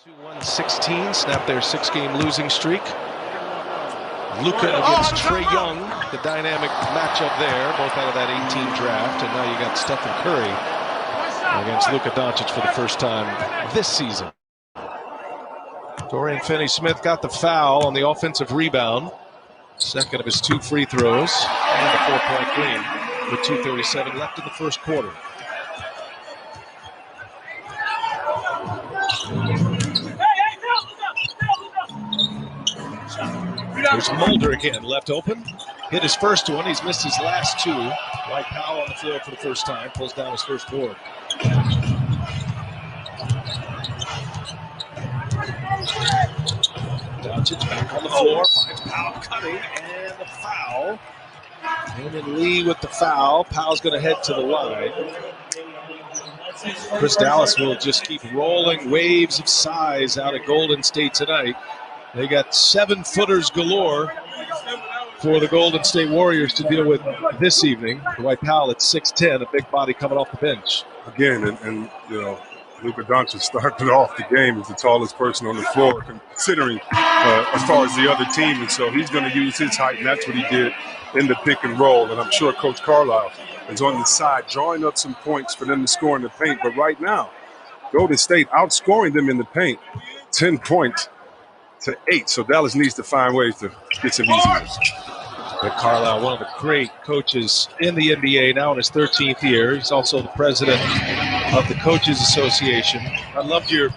2-1-16, snap their 6-game losing streak. Luka against Trae Young, the dynamic matchup there, both out of that 18 draft. And now you got Stephen Curry against Luka Doncic for the first time this season. Dorian Finney-Smith got the foul on the offensive rebound. Second of his 2 free throws and a 4-point lead with 2:37 left in the first quarter. There's Mulder again, left open. Hit his first one. He's missed his last 2. Dwight Powell on the floor for the first time. Pulls down his first board. Doncic back on the floor. Finds Powell cutting and the foul. And then Lee with the foul. Powell's going to head to the line. Chris Dallas will just keep rolling waves of size out of Golden State tonight. They got 7-footers galore for the Golden State Warriors to deal with this evening. Dwight Powell at 6'10", a big body coming off the bench. Again, and you know, Luka Doncic started off the game as the tallest person on the floor, considering as far as the other team. And so he's going to use his height, and that's what he did in the pick and roll. And I'm sure Coach Carlisle is on the side drawing up some points for them to score in the paint. But right now, Golden State outscoring them in the paint, 10 points to 8. So Dallas needs to find ways to get some easy ones. Rick Carlisle, one of the great coaches in the NBA, now in his 13th year. He's also the president of the Coaches Association. I loved your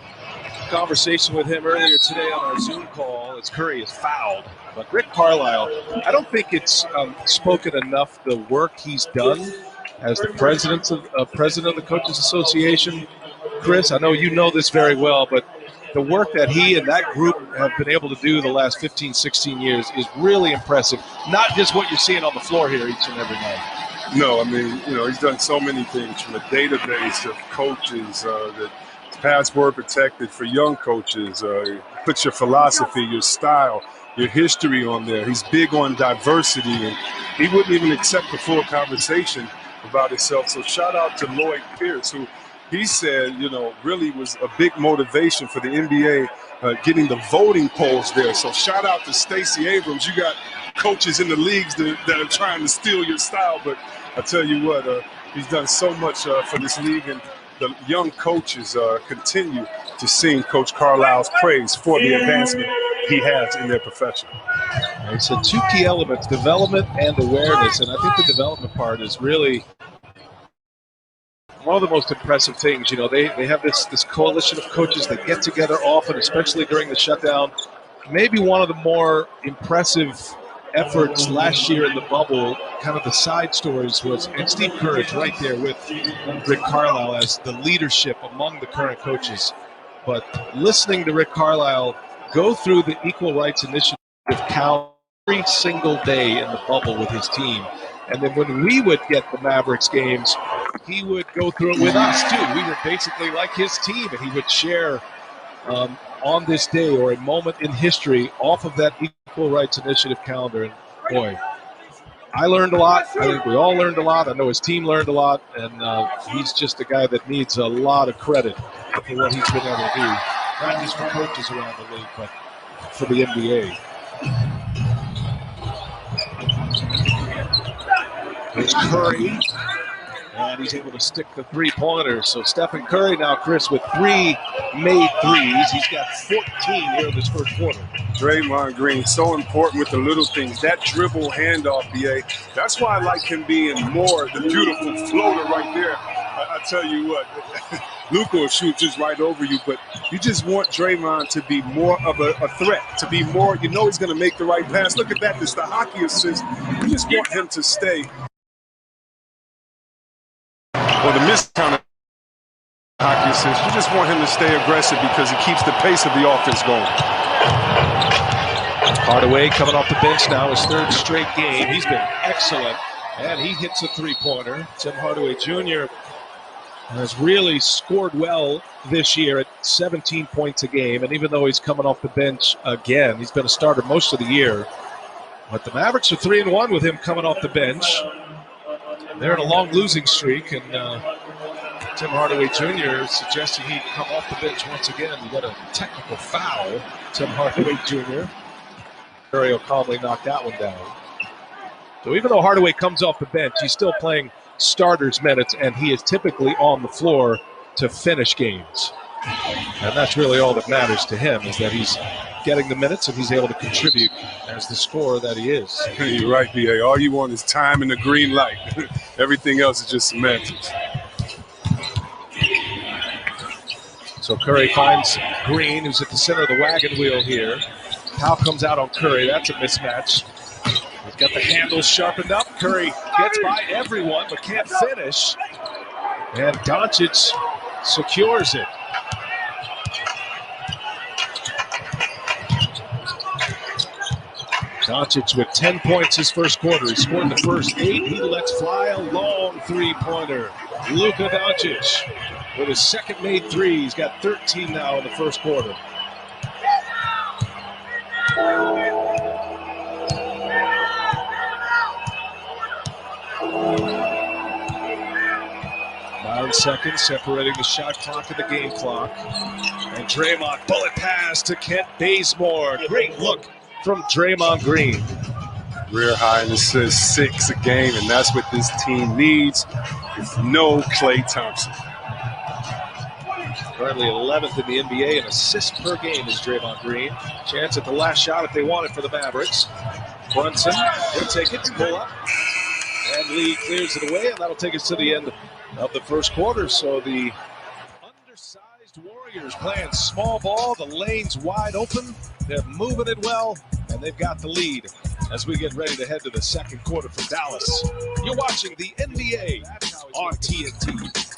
conversation with him earlier today on our Zoom call as Curry is fouled. But Rick Carlisle, I don't think it's spoken enough the work he's done as the president of the Coaches Association. Chris, I know you know this very well, but the work that he and that group have been able to do the last 15, 16 years is really impressive. Not just what you're seeing on the floor here each and every night. No, I mean, you know, he's done so many things from a database of coaches that's password protected for young coaches. Puts your philosophy, your style, your history on there. He's big on diversity, and he wouldn't even accept a full conversation about himself. So shout out to Lloyd Pierce, who he said, you know, really was a big motivation for the NBA getting the voting polls there. So shout out to Stacey Abrams. You got coaches in the leagues that are trying to steal your style. But I tell you what, he's done so much for this league, and the young coaches continue to sing Coach Carlisle's praise for the advancement he has in their profession. He said 2 key elements, development and awareness. And I think the development part is really one of the most impressive things. You know, they have this coalition of coaches that get together often, especially during the shutdown. Maybe one of the more impressive efforts last year in the bubble, kind of the side stories, was, and Steve Kerr is right there with Rick Carlisle as the leadership among the current coaches. But listening to Rick Carlisle go through the Equal Rights Initiative count every single day in the bubble with his team. And then when we would get the Mavericks games, he would go through it with us too. We were basically like his team, and he would share on this day or a moment in history off of that Equal Rights Initiative calendar. And boy, I learned a lot. I think we all learned a lot. I know his team learned a lot, and he's just a guy that needs a lot of credit for what he's been able to do, not just for coaches around the league, but for the NBA. There's Curry, and he's able to stick the 3-pointer. So Stephen Curry now, Chris, with 3 made threes. He's got 14 here in this first quarter. Draymond Green, so important with the little things. That dribble handoff, BA. That's why I like him being more the beautiful floater right there. I tell you what, Luka will shoot just right over you, but you just want Draymond to be more of a threat, to be more, you know he's going to make the right pass. Look at that, it's the hockey assist. You just want him to stay. Or the miscounted hockey assist. You just want him to stay aggressive because he keeps the pace of the offense going. Hardaway coming off the bench now, his 3rd straight game. He's been excellent, and he hits a 3-pointer. Tim Hardaway Jr. has really scored well this year at 17 points a game, and even though he's coming off the bench again, he's been a starter most of the year. But the Mavericks are 3-1 with him coming off the bench. They're in a long losing streak, and Tim Hardaway Jr. suggesting he come off the bench once again. You got a technical foul. Tim Hardaway Jr. Curry will calmly knock that one down. So even though Hardaway comes off the bench, he's still playing starters minutes, and he is typically on the floor to finish games. And that's really all that matters to him, is that he's getting the minutes and he's able to contribute as the scorer that he is. You're right, BA. All you want is time and the green light. Everything else is just semantics. So Curry finds Green, who's at the center of the wagon wheel here. Powell comes out on Curry. That's a mismatch. He's got the handles sharpened up. Curry gets by everyone but can't finish. And Doncic secures it. Doncic with 10 points his first quarter. He scored the first 8. He lets fly a long three-pointer. Luka Doncic with his second made three. He's got 13 now in the first quarter. Nine seconds separating the shot clock and the game clock. And Draymond, bullet pass to Kent Bazemore. Great look from Draymond Green. Career high in assists, 6 a game, and that's what this team needs with no Klay Thompson. Currently 11th in the NBA in assists per game is Draymond Green. Chance at the last shot if they want it for the Mavericks. Brunson will take it to pull up. And Lee clears it away, and that'll take us to the end of the first quarter. So the undersized Warriors playing small ball. The lane's wide open. They're moving it well, and they've got the lead as we get ready to head to the second quarter from Dallas. You're watching the NBA on TNT.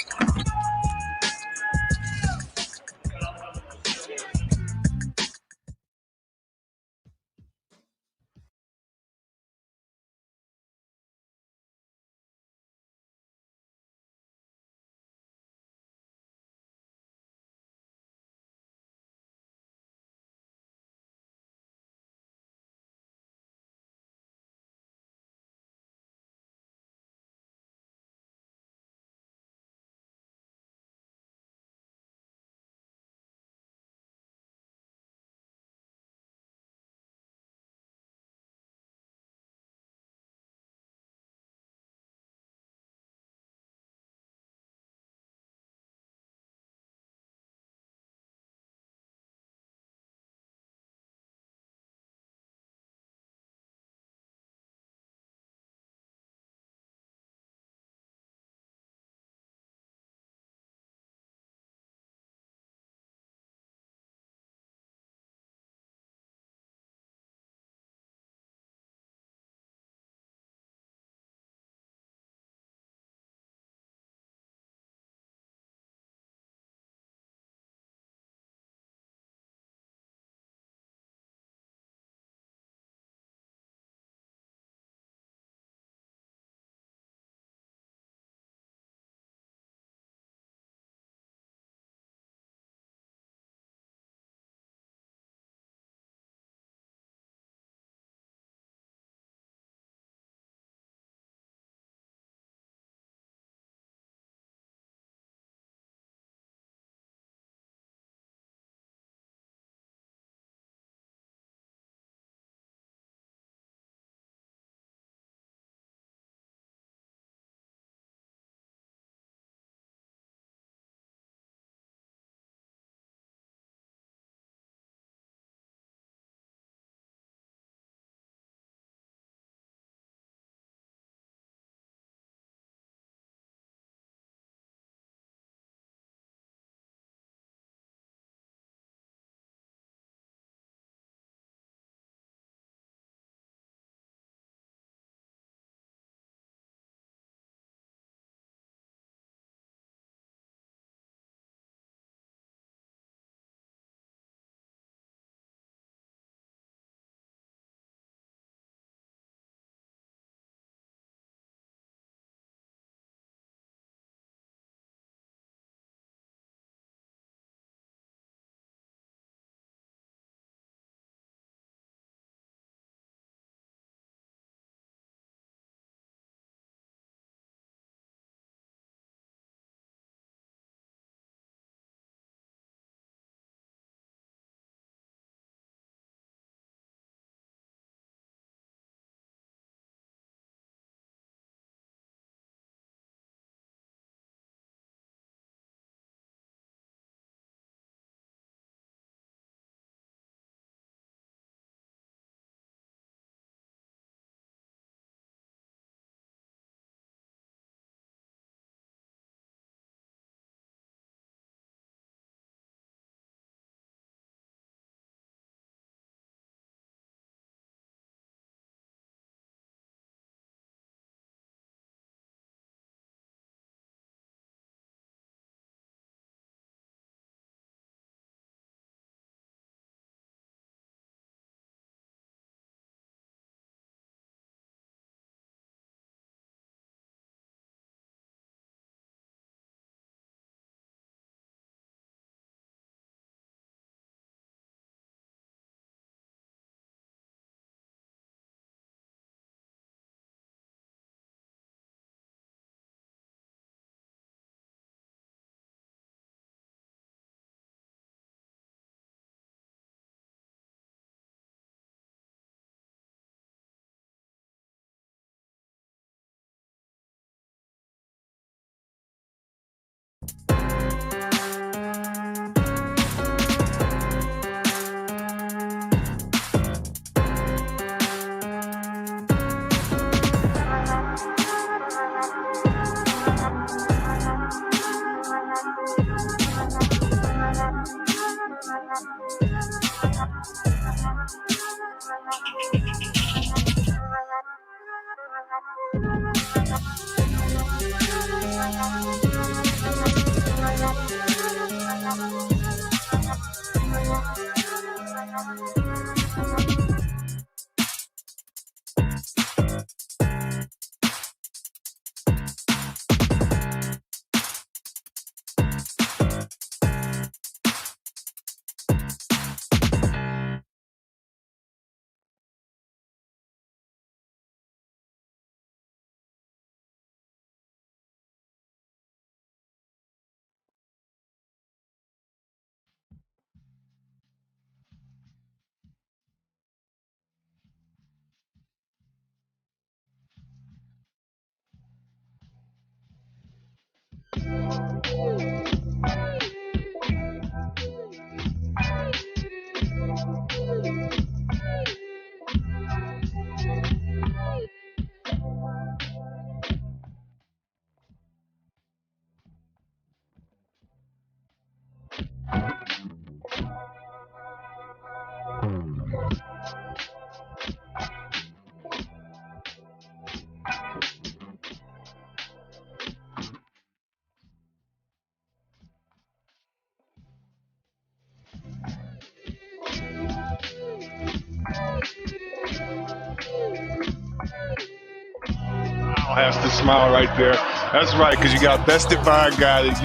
Has to smile right there. That's right, because you got best divine guy that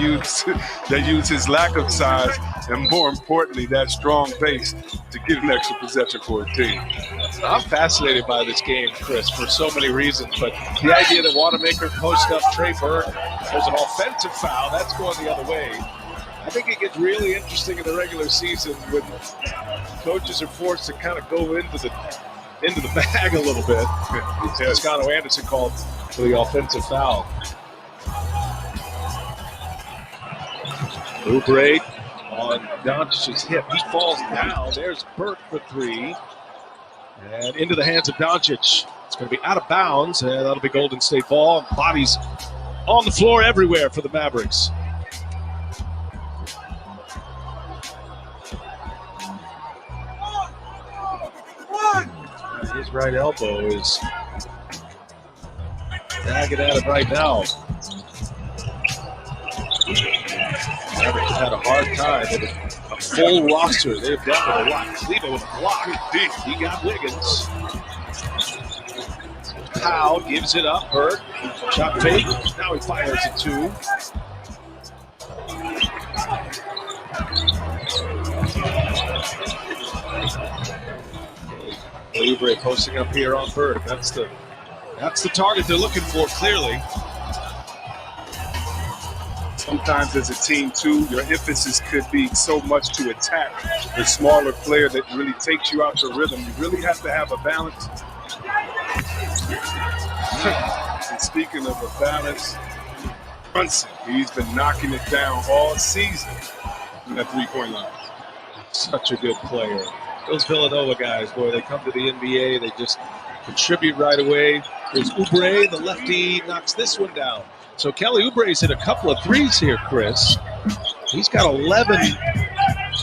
use his lack of size and more importantly that strong base to get an extra possession for a team. I'm fascinated by this game, Chris, for so many reasons. But the idea that Wanamaker post up Trey Burke, there's an offensive foul that's going the other way. I think it gets really interesting in the regular season when coaches are forced to kind of go into the bag a little bit. Toscano Anderson called for the offensive foul. Oubre on Doncic's hip. He falls down. There's Burke for three. And into the hands of Doncic. It's going to be out of bounds, and that'll be Golden State ball. Bodies on the floor everywhere for the Mavericks. His right elbow is tagging at him right now. Mavericks had a hard time with a full roster. They've dealt with a lot. Cleveland with a block. He got Wiggins. Powell gives it up. Hurt. Shot fake. Now he fires it two. Oubre posting up here on Bird. That's the target they're looking for, clearly. Sometimes as a team, too, your emphasis could be so much to attack the smaller player that really takes you out your rhythm. You really have to have a balance. And speaking of a balance, Brunson, he's been knocking it down all season in that three-point line. Such a good player. Those Villanova guys, boy, they come to the NBA, they just contribute right away. There's Oubre, the lefty, knocks this one down. So Kelly Oubre's hit a couple of threes here, Chris. He's got 11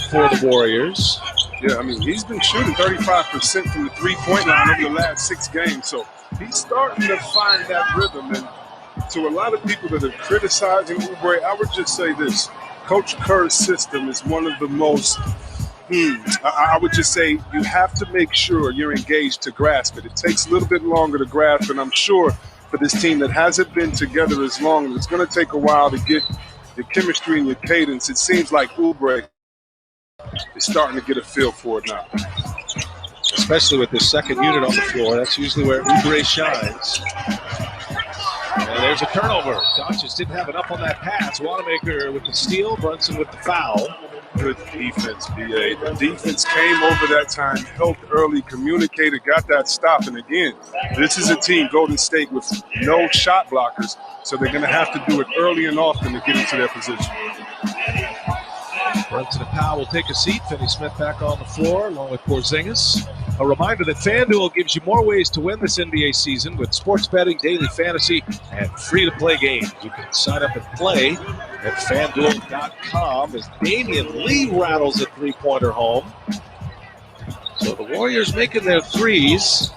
for the Warriors. Yeah, I mean, he's been shooting 35% from the three-point line over the last 6 games. So he's starting to find that rhythm. And to a lot of people that are criticizing Oubre, I would just say this. Coach Kerr's system is one of the most I would just say you have to make sure you're engaged to grasp it. It takes a little bit longer to grasp, and I'm sure for this team that hasn't been together as long, it's going to take a while to get your chemistry and your cadence. It seems like Oubre is starting to get a feel for it now. Especially with this second unit on the floor. That's usually where Oubre shines. And there's a turnover. Doncic didn't have enough on that pass. Wanamaker with the steal, Brunson with the foul. Good defense, B.A. The defense came over that time, helped early, communicated, got that stop. And again, this is a team, Golden State, with no shot blockers, so they're going to have to do it early and often to get into their position. Brunson and Powell will take a seat. Finney-Smith back on the floor along with Porzingis. A reminder that FanDuel gives you more ways to win this NBA season with sports betting, daily fantasy, and free-to-play games. You can sign up and play at FanDuel.com as Damian Lee rattles a three-pointer home. So the Warriors making their threes.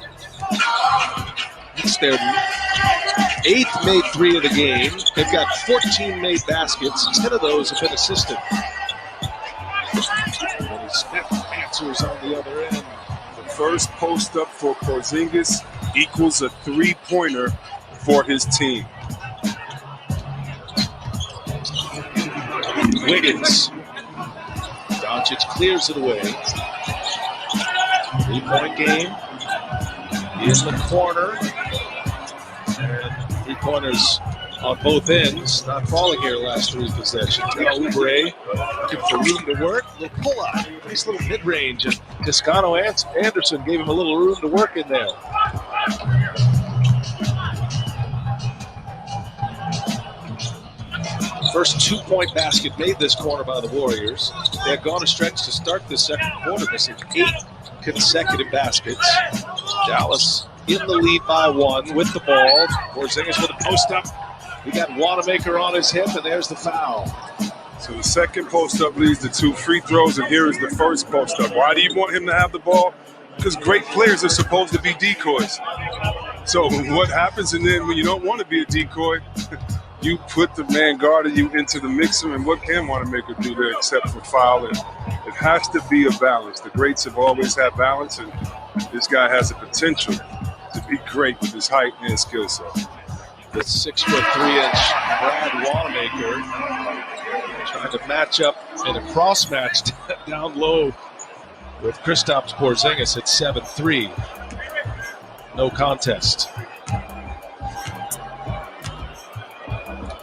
It's their 8th made three of the game. They've got 14 made baskets. 10 of those have been assisted. And Smith answers on the other end. The first post up for Porzingis equals a 3-pointer for his team. Wiggins. Doncic clears it away. 3-point game. In the corner. And 3-pointers on both ends. Not falling here last 3 possessions. Now Oubre looking for room to work. Little pull up. Nice little mid-range. And Toscano Anderson gave him a little room to work in there. First 2-point basket made this quarter by the Warriors. They had gone a stretch to start the second quarter, missing 8 consecutive baskets. Dallas in the lead by 1 with the ball. Porzingis with a post-up. We got Wanamaker on his hip, and there's the foul. So the second post-up leads to 2 free throws, and here is the first post-up. Why do you want him to have the ball? Because great players are supposed to be decoys. So what happens, and then when you don't want to be a decoy, you put the man guarding you into the mixer, and what can Wanamaker do there except for foul? And it has to be a balance. The greats have always had balance, and this guy has the potential to be great with his height and skill set. The 6'3" Brad Wanamaker trying to match up in a cross match down low with Kristaps Porzingis at 7'3". No contest.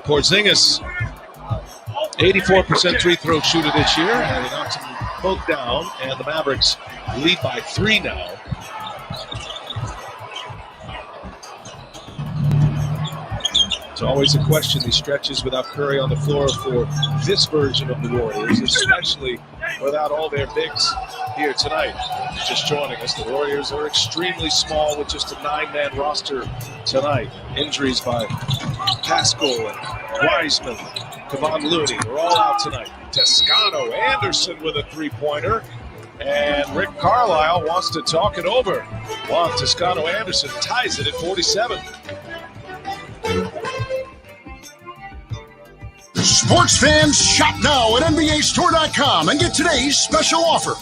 Porzingis, 84% free throw shooter this year, and he knocks them both down, and the Mavericks lead by 3 now. It's always a question, these stretches without Curry on the floor for this version of the Warriors, especially without all their bigs here tonight. Just joining us, the Warriors are extremely small with just a 9-man roster tonight. Injuries by Pascal and Wiseman, Kevon Looney, they're all out tonight. Toscano Anderson with a 3-pointer. And Rick Carlisle wants to talk it over. Juan Toscano Anderson ties it at 47. Sports fans, shop now at NBAStore.com and get today's special offer.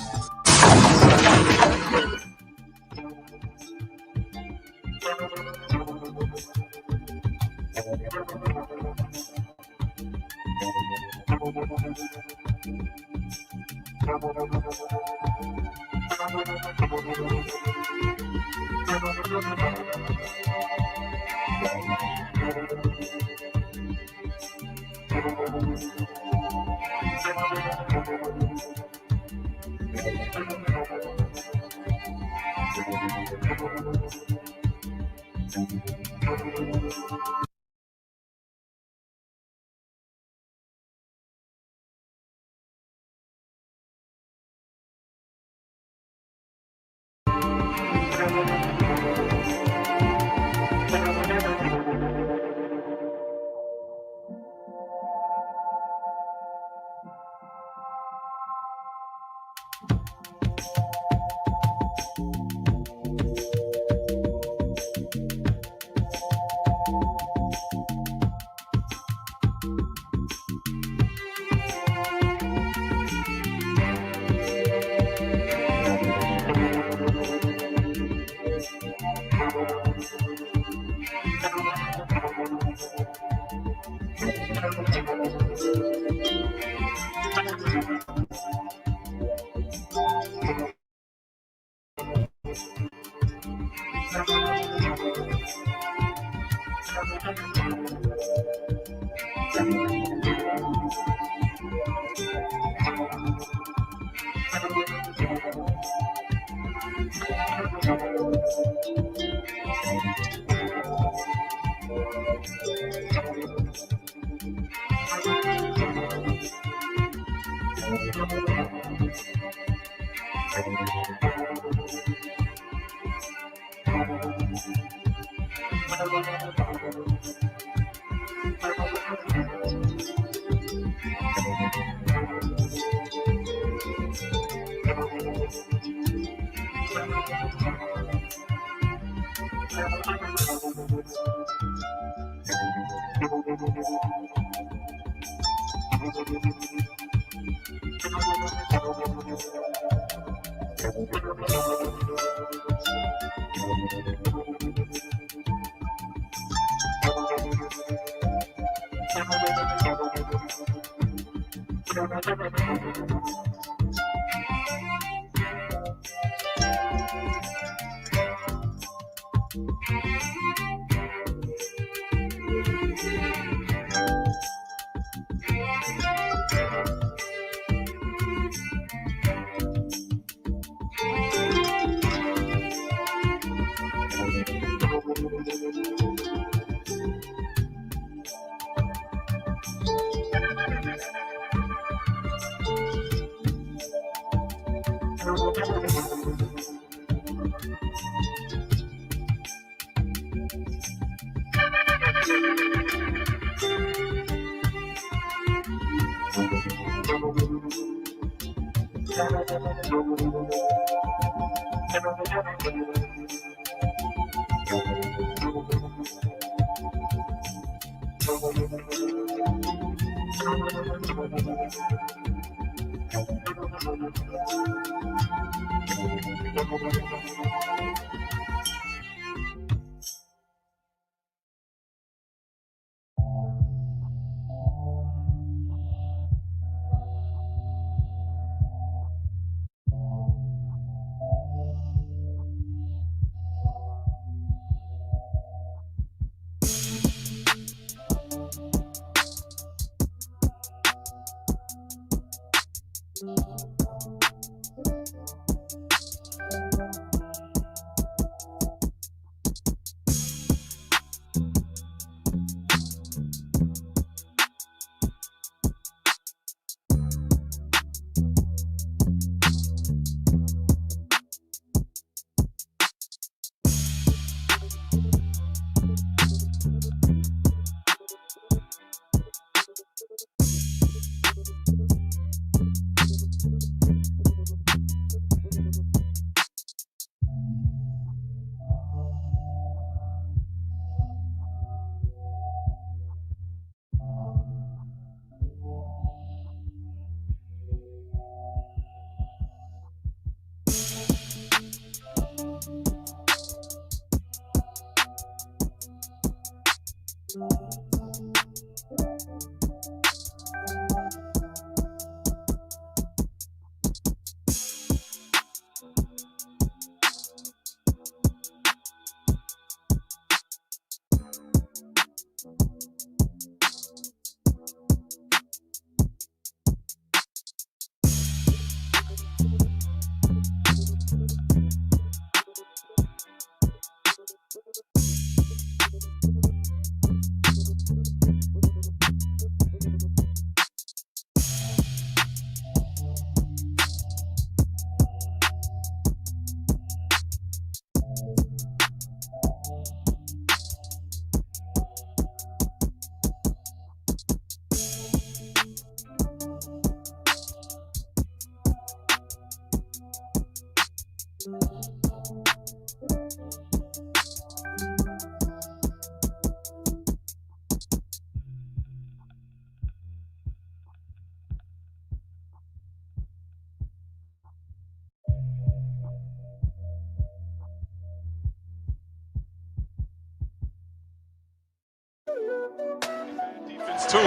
Defense too.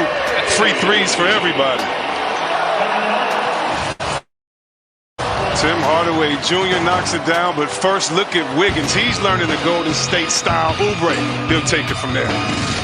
Free threes for everybody. Tim Hardaway Jr. knocks it down, but first look at Wiggins. He's learning the Golden State style. Oubre, he'll take it from there.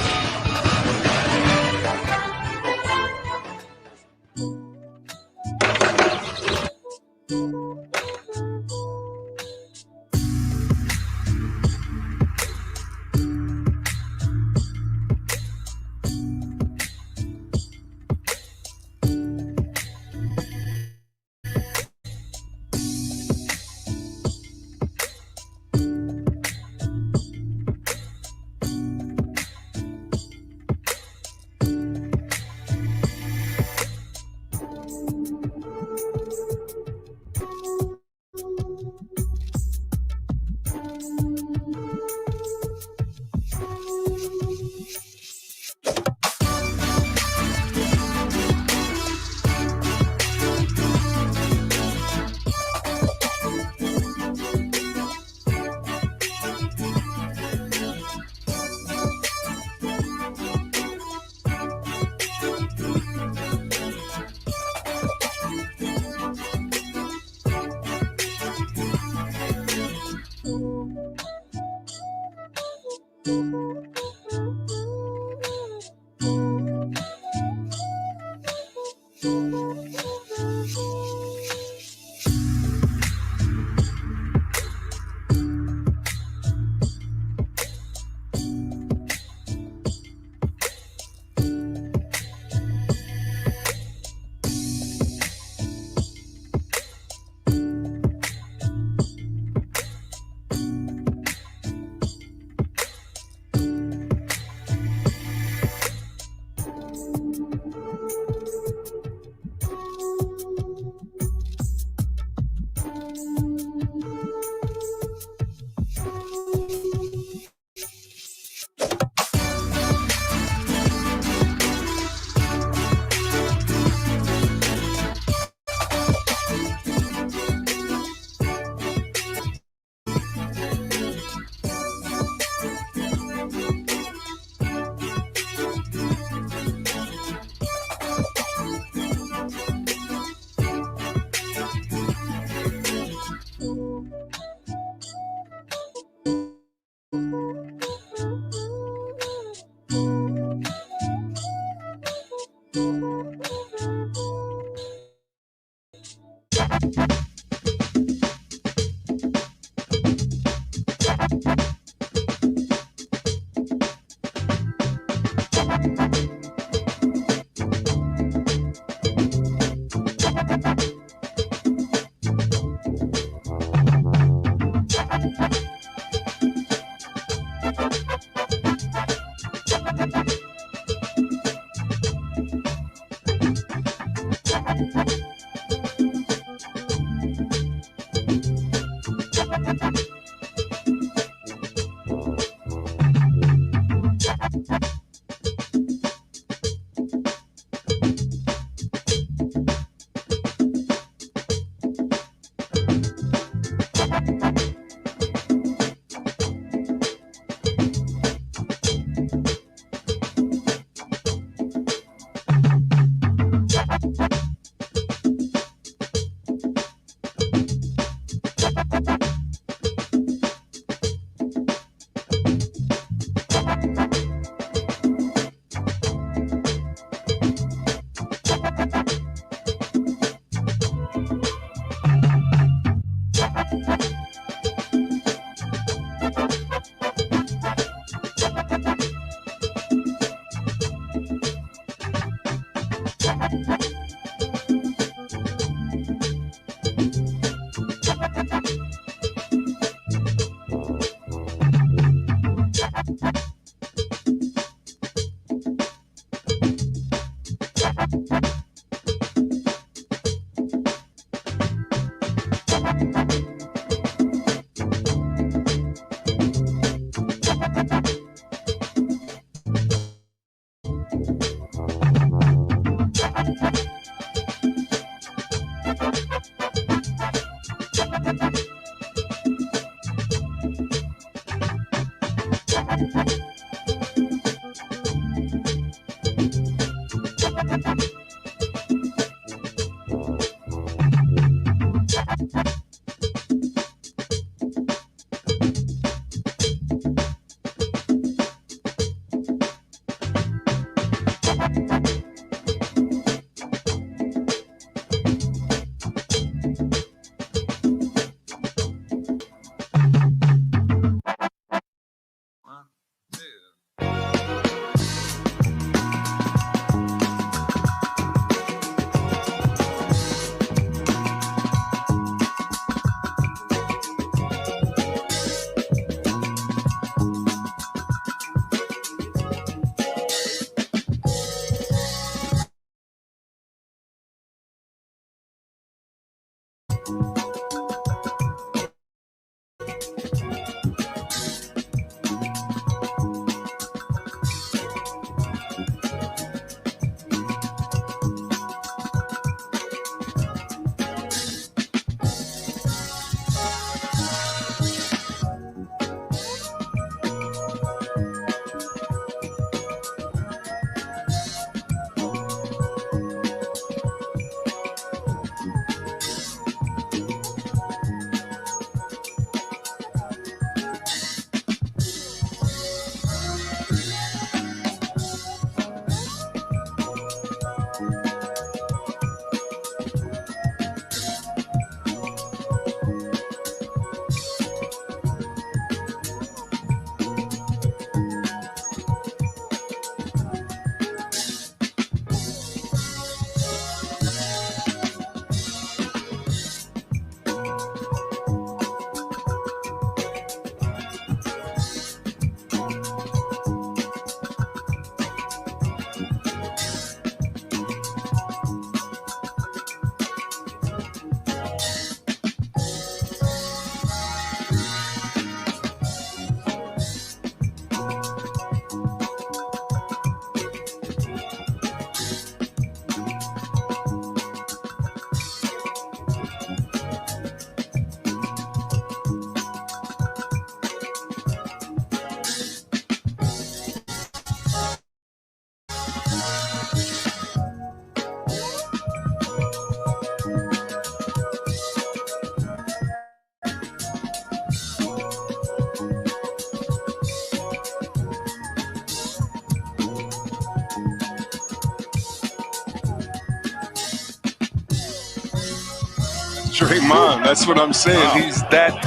Draymond. That's what I'm saying. Wow. He's that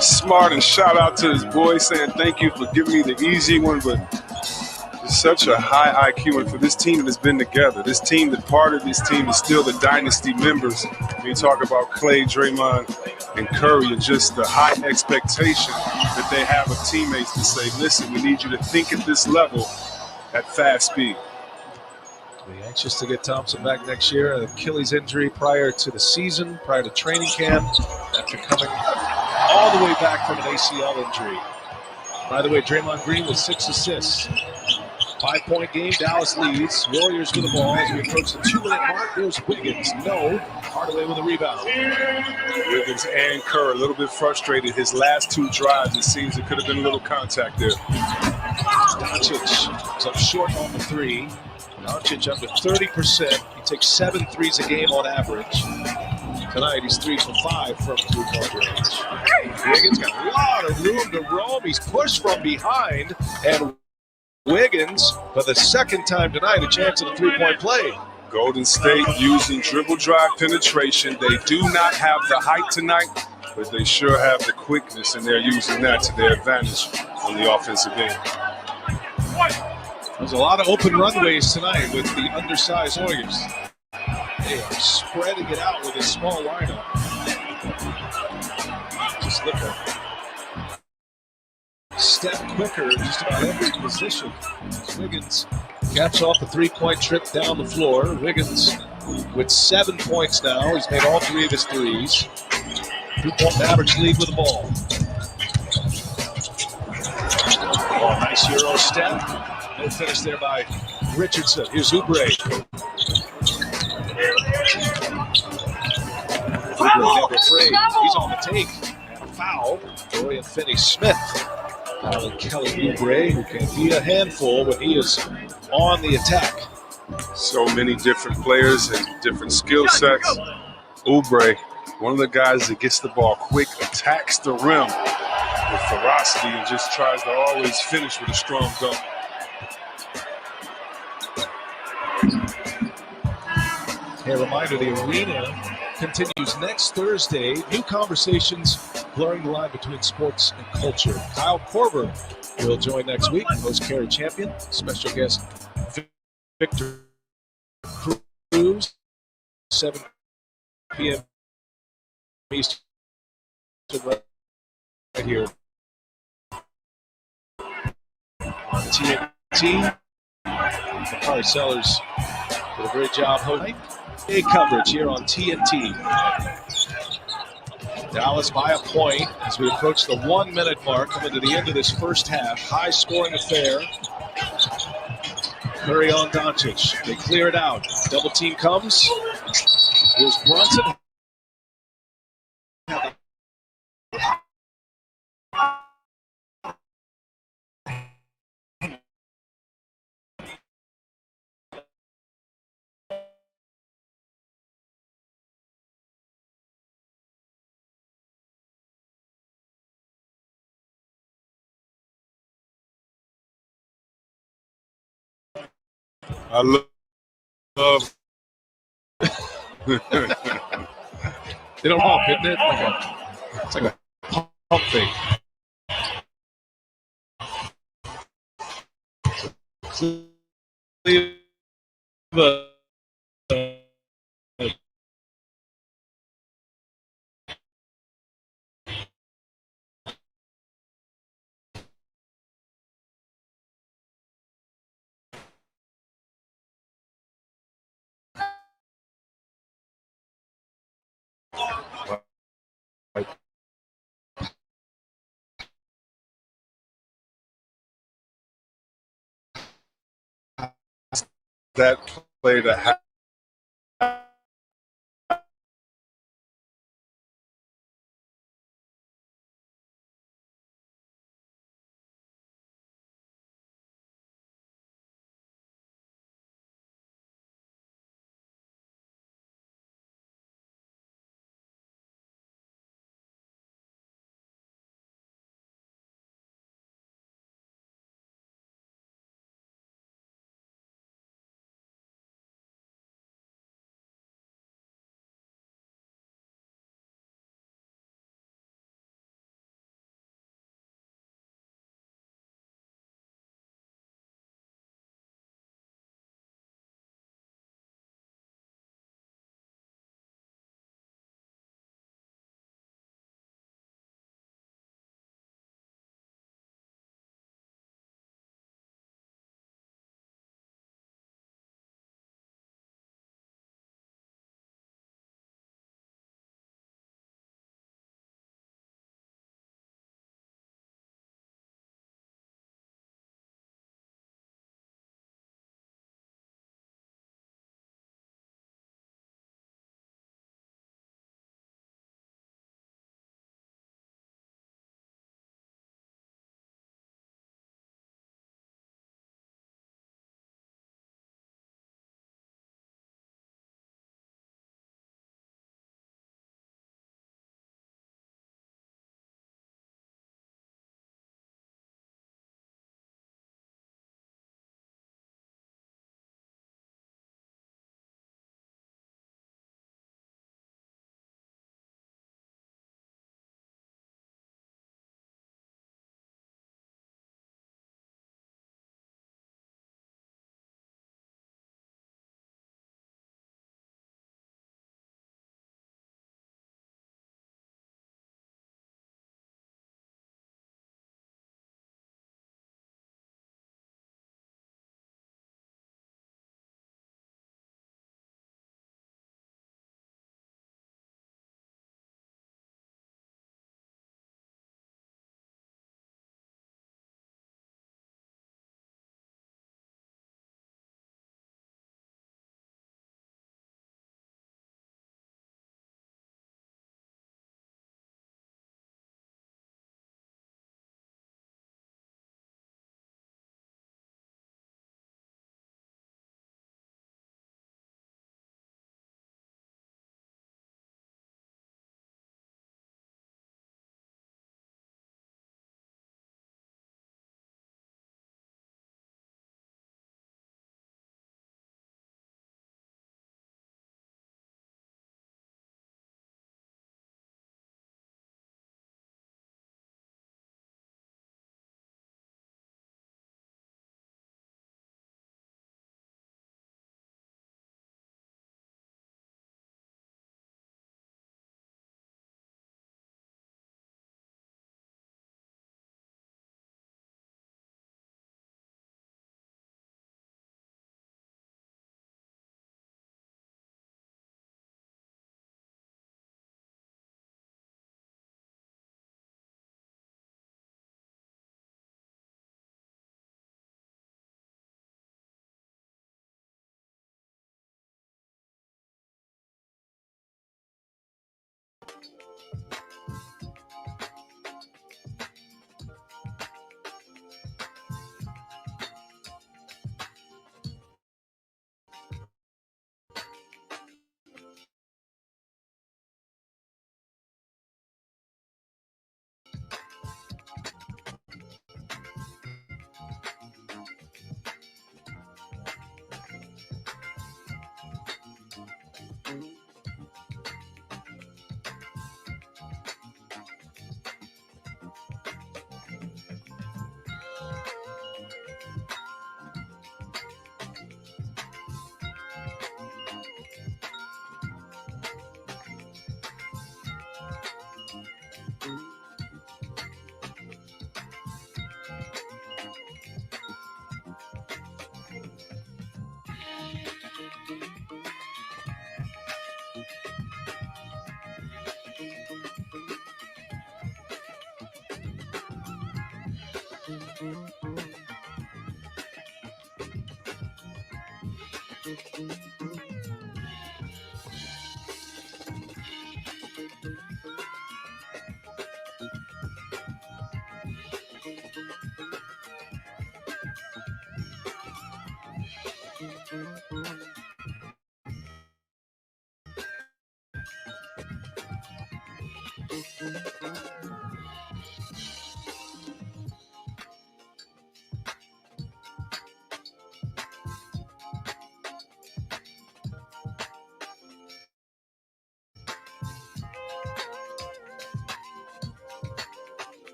smart. And shout out to his boy saying thank you for giving me the easy one, but it's such a high IQ. And for this team that's been together, this team, that part of this team is still the dynasty members. When you talk about Clay, Draymond, and Curry, and just the high expectation that they have of teammates to say, listen, we need you to think at this level at fast speed. Be anxious to get Thompson back next year. An Achilles injury prior to the season, prior to training camp, after coming all the way back from an ACL injury. By the way, Draymond Green with 6 assists. 5-point game, Dallas leads. Warriors with the ball as we approach the 2-minute mark. There's Wiggins. No. Hardaway with a rebound. Wiggins and Kerr a little bit frustrated. His last 2 drives, it seems it could have been a little contact there. Doncic is up short on the 3. Doncic up to 30%. He takes 7 threes a game on average. Tonight he's 3 for 5 from 3-point range. Wiggins got a lot of room to roam. He's pushed from behind, and Wiggins, for the second time tonight, a chance at a 3-point play. Golden State using dribble drive penetration. They do not have the height tonight, but they sure have the quickness, and they're using that to their advantage on the offensive end. There's a lot of open runways tonight with the undersized Warriors. They are spreading it out with a small lineup. Just look at step quicker in just about every position. Wiggins caps off the 3-point trip down the floor. Wiggins with 7 points now. He's made all 3 of his threes. 2-point average lead with the ball. Oh, nice Euro step. No finish there by Richardson. Here's Oubre. Oubre never afraid. He's on the take. And a foul. Dorian Finney-Smith. Fouling Kelly Oubre, who can be a handful when he is on the attack. So many different players and different skill sets. Oubre, one of the guys that gets the ball quick, attacks the rim with ferocity, and just tries to always finish with a strong dunk. A reminder, the arena continues next Thursday. New conversations blurring the line between sports and culture. Kyle Korver will join next week. Host Carey Champion. Special guest Victor Cruz. 7 p.m. Eastern right here on TNT. Bakari Sellers did a great job hosting a coverage here on TNT. Dallas by a point as we approach the 1-minute mark, coming to the end of this first half. High-scoring affair. Curry on Doncic. They clear it out. Double team comes. Here's Brunson. I love They don't hump, isn't it? It's like a pump fake. that play to have.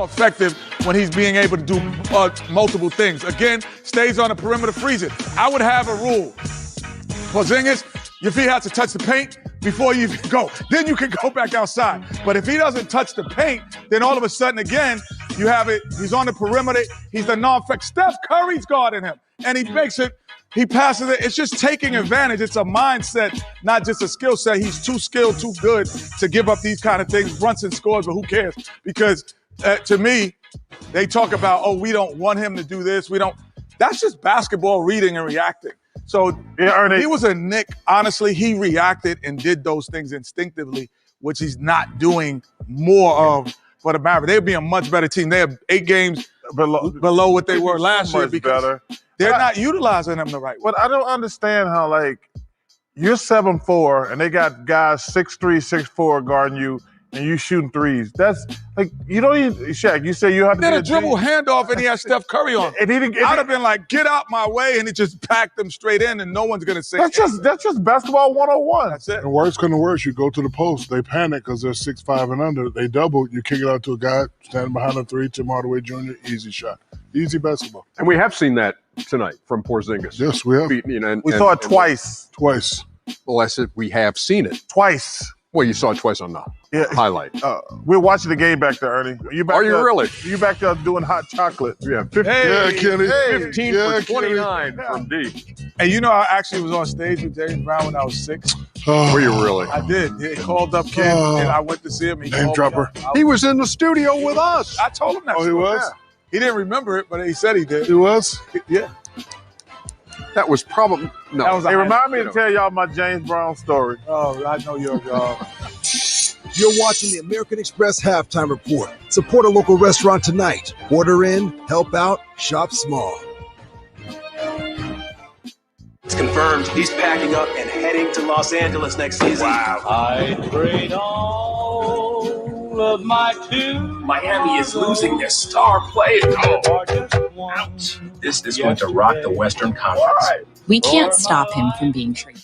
more effective when he's being able to do multiple things. Again, stays on the perimeter, freeze it. I would have a rule. Porzingis, your feet have to touch the paint before you even go. Then you can go back outside. But if he doesn't touch the paint, then all of a sudden, again, you have it. He's on the perimeter. He's the non-effective. Steph Curry's guarding him. And he makes it. He passes it. It's just taking advantage. It's a mindset, not just a skill set. He's too skilled, too good to give up these kind of things. Brunson scores, but who cares? Because to me, they talk about, oh, we don't want him to do this. We don't. That's just basketball reading and reacting. So he was a Knick. Honestly, he reacted and did those things instinctively, which he's not doing more of for the Mavericks. They'd be a much better team. They have 8 games below what they were last year because they're not utilizing them the right way. But I don't understand how, like, you're 7'4", and they got guys 6'3", 6'4" guarding you, and you shooting threes. That's like, you don't even, Shaq, you say you have to Did a dribble handoff and he had Steph Curry on. I'd have been like, get out my way, and he just packed them straight in, and no one's gonna say that's just basketball 101. That's it. And worse come to worse, you go to the post, they panic because they're 6'5" and under. They double, you kick it out to a guy standing behind a three, Tim Hardaway Jr., easy shot. Easy basketball. And we have seen that tonight from Porzingis. Yes, we have. We saw it twice. Twice. Well, I said we have seen it. Twice. Well, you saw it twice on the highlight. We're watching the game back there, Ernie. Are you really? You back there doing hot chocolate. Yeah, 15 for 29 from D. And you know, I actually was on stage with James Brown when I was 6. Were you really? I did. He called up Ken, and I went to see him. Name dropper. He was in the studio with us. I told him that. Oh, he was? He didn't remember it, but he said he did. He was? Yeah. That was probably no. That was Hey, remind me to tell y'all my James Brown story. Oh, I know you're. You're watching the American Express Halftime Report. Support a local restaurant tonight. Order in, help out, shop small. It's confirmed he's packing up and heading to Los Angeles next season. Wow. I trade all of my tunes. Miami is losing their star player. Ouch. This is going to rock the Western Conference. We can't stop him from being traded.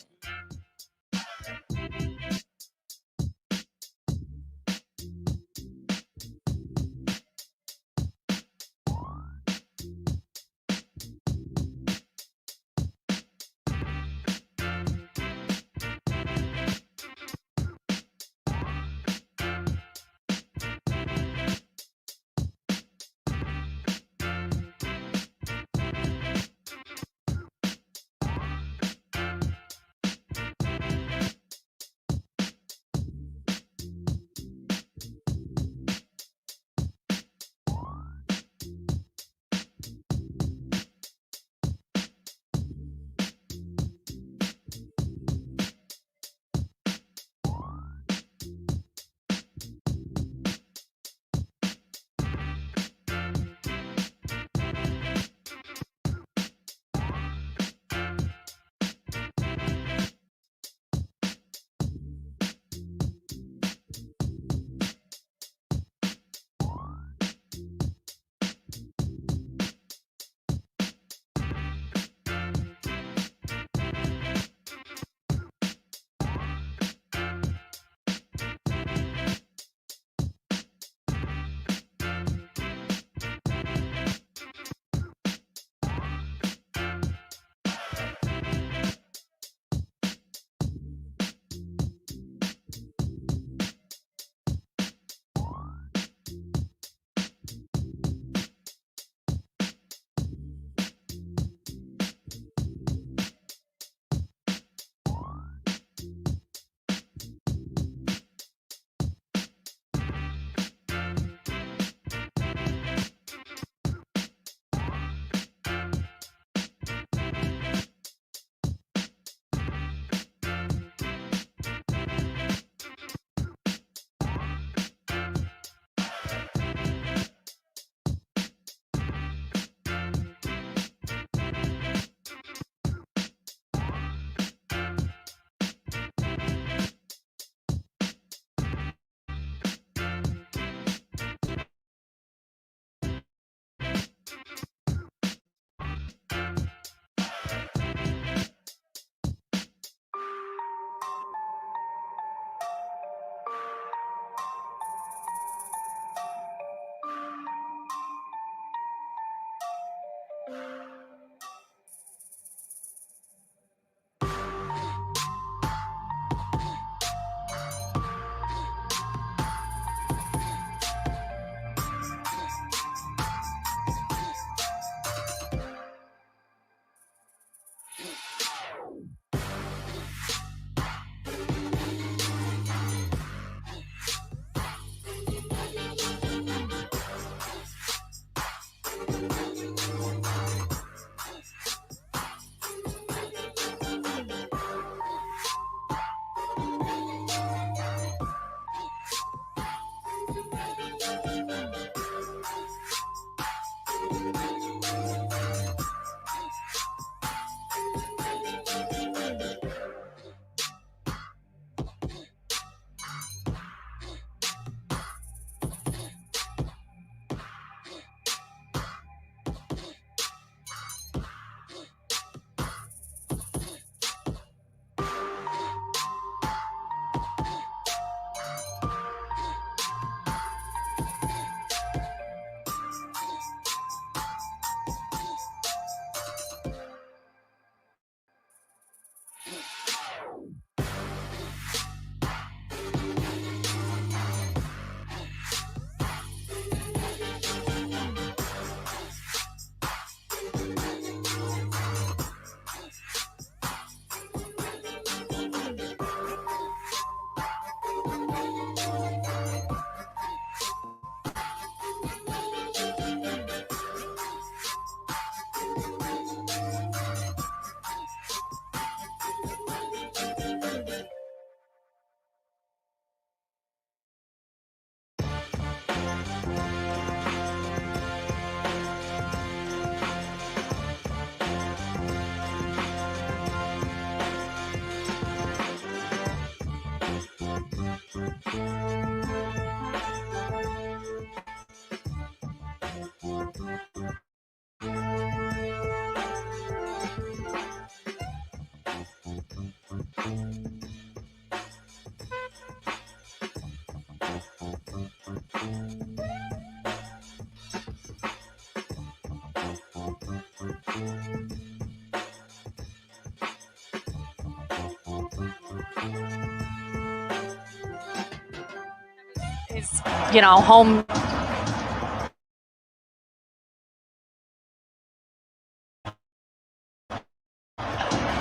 Is, home.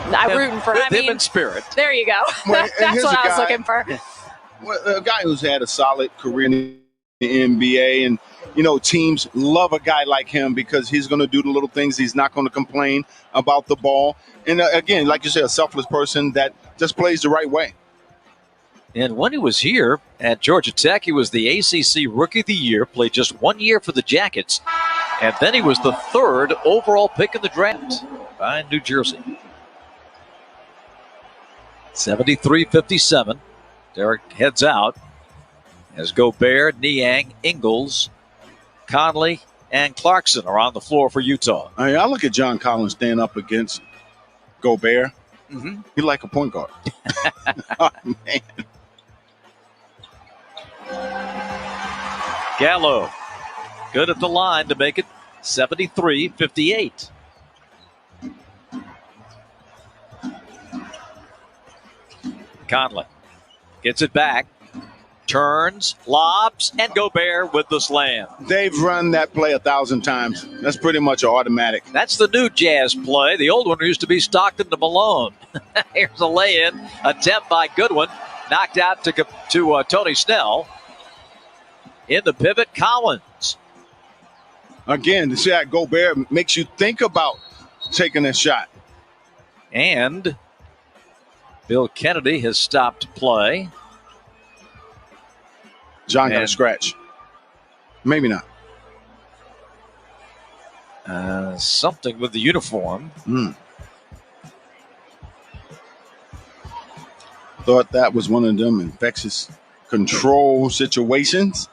I'm rooting for him in spirit. There you go. Well, That's what I was looking for. Well, a guy who's had a solid career in the NBA, and teams love a guy like him because he's going to do the little things. He's not going to complain about the ball, and again, like you said, a selfless person that just plays the right way. And when he was here at Georgia Tech, he was the ACC Rookie of the Year, played just 1 year for the Jackets, and then he was the 3rd overall pick in the draft by New Jersey. 73-57. Derek heads out as Gobert, Niang, Ingles, Conley, and Clarkson are on the floor for Utah. I look at John Collins stand up against Gobert. Mm-hmm. He's like a point guard. Oh, man. Gallo, good at the line to make it 73-58. Conley gets it back, turns, lobs, and Gobert with the slam. They've run that play 1,000 times. That's pretty much an automatic. That's the new Jazz play. The old one used to be Stockton to Malone. Here's a lay-in attempt by Goodwin, knocked out to Tony Snell. In the pivot, Collins. Again, to see that Gobert makes you think about taking a shot. And Bill Kennedy has stopped play. John got a scratch. Maybe not. Something with the uniform. Thought that was one of them infectious control situations.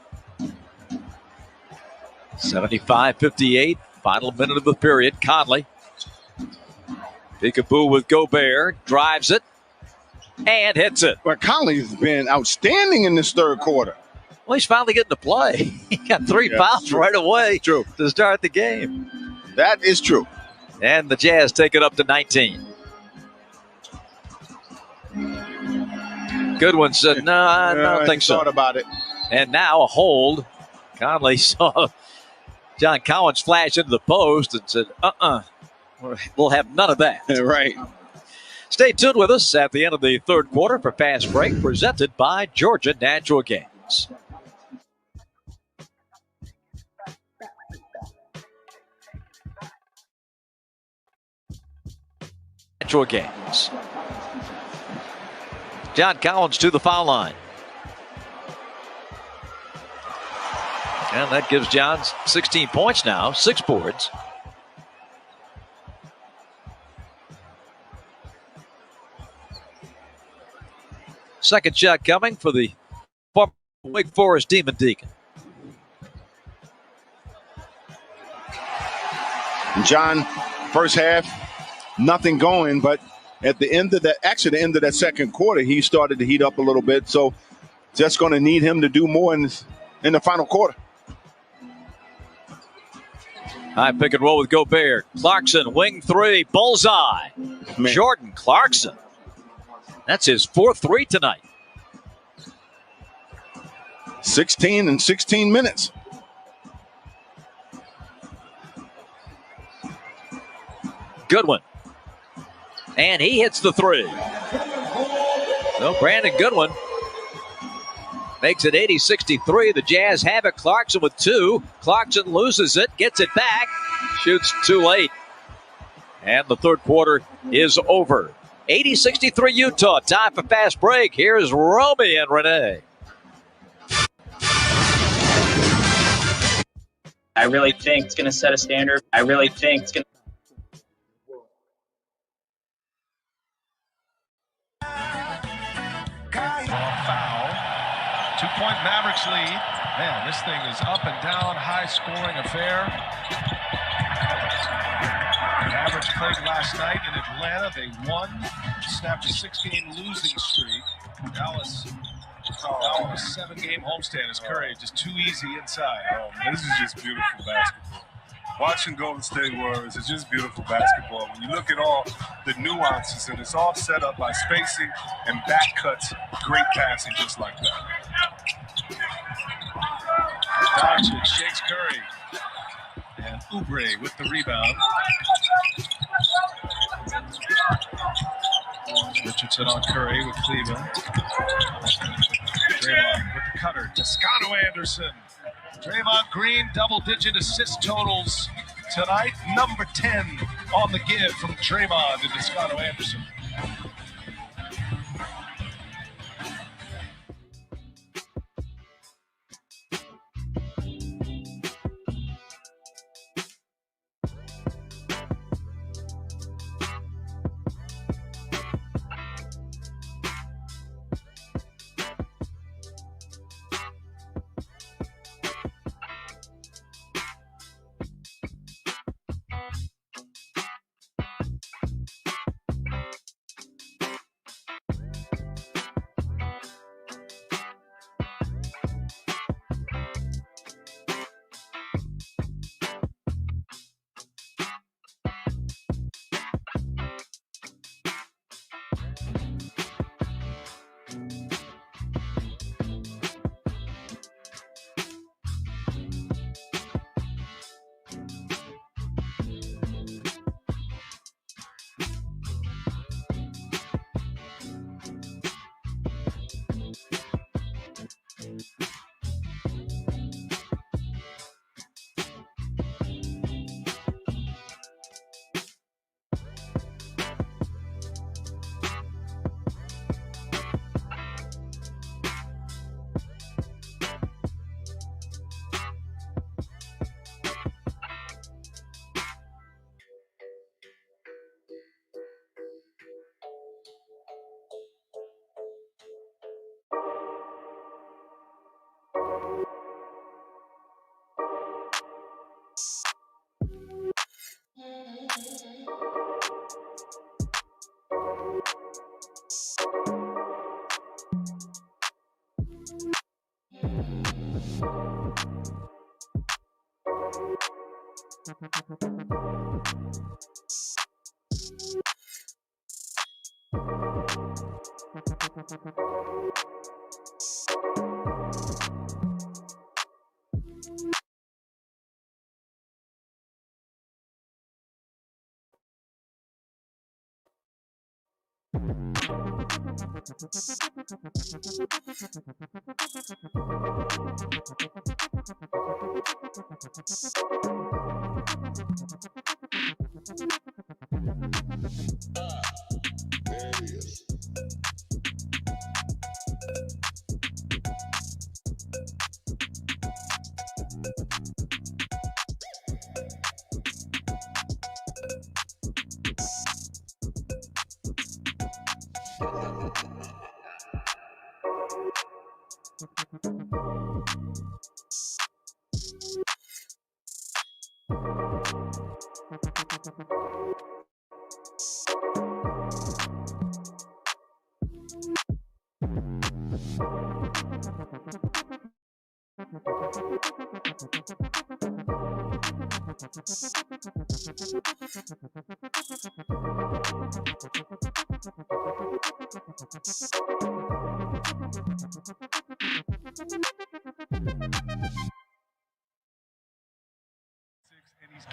75-58, final minute of the period. Conley. Peekaboo with Gobert, drives it, and hits it. Well, Conley's been outstanding in this third quarter. Well, he's finally getting to play. He got 3 fouls right away to start the game. That is true. And the Jazz take it up to 19. Goodwin said, no, I don't think so. Thought about it. And now a hold. Conley saw John Collins flash into the post and said, we'll have none of that. Right. Stay tuned with us at the end of the third quarter for Fast Break, presented by Georgia Natural Gas. Natural Gas. John Collins to the foul line. And that gives John 16 points now, 6 boards. Second shot coming for the Wake Forest Demon Deacon. John, first half, nothing going, but at the end of that, actually the end of that second quarter, he started to heat up a little bit. So just going to need him to do more in the final quarter. High pick and roll with Gobert. Clarkson, wing three, bullseye. Man. Jordan Clarkson. That's his 4th 3 tonight. 16 in 16 minutes. Goodwin. And he hits the 3. So Brandon Goodwin makes it 80-63. The Jazz have it. Clarkson with 2. Clarkson loses it, gets it back, shoots too late. And the third quarter is over. 80-63 Utah. Time for Fast Break. Here's Romy and Renee. I really think it's going to set a standard. I really think it's going to. Foul. 2-point Mavericks lead. Man, this thing is up and down, high-scoring affair. Mavericks played last night in Atlanta. They won, snapped a 6-game losing streak. Dallas on a 7-game homestand as Curry just too easy inside. Oh, this is just beautiful basketball. Watching Golden State Warriors is just beautiful basketball. When you look at all the nuances, and it's all set up by spacing and back cuts, great passing just like that. Doncic shakes Curry. And Oubre with the rebound. Richardson on Curry with Cleveland. Draymond with the cutter. Toscano Anderson. Draymond Green, double-digit assist totals tonight. Number 10 on the give from Draymond to Toscano Anderson.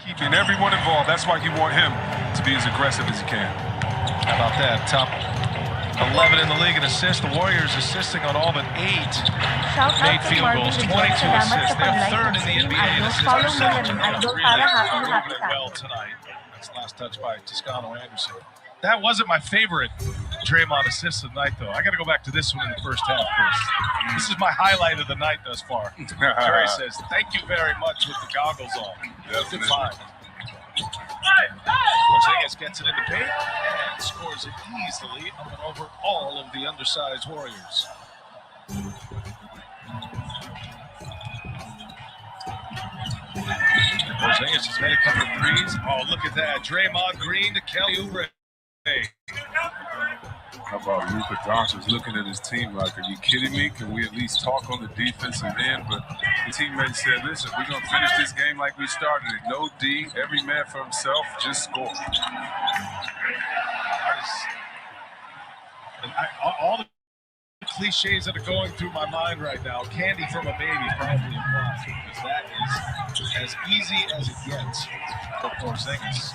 Keeping everyone involved. That's why you want him to be as aggressive as he can. How about that? Top 11 in the league in assists. The Warriors assisting on all but 8 made field goals, 22 assists. They're third in the NBA in assists percentage. Really well tonight. That's the last touch by Toscano Anderson. That wasn't my favorite Draymond assist of the night, though. I got to go back to this one in the first half, Chris. This is my highlight of the night thus far. Curry says, "Thank you very much" with the goggles on. Good find. Porzingis gets it in the paint and scores it easily up and over all of the undersized Warriors. Porzingis has made a couple of threes. Oh, look at that. Draymond Green to Kelly Oubre. How about Luka Doncic looking at his team like, are you kidding me? Can we at least talk on the defensive end? But the teammates said, listen, we're going to finish this game like we started it. No D, every man for himself, just score. All the cliches that are going through my mind right now, candy from a baby probably applies, because that is as easy as it gets for Porzingis.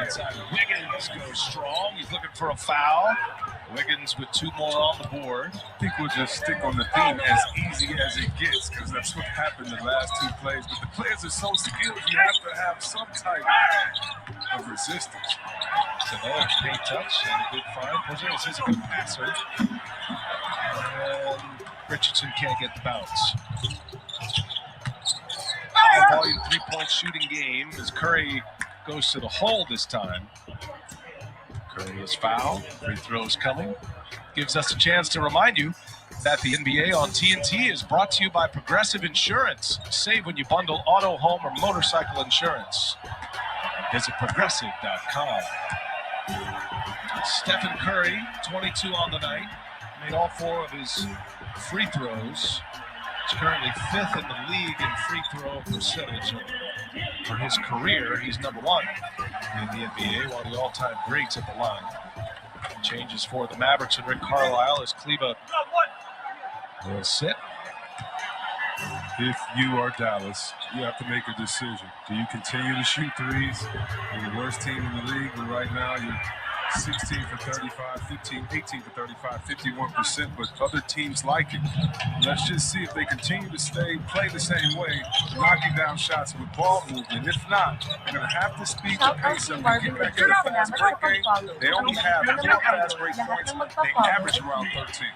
Inside, Wiggins goes strong. He's looking for a foul. Wiggins with 2 more on the board. I think we'll just stick on the theme as easy as it gets, because that's what happened the last 2 plays. But the players are so skilled, you have to have some type of resistance. It's another big touch and a good find. Porzingis is a good passer. And Richardson can't get the bounce. High volume 3-point shooting game as Curry goes to the hole this time. Curry is fouled. Free throws coming. Gives us a chance to remind you that the NBA on TNT is brought to you by Progressive Insurance. Save when you bundle auto, home, or motorcycle insurance. Visit progressive.com. Stephen Curry, 22 on the night, made all 4 of his free throws. He's currently 5th in the league in free throw percentage. For his career, he's number 1 in the NBA, while the all-time greats at the line. Changes for the Mavericks and Rick Carlisle as Kleba will sit. If you are Dallas, you have to make a decision. Do you continue to shoot threes? You're the worst team in the league, but right now you're 16 for 35, 18 for 35, 51%, but other teams like it. Let's just see if they continue to play the same way, knocking down shots with ball movement. If not, they're going to have to speed the pace up and get back to the fast break game. They only have 4 fast break points. They average around 13.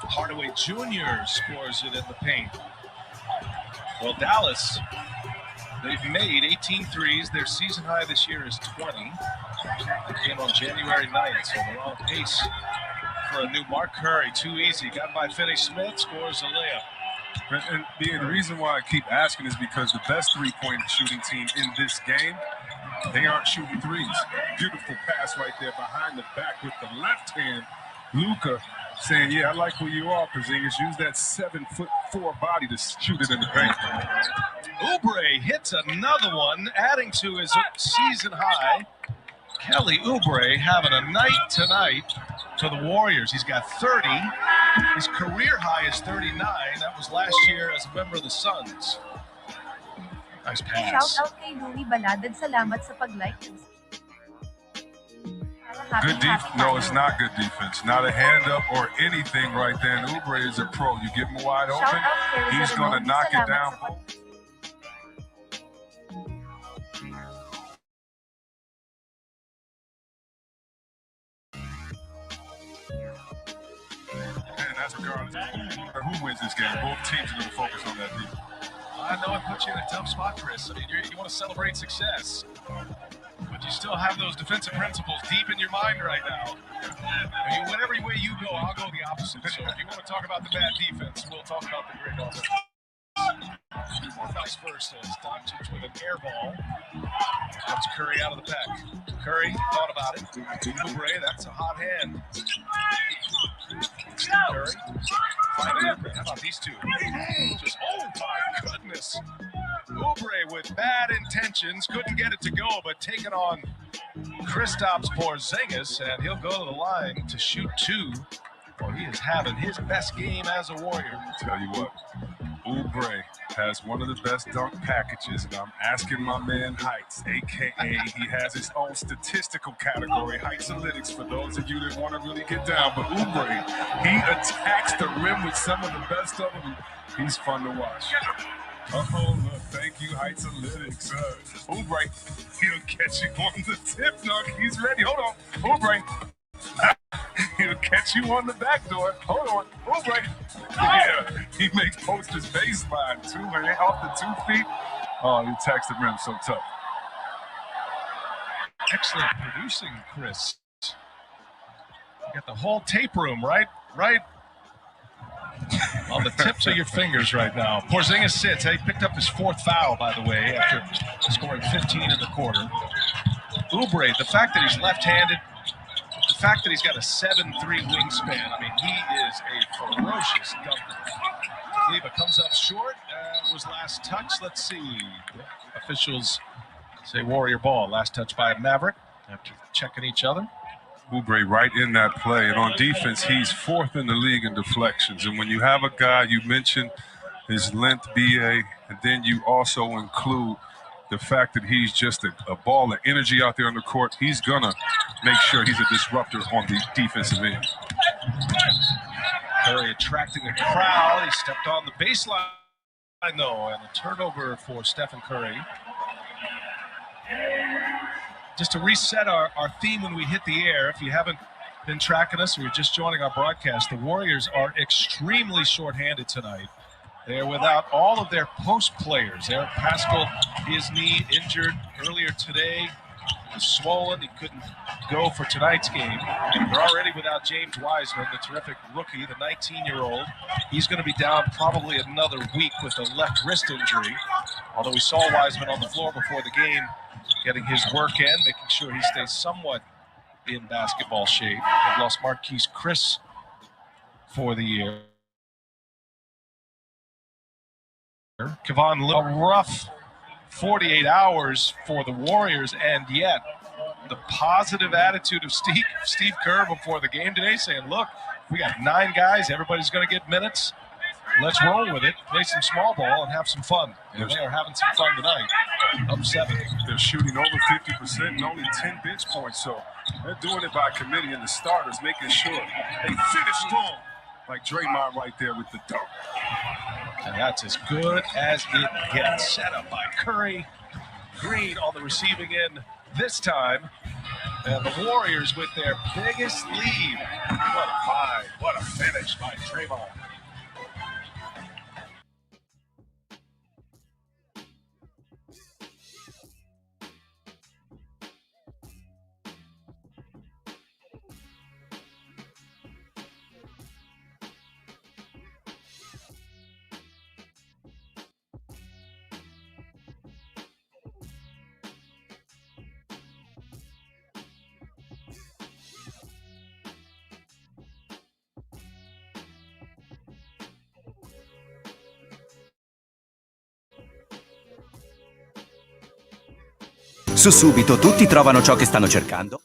Hardaway Jr. scores it in the paint. Well, Dallas, they've made 18 threes. Their season high this year is 20. They came on January 9th, so they're on pace for a new Mark Curry. Too easy. Got by Finney Smith, scores a layup. And the reason why I keep asking is because the best 3-point shooting team in this game, they aren't shooting threes. Beautiful pass right there behind the back with the left hand Luka saying, yeah, I like where you are, Porzingis. Use that 7'4" body to shoot it in the paint. Oubre hits another one, adding to his season high. Kelly Oubre having a night tonight for the Warriors. He's got 30. His career high is 39. That was last year as a member of the Suns. Nice pass. Shout out kay Louie Baladad. Salamat sa pag-like. Good defense. No, it's not good defense. Not a hand up or anything right there. And Oubre is a pro. You give him wide open, he's going to knock it down. And that's regardless of who wins this game. Both teams are going to focus on that defense. I know it puts you in a tough spot, Chris. I mean, you want to celebrate success, but you still have those defensive principles deep in your mind right now. I mean, whatever way you go, I'll go the opposite. So if you want to talk about the bad defense, we'll talk about the great offense. Or vice versa. Doncic with an air ball. Comes Curry out of the pack. Curry thought about it. Oubre, that's a hot hand. Curry. How about these two? Just, oh my goodness. Oubre with bad intentions. Couldn't get it to go, but taking on Kristaps Porzingis, and he'll go to the line to shoot two. Well, he is having his best game as a Warrior. Tell you what, Oubre has one of the best dunk packages, and I'm asking my man Heights, a.k.a. he has his own statistical category, Heightsalytics, for those of you that want to really get down. But Oubre, he attacks the rim with some of the best of them. He's fun to watch. Oh, look, thank you, Heightsalytics. Oubre, he'll catch you on the tip dunk. He's ready. Hold on, Oubre. He'll catch you on the back door. Hold on. Oubre. Yeah, he makes posters baseline too, man. Off the 2 feet. Oh, he attacks the rim so tough. Excellent producing, Chris. You got the whole tape room right on the tips of your fingers right now. Porzingis sits. He picked up his 4th foul, by the way, after scoring 15 in the quarter. Oubre, the fact that he's left-handed, the fact that he's got a 7'3" wingspan, I mean, he is a ferocious dunker. Kleber comes up short. Was last touch. Let's see. Officials say Warrior ball. Last touch by Maverick after checking each other. Oubre right in that play. And on defense, he's 4th in the league in deflections. And when you have a guy, you mentioned his length, BA, and then you also include the fact that he's just a ball of energy out there on the court, he's going to make sure he's a disruptor on the defensive end. Curry attracting a crowd. He stepped on the baseline, though, and a turnover for Stephen Curry. Just to reset our theme when we hit the air, if you haven't been tracking us or you're just joining our broadcast, the Warriors are extremely shorthanded tonight. They're without all of their post players. Eric Paschall, his knee injured earlier today. Was swollen. He couldn't go for tonight's game. They're already without James Wiseman, the terrific rookie, the 19-year-old. He's going to be down probably another week with a left wrist injury. Although we saw Wiseman on the floor before the game, getting his work in, making sure he stays somewhat in basketball shape. They've lost Marquise Chris for the year. Kevon, a rough 48 hours for the Warriors, and yet the positive attitude of Steve Kerr before the game today, saying, look, we got 9 guys, everybody's going to get minutes. Let's roll with it, play some small ball, and have some fun. And they are having some fun tonight. Up 7. They're shooting over 50% and only 10 bench points, so they're doing it by committee, and the starters making sure they finish strong. Like Draymond right there with the dunk. And that's as good as it gets. Set up by Curry. Green on the receiving end this time. And the Warriors with their biggest lead. What a find. What a finish by Draymond. Su Subito tutti trovano ciò che stanno cercando.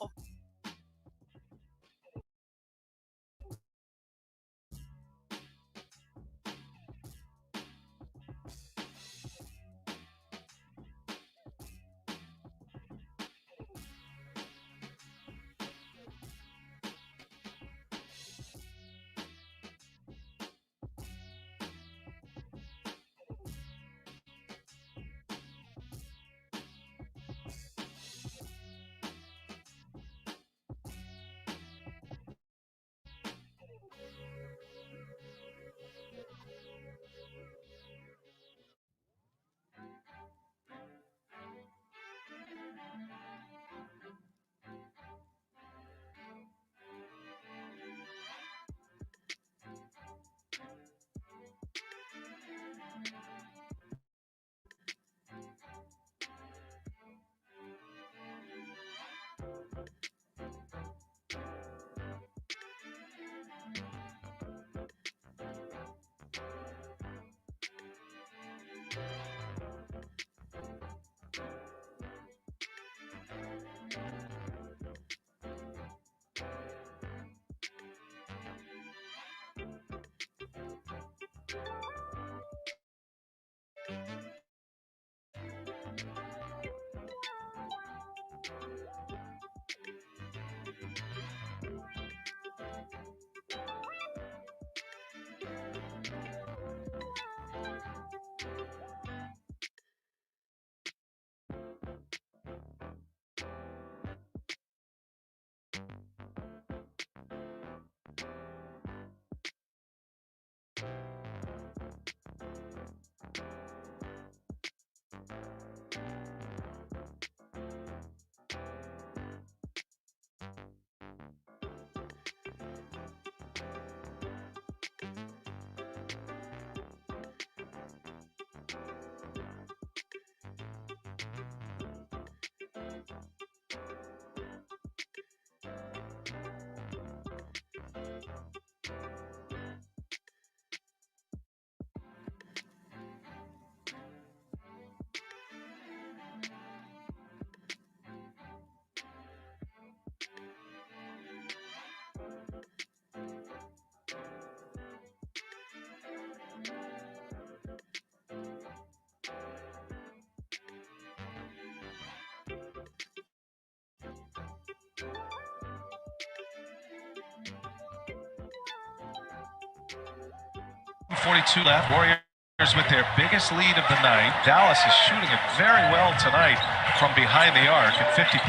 .42 left. Warriors with their biggest lead of the night. Dallas is shooting it very well tonight from behind the arc at 50%.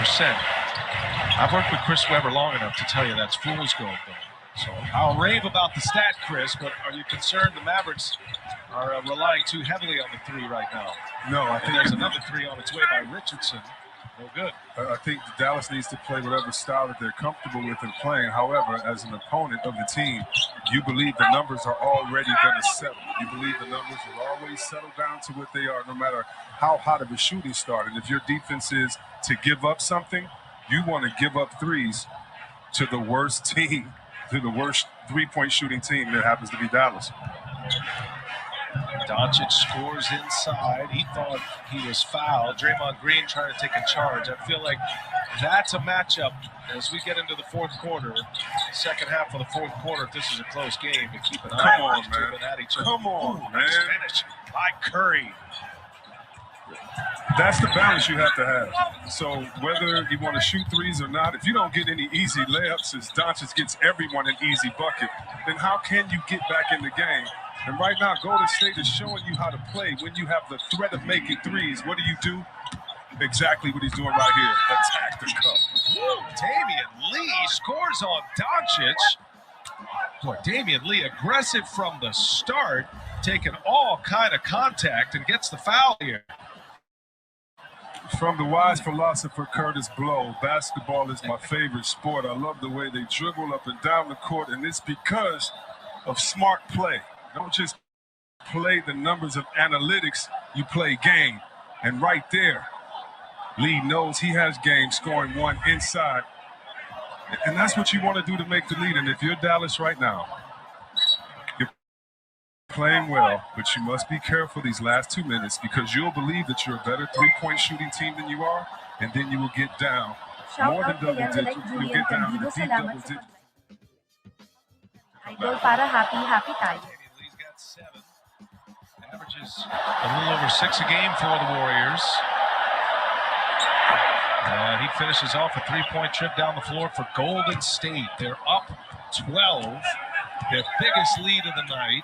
I've worked with Chris Webber long enough to tell you that's fool's gold, though. So I'll rave about the stat, Chris, but are you concerned the Mavericks are relying too heavily on the three right now? No, I think there's another three on its way by Richardson. No good. I think Dallas needs to play whatever style that they're comfortable with and playing. However, as an opponent of the team, you believe the numbers are already going to settle. You believe the numbers will always settle down to what they are, no matter how hot of a shooting start. And if your defense is to give up something, you want to give up threes to the worst team, to the worst three-point shooting team that happens to be Dallas. Doncic scores inside. He thought he was fouled. Draymond Green trying to take a charge. I feel like that's a matchup as we get into the fourth quarter, second half of the fourth quarter. If this is a close game, to keep an eye on these two and at each other. Come on, man. Finish by Curry. That's the balance you have to have. So whether you want to shoot threes or not, if you don't get any easy layups as Doncic gets everyone an easy bucket, then how can you get back in the game? And right now, Golden State is showing you how to play. When you have the threat of making threes, what do? Exactly what he's doing right here. Attack the cup. Damian Lee scores on Doncic. Boy, Damian Lee aggressive from the start, taking all kind of contact and gets the foul here. From the wise philosopher Curtis Blow, basketball is my favorite sport. I love the way they dribble up and down the court, and it's because of smart play. Don't just play the numbers of analytics, you play game. And right there, Lee knows he has game, scoring one inside. And that's what you want to do to make the lead. And if you're Dallas right now, you're playing well, but you must be careful these last 2 minutes because you'll believe that you're a better three-point shooting team than you are, and then you will get down Shout more than out double kay digits. like You'll Julian get down to Candido. the deep Salamat double sa digits. Idol, para happy tayo. Lee's got 7. Averages a little over 6 a game for the Warriors. And he finishes off a 3-point trip down the floor for Golden State. They're up 12, their biggest lead of the night.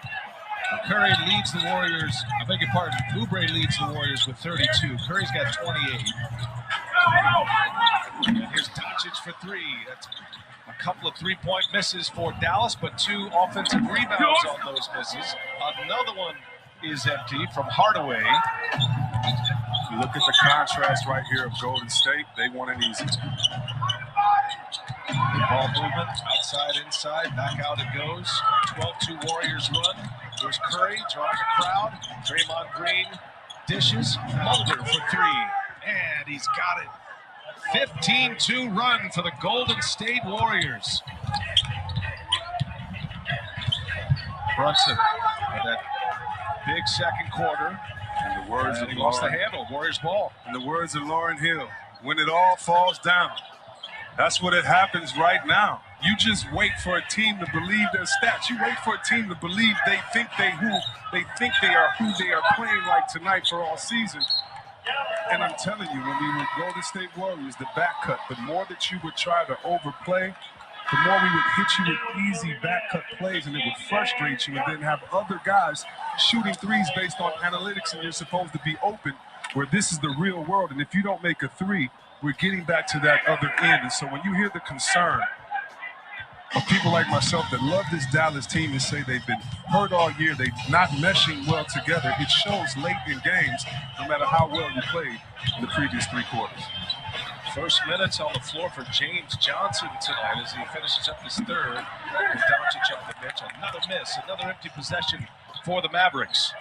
Curry leads the Warriors. I beg your pardon. Oubre leads the Warriors with 32. Curry's got 28. And here's Doncic for 3. That's a couple of 3-point misses for Dallas, but 2 offensive rebounds on those misses. Another one is empty from Hardaway. Look at the contrast right here of Golden State. They want it easy. Ball movement, outside, inside, back out it goes. 12-2 Warriors run. Here's Curry drawing a crowd. Draymond Green dishes. Mulder for 3. And he's got it. 15-2 run for the Golden State Warriors. Brunson had that big second quarter. In the words of he lost the Lauren, handle. Warriors ball. in the words of Lauryn Hill, when it all falls down, that's what it happens right now. You just wait for a team to believe their stats. You wait for a team to believe they think they are who they are playing like tonight for all season. And I'm telling you, when we would Golden State Warriors, the back cut, the more that you would try to overplay, the more we would hit you with easy back cut plays, and it would frustrate you, and then have other guys shooting threes based on analytics, and you're supposed to be open, where this is the real world. And if you don't make a 3, we're getting back to that other end. And so when you hear the concern of people like myself that love this Dallas team and say they've been hurt all year, they're not meshing well together, it shows late in games, no matter how well you played in the previous 3 quarters. First minutes on the floor for James Johnson tonight as he finishes up his 3rd. With Doncic off the bench. Another miss, another empty possession for the Mavericks.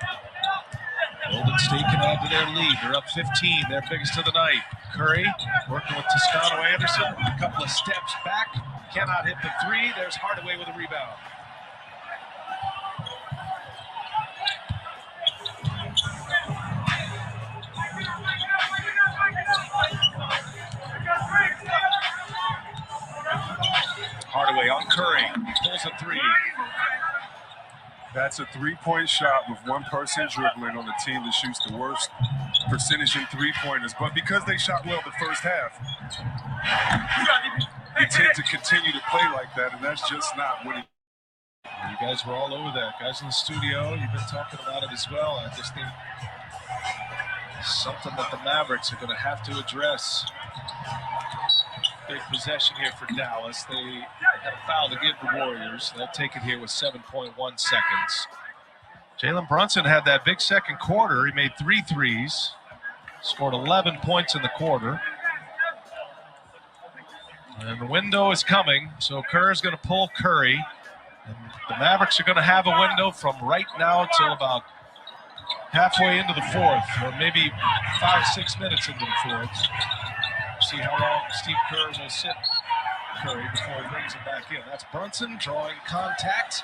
Golden State can add to their lead. They're up 15, their biggest of the night. Curry working with Toscano Anderson. A couple of steps back. Cannot hit the 3. There's Hardaway with a rebound. Hardaway on Curry. He pulls a 3. That's a 3-point shot with one person dribbling on a team that shoots the worst percentage in 3-pointers. But because they shot well the first half, they tend to continue to play like that, and that's just not winning. You guys were all over that. Guys in the studio, you've been talking about it as well. I just think something that the Mavericks are going to have to address. Big possession here for Dallas. They had a foul to give the Warriors. They'll take it here with 7.1 seconds. Jalen Brunson had that big second quarter. He made 3 threes, scored 11 points in the quarter. And the window is coming, so Kerr's going to pull Curry. And the Mavericks are going to have a window from right now till about halfway into the 4th, or maybe 5-6 minutes into the 4th. See how long Steve Kerr will sit Curry before he brings him back in. That's Brunson drawing contact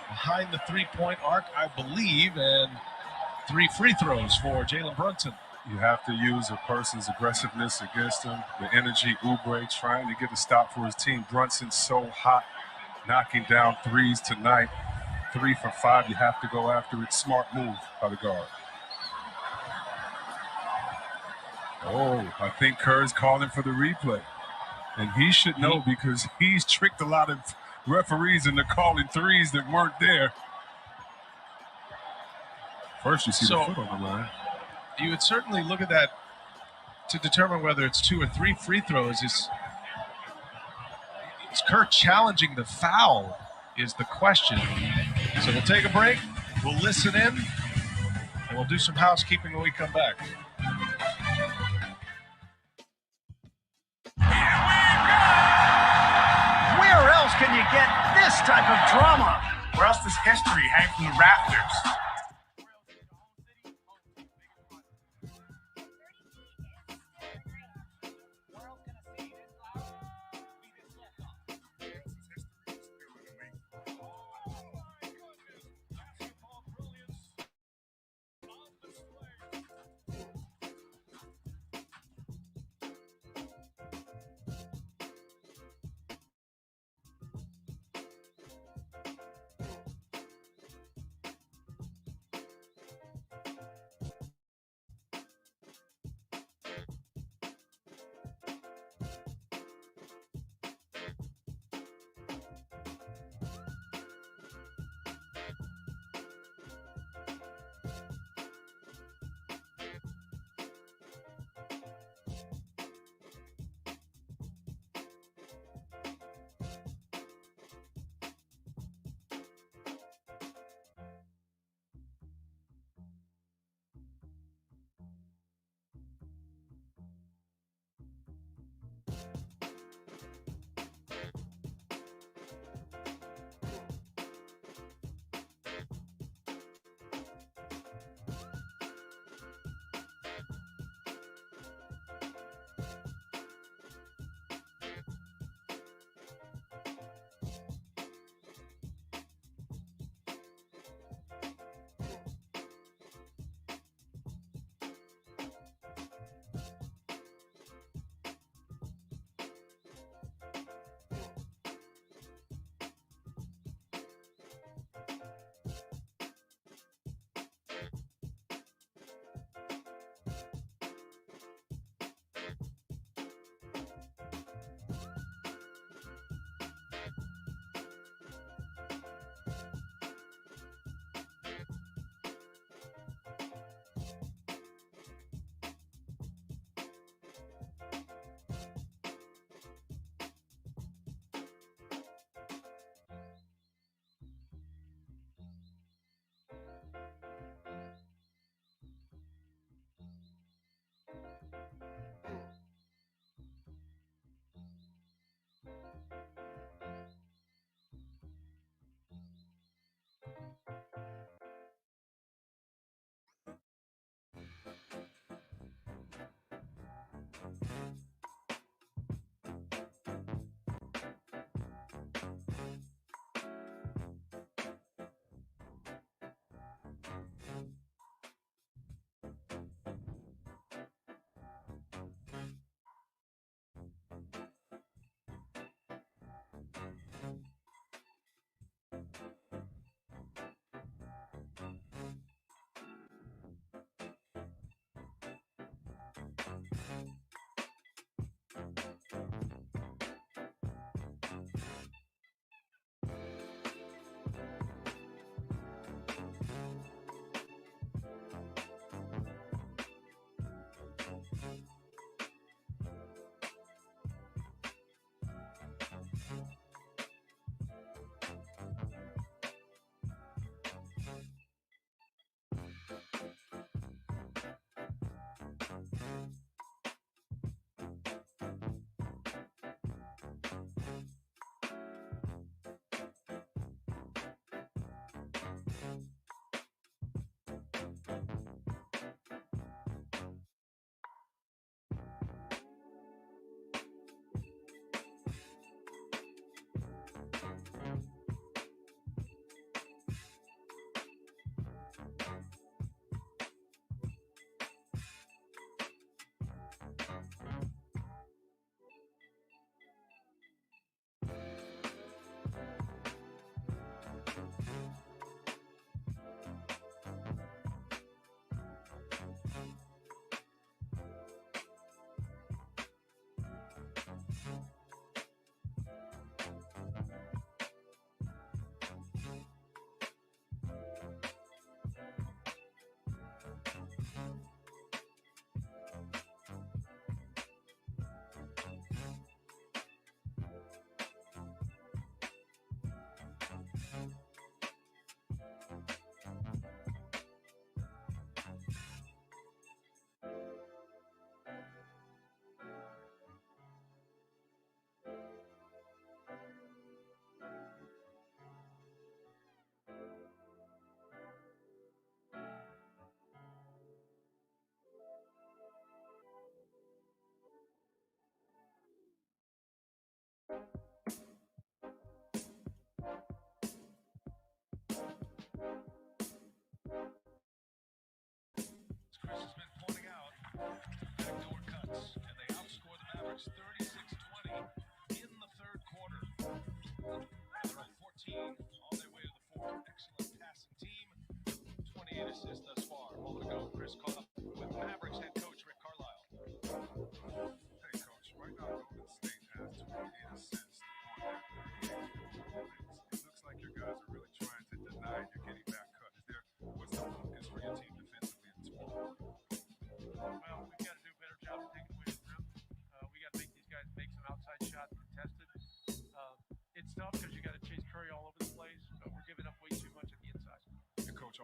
behind the 3-point arc, I believe, and 3 free throws for Jalen Brunson. You have to use a person's aggressiveness against him, the energy. Oubre trying to get a stop for his team. Brunson's so hot, knocking down 3s tonight. 3 for 5, you have to go after it. Smart move by the guard. Oh, I think Kerr's calling for the replay. And he should know because he's tricked a lot of referees into calling 3s that weren't there. First, you see the foot on the line. You would certainly look at that to determine whether it's 2 or 3 free throws. Is Kerr challenging the foul is the question. So we'll take a break, we'll listen in, and we'll do some housekeeping when we come back. Where else can you get this type of drama? Where else does history hang from the rafters?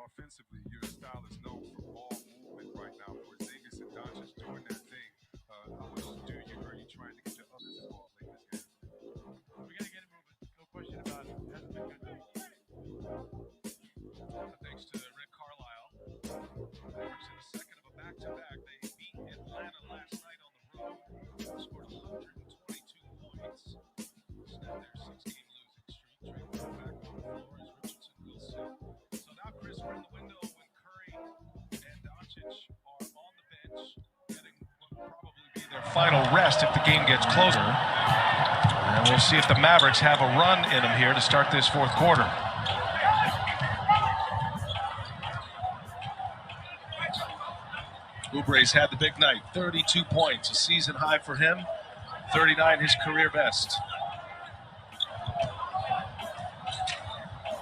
offensively, your style is known for ball movement right now. Porzingis and Doncic doing their thing. How else do you? Are you trying to get your others involved late this game? We got to get it moving. No question about it. Hasn't been good. Thanks to Rick Carlisle. Mavericks in the second of a back-to-back. They beat Atlanta last night on the road. Scored 122 points. Snapped their 6-game losing streak. Trey Young back on the floor as Richardson will sit. So now, Chris, we're in the window when Curry and Doncic are on the bench, getting what will probably be their final rest if the game gets closer. And we'll see if the Mavericks have a run in them here to start this fourth quarter. Oubre's had the big night, 32 points, a season high for him, 39 his career best.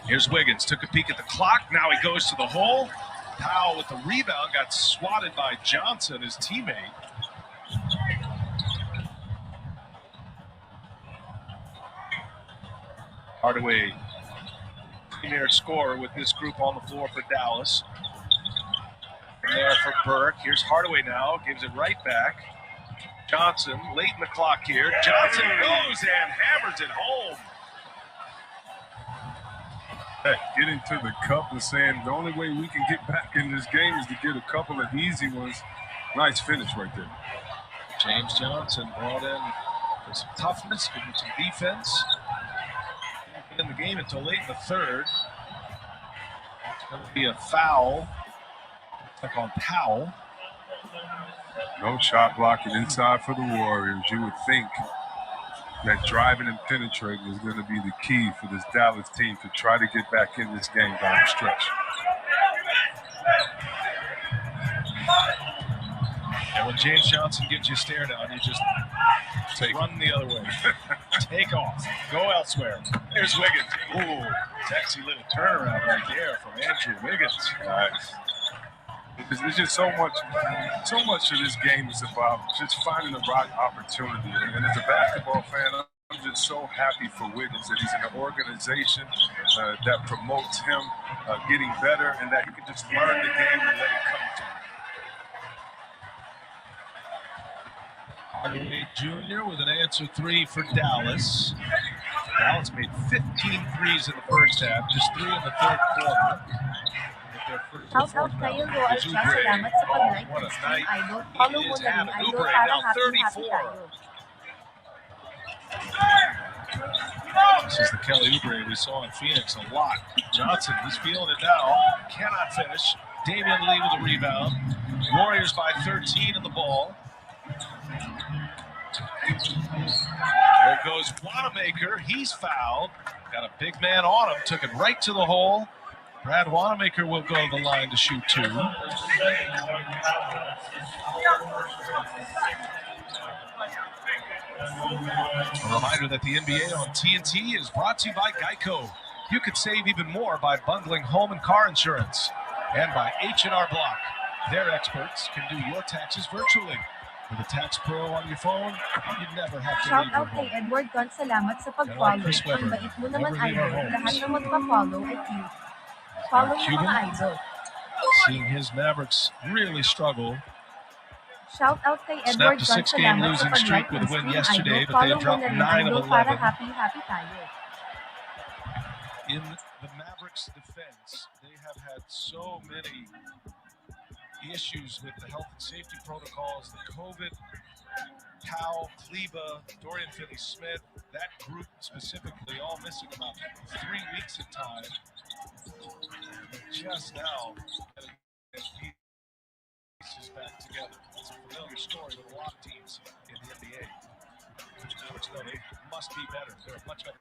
Here's Wiggins, took a peek at the clock, now he goes to the hole. Powell with the rebound, got swatted by Johnson, his teammate. Hardaway, premier scorer with this group on the floor for Dallas. There for Burke. Here's Hardaway now, gives it right back. Johnson, late in the clock here. Johnson goes and hammers it home. Getting to the cup and saying the only way we can get back in this game is to get a couple of easy ones. Nice finish right there. James Johnson brought in for some toughness, giving some defense. Didn't get in the game until late in the third. It's going to be a foul. Like on Powell. No shot blocking inside for the Warriors. You would think that driving and penetrating is going to be the key for this Dallas team to try to get back in this game down the stretch. And when James Johnson gives you a stare down, you just run the other way. Take off. Go elsewhere. Here's Wiggins. Ooh, sexy little turnaround right there from Andrew Wiggins. Nice. There's just so much of this game is about just finding the right opportunity. And as a basketball fan, I'm just so happy for Wiggins that he's in an organization that promotes him getting better and that he can just learn the game and let it come to him. Hardaway Jr. with an answer three for Dallas. Dallas made 15 threes in the first half, just 3 in the third quarter. Shout out kayo, Roal Cha. Salamat sa pag-like ng Stream Idol. Follow mo na rin Idol para happy tayo. This is the Kelly Oubre we saw in Phoenix a lot. Johnson, he's feeling it now. Cannot finish. Damian Lee with a rebound. Warriors by 13 in the ball. There goes Wanamaker. He's fouled. Got a big man on him. Took it right to the hole. Brad Wanamaker will go to the line to shoot 2. A reminder that the NBA on TNT is brought to you by Geico. You could save even more by bundling home and car insurance. And by H&R Block. Their experts can do your taxes virtually. With a tax pro on your phone, you never have to Shout leave out your kay home. Edward Gon. Salamat sa pag-follow. Ang bait mo naman, Idol. Lahat na magpa-follow ay cute. Follow mo mga Idol. Seeing his Mavericks really struggle. Shout out kay Edward Snapped a Gon. 6-game Salamat sa losing streak pag-like with a ng win Stream yesterday, Idol. but they Follow mo dropped na rin 9 Idol of para 11. happy tayo. In the Mavericks' defense, they have had so many issues with the health and safety protocols, the COVID, Powell, Kleba, Dorian Finney-Smith, that group specifically, all missing about 3 weeks of time. Just now, getting pieces back together. It's a familiar story with a lot of teams in the NBA. Which know they must be better. They're a much better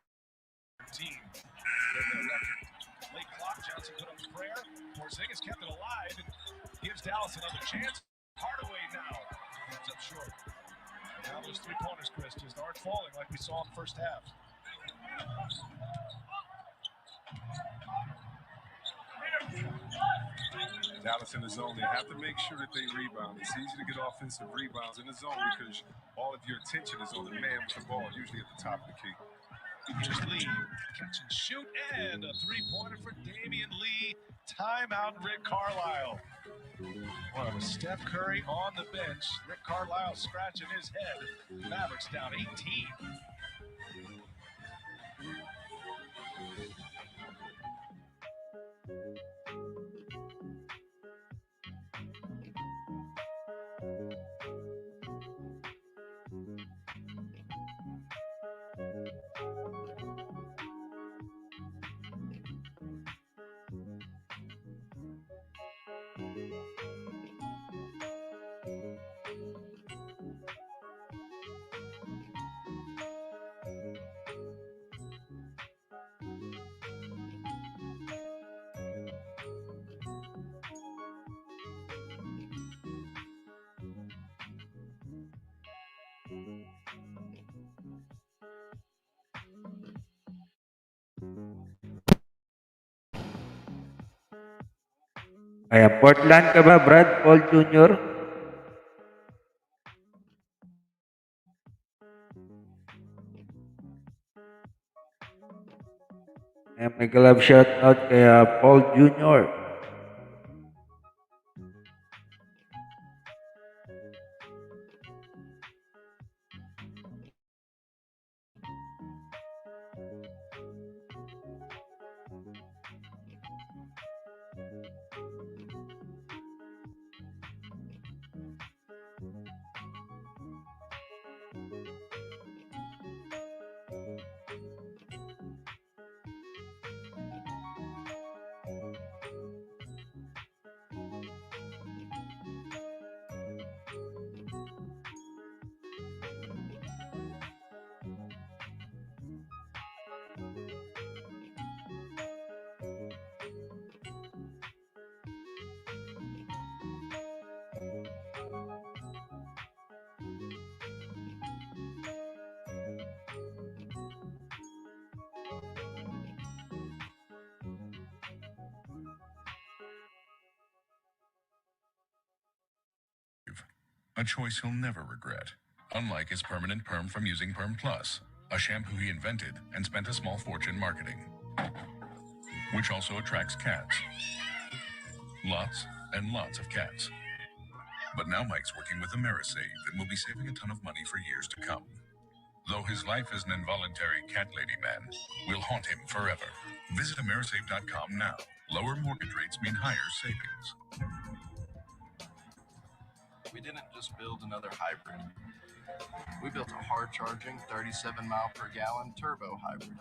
team than their record. Late clock, Johnson put up a prayer. Porzingis kept it alive and gives Dallas another chance. Hardaway now comes up short. And now those three-pointers, Chris, just aren't falling like we saw in the first half. Dallas in the zone, they have to make sure that they rebound. It's easy to get offensive rebounds in the zone because all of your attention is on the man with the ball, usually at the top of the key. Here's Lee. Catch and shoot, and a three-pointer for Damian Lee. Timeout, Rick Carlisle. Well, Steph Curry on the bench. Rick Carlisle scratching his head. Mavericks down 18. Kaya Portland ka ba, Brad Paul Jr.? Kaya may glove shoutout kaya Paul Jr. A choice he'll never regret. Unlike his permanent perm from using Perm Plus, a shampoo he invented and spent a small fortune marketing, which also attracts cats. Lots and lots of cats. But now Mike's working with Amerisave and will be saving a ton of money for years to come. Though his life as an involuntary cat lady man will haunt him forever. Visit Amerisave.com now. Lower mortgage rates mean higher savings. We didn't just build another hybrid. We built a hard-charging 37-mile-per-gallon turbo hybrid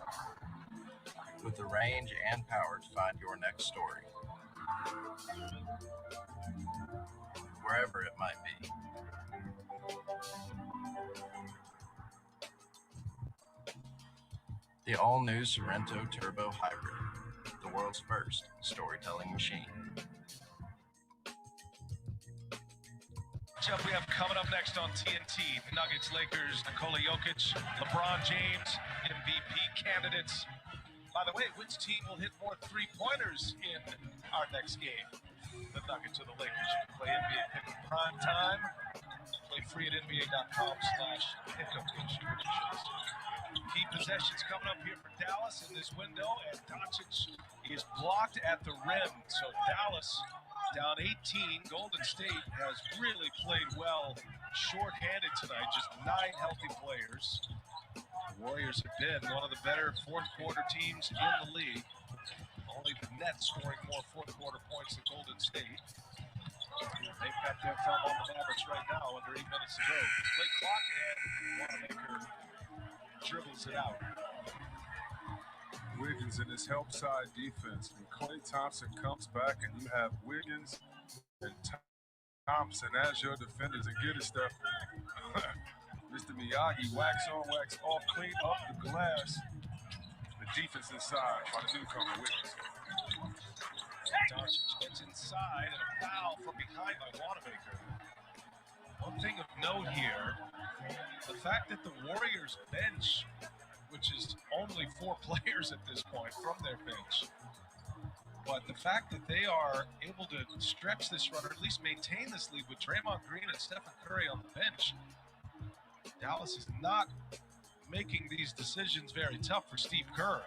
with the range and power to find your next story, wherever it might be. The all-new Sorento Turbo Hybrid, the world's first storytelling machine. Up we have coming up next on TNT. Nuggets, Lakers, Nikola Jokic, LeBron James, MVP candidates. By the way, which team will hit more three-pointers in our next game? The Nuggets or the Lakers? You can play NBA Pick Prime Time. Play free at NBA.com/pickup. Key possessions coming up here for Dallas in this window, and Doncic is blocked at the rim. So Dallas down 18. Golden State has really played well short-handed tonight, just 9 healthy players. The Warriors have been one of the better fourth-quarter teams in the league. Only the Nets scoring more fourth-quarter points than Golden State. They've got their thumb on the Mavericks right now, under 8 minutes to go. Late clock, and Wanamaker dribbles it out. Wiggins in his help side defense. When Klay Thompson comes back and you have Wiggins and Thompson as your defenders, and get it, Steph. Mr. Miyagi, wax on, wax off, clean up the glass. The defense inside by the newcomer Wiggins. Doncic gets inside, and a foul from behind by Wanamaker. One thing of note here, the fact that the Warriors bench, which is only 4 players at this point from their bench, but the fact that they are able to stretch this run, or at least maintain this lead with Draymond Green and Stephen Curry on the bench, Dallas is not making these decisions very tough for Steve Kerr.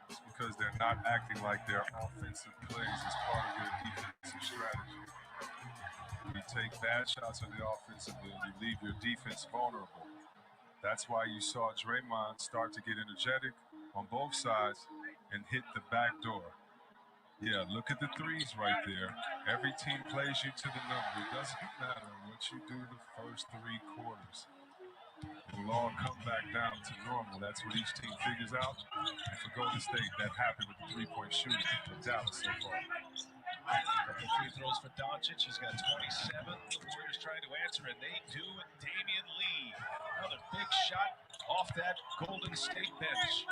It's because they're not acting like their offensive plays as part of their defensive strategy. You take bad shots on the offensive end, you leave your defense vulnerable. That's why you saw Draymond start to get energetic on both sides and hit the back door. Yeah, look at the threes right there. Every team plays you to the number. It doesn't matter what you do the first 3 quarters. It will all come back down to normal. That's what each team figures out. And for Golden State, that happened with the 3-point shooting for Dallas so far. Couple free throws for Doncic. He's got 27. The Warriors trying to answer, and they do. And Damian Lee, another big shot off that Golden State bench.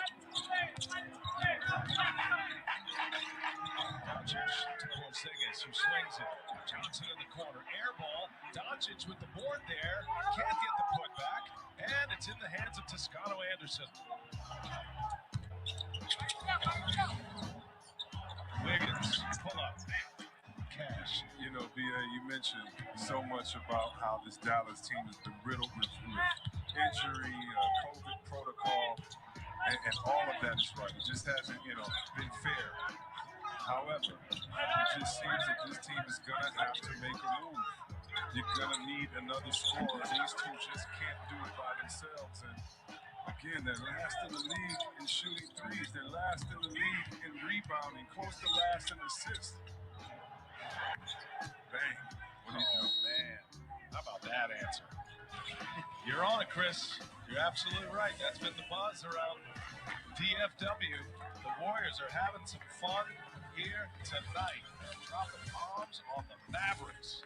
Doncic to Porzingis, who swings it. Johnson in the corner. Air ball. Doncic with the board there. Can't get the putback. And it's in the hands of Toscano Anderson. Wiggins, pull up. Cash. You know, B.A., you mentioned so much about how this Dallas team has been riddled with injury, COVID protocol, and all of that is right. It just hasn't, been fair. However, it just seems that this team is going to have to make a move. You're going to need another scorer. These two just can't do it by themselves. And again, they're last in the league in shooting threes. They're last in the league in rebounding, close to last in assists. Bang. Oh, man. How about that answer? You're on it, Chris. You're absolutely right. That's been the buzz around DFW. The Warriors are having some fun here tonight. They're dropping bombs on the Mavericks.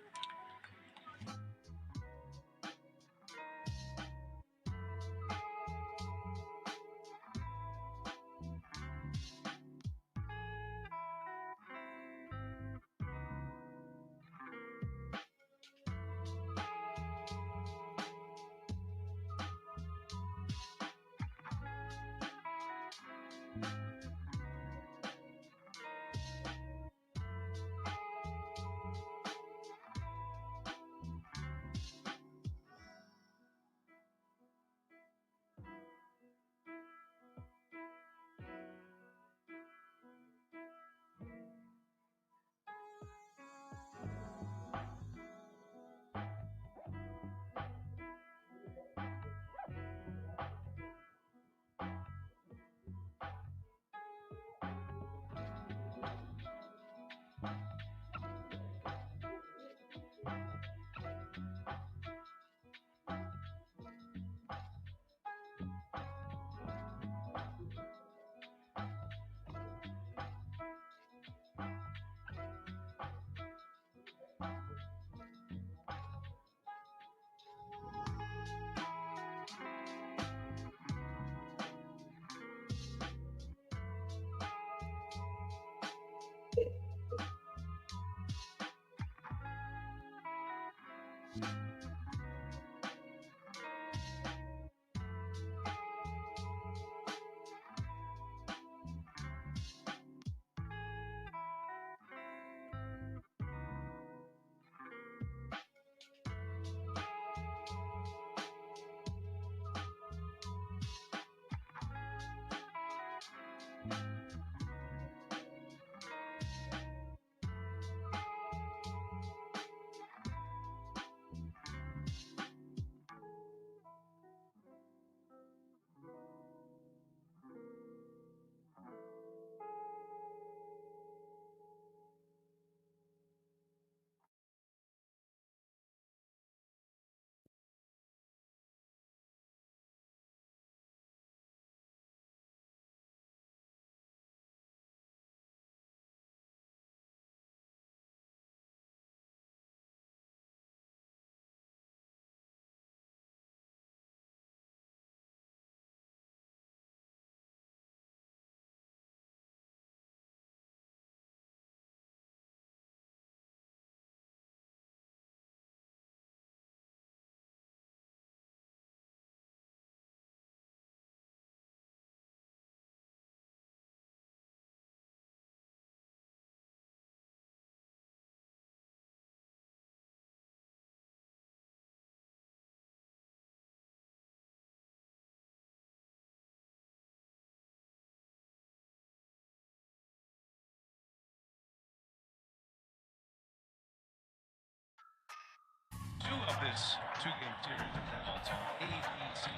of this two-game series now. It's on ABC.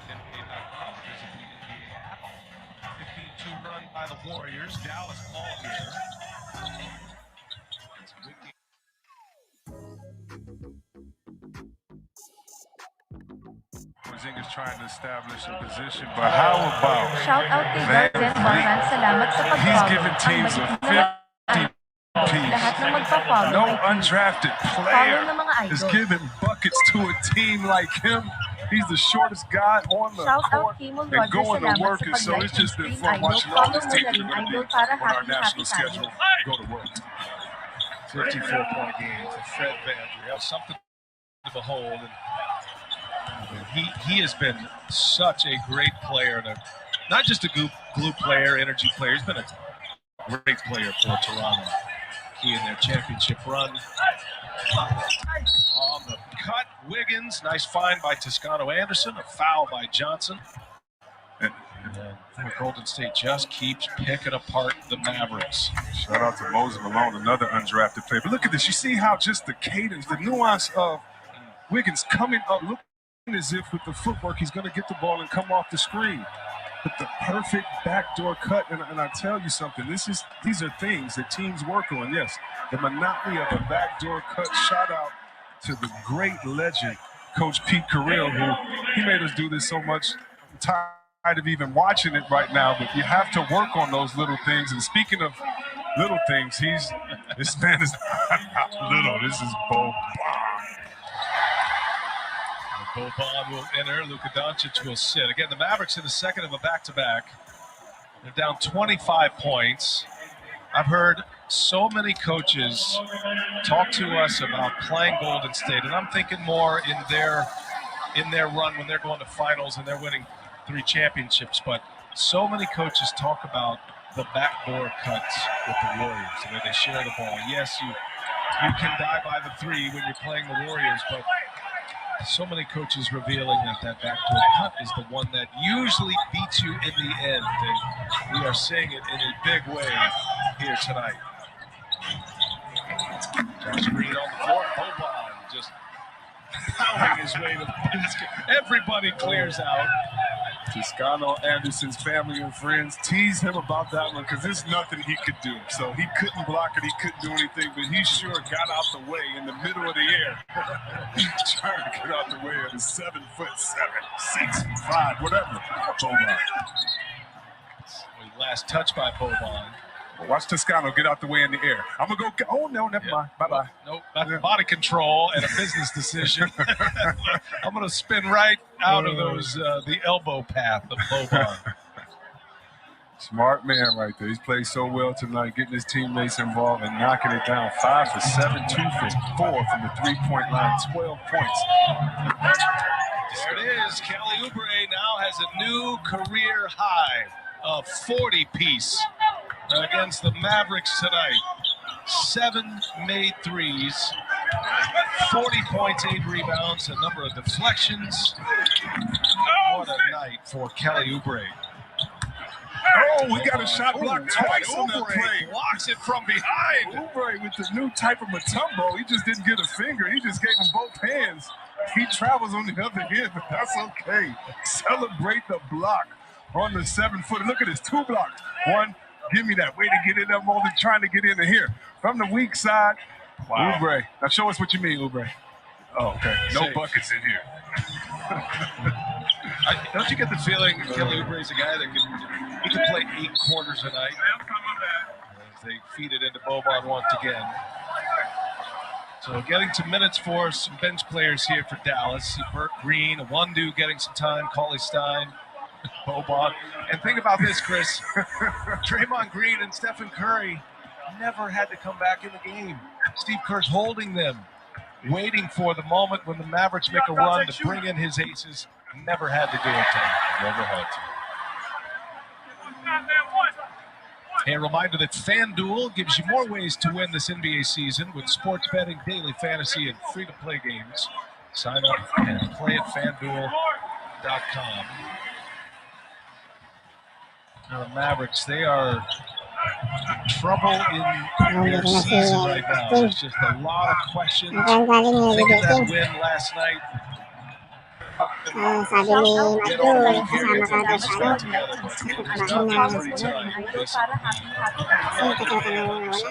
NBA.com. Visit the NBA app. 15-2 run by the Warriors. Dallas ball here. It's a good game. Porzingis trying to establish a position, but how about Shout out kay Garden Barran, salamat sa pag-follow. He's giving teams a 50 lahat ng magpa-follow. No undrafted player Follow ng mga is idol. giving buckets to a team like him. He's the shortest guy on the Shout out court kay Mul and Rogers, going to salamat work, sa and so it's just been fun idol. watching all Follow these mo teams na that rin are going to idol be para on our happy national tayo. schedule. Go to work. 54-point game for Fred VanVleet. Something to behold. And he has been such a great player, and not just a glue player, energy player. He's been a great player for Toronto. He in their championship run. On the cut, Wiggins. Nice find by Toscano Anderson. A foul by Johnson. And Golden State just keeps picking apart the Mavericks. Shout out to Moses Malone, another undrafted player. But look at this. You see how just the cadence, the nuance of Wiggins coming up, looking as if with the footwork he's going to get the ball and come off the screen. But the perfect backdoor cut, and I tell you something, these are things that teams work on. Yes, the monotony of a backdoor cut. Shout out to the great legend, Coach Pete Carril, who he made us do this so much. I'm tired of even watching it right now, but you have to work on those little things. And speaking of little things, this man is not little. This is Bo Boban will enter. Luka Doncic will sit. Again, the Mavericks in the second of a back-to-back. They're down 25 points. I've heard so many coaches talk to us about playing Golden State, and I'm thinking more in their run when they're going to finals and they're winning 3 championships. But so many coaches talk about the backdoor cuts with the Warriors, the way they share the ball. Yes, you can die by the 3 when you're playing the Warriors, but so many coaches revealing that backdoor cut is the one that usually beats you in the end, and we are seeing it in a big way here tonight. Josh Green on the floor, Boban just pounding his way to the basket. Everybody clears out. Toscano Anderson's family and friends tease him about that one because there's nothing he could do. So he couldn't block it, he couldn't do anything, but he sure got out the way in the middle of the air. Trying to get out the way of the 7'7", 6'5", whatever. Boban. Last touch by Boban. Watch Toscano get out the way in the air. I'm going to go. Oh, no, never mind. Bye-bye. Nope. Body control and a business decision. I'm going to spin right out of those, the elbow path of Boban. Smart man right there. He's played so well tonight, getting his teammates involved and knocking it down. 5 for 7, 2 for 4 from the three-point line, 12 points. There it is. Kelly Oubre now has a new career high of 40-piece against the Mavericks tonight. 7 made threes, 40 points, 8 rebounds, a number of deflections. What a night for Kelly Oubre. Oh, we got a shot blocked twice on that play. Blocks it from behind. Oubre with the new type of Mutombo. He just didn't get a finger. He just gave him both hands. He travels on the other end, but that's okay. Celebrate the block on the 7-footer. Look at this, 2 blocks. 1, give me that. Way to get in there more than trying to get into here. From the weak side, wow. Oubre. Now show us what you mean, Oubre. Oh, okay. No buckets in here. Don't you get the feeling Kelly Oubre is a guy that he can play 8 quarters a night? As they feed it into Boban once again. So getting some minutes for some bench players here for Dallas. Burt Green, Wundu getting some time, Cauley Stein, Boban. And think about this, Chris. Draymond Green and Stephen Curry never had to come back in the game. Steve Kerr's holding them, waiting for the moment when the Mavericks make a run to bring in his aces. Never had to do it to him. Never had to. A reminder that FanDuel gives you more ways to win this NBA season with sports betting, daily fantasy, and free-to-play games. Sign up and play at FanDuel.com. Now the Mavericks, they are trouble in their season right now. There's just a lot of questions. Taking that win last night. Sabi ni Matthew, kasama ka daw sa ano, sa trabaho namin siguro. Para Kasi kasi ka nang nawala.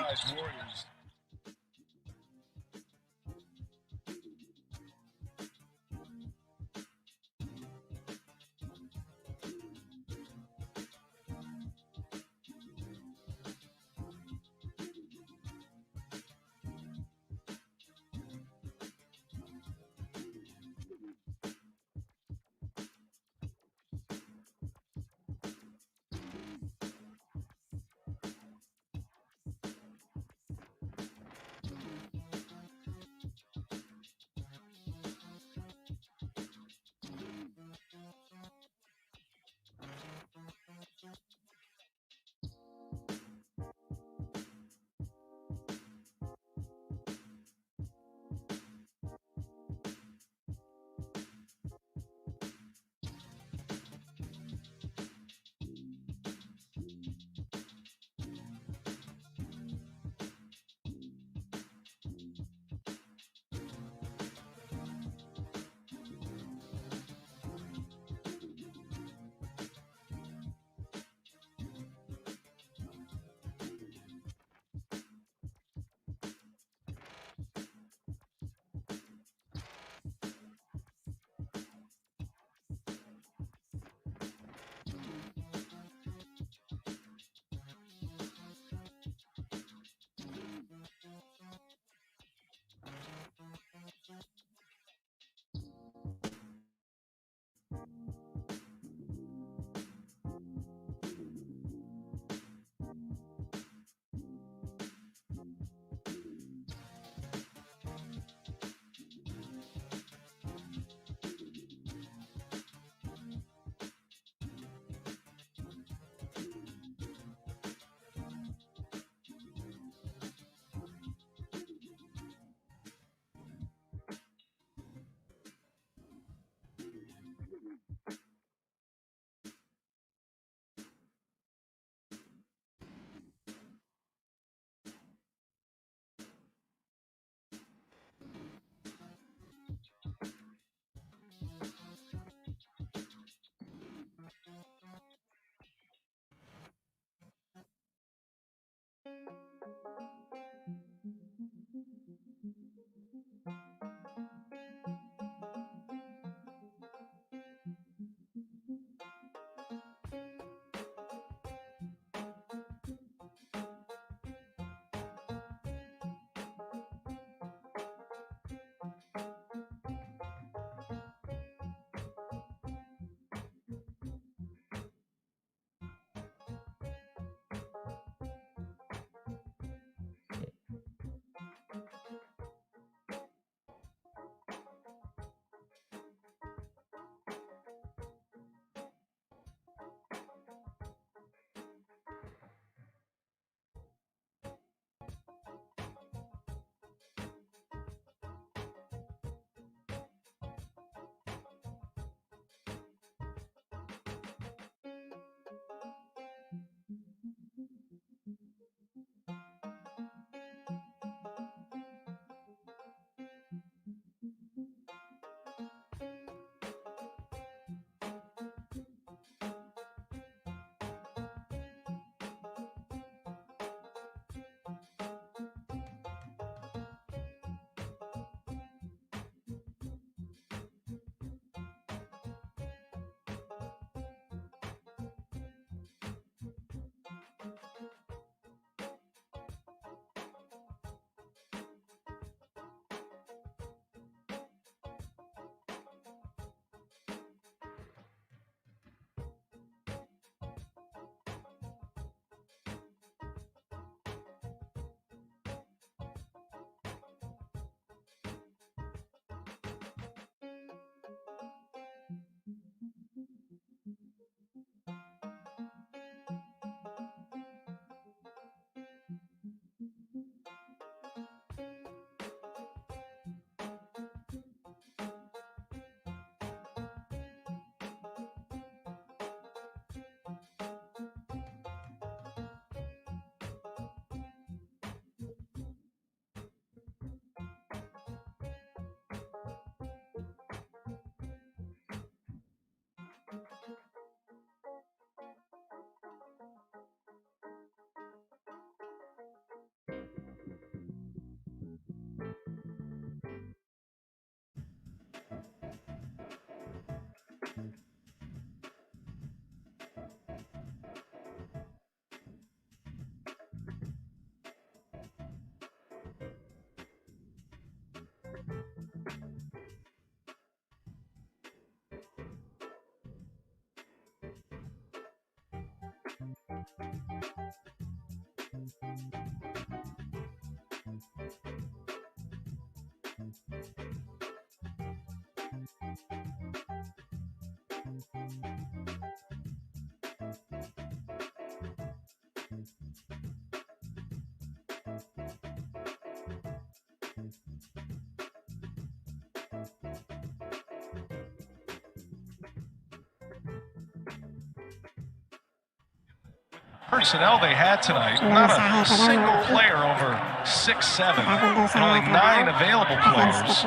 Personnel they had tonight, not a single player over 6'7", and only 9 available players.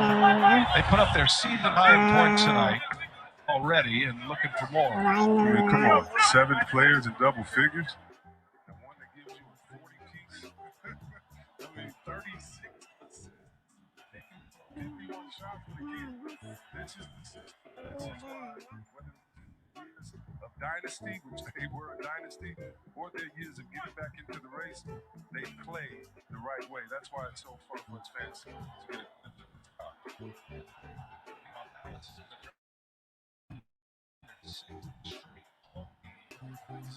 They put up their season-high in points tonight already and looking for more. I mean, come on, 7 players in double figures. The one that gives you a 40-piece. I mean, 36 assists. 51 shots for the game. This is the system. This is why, whether years of dynasty, which they were a dynasty, or their years of getting back into the race, they play the right way. That's why it's so fun for its fans to get it at the top. This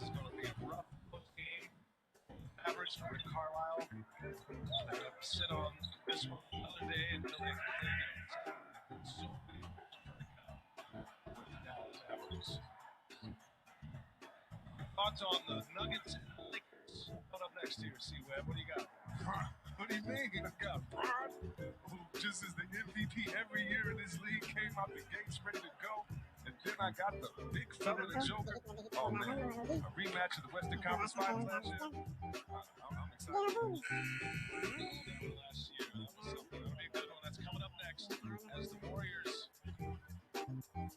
is going to be a rough game. Average for Rick Carlisle. They're going to sit on this one another day until they get so many with the Dallas Mavericks. Thoughts on the Nuggets and the Lakers? Put up next to you, C-Web. What do you got? What do you mean? I got Bron, who just is the MVP every year in this league, came out the gates ready to go. And then I got the big fella, the Joker. Oh, man. A rematch of the Western Conference Finals last year. I'm excited. Last year, that was something. That'll be a good one. That's coming up next as the Warriors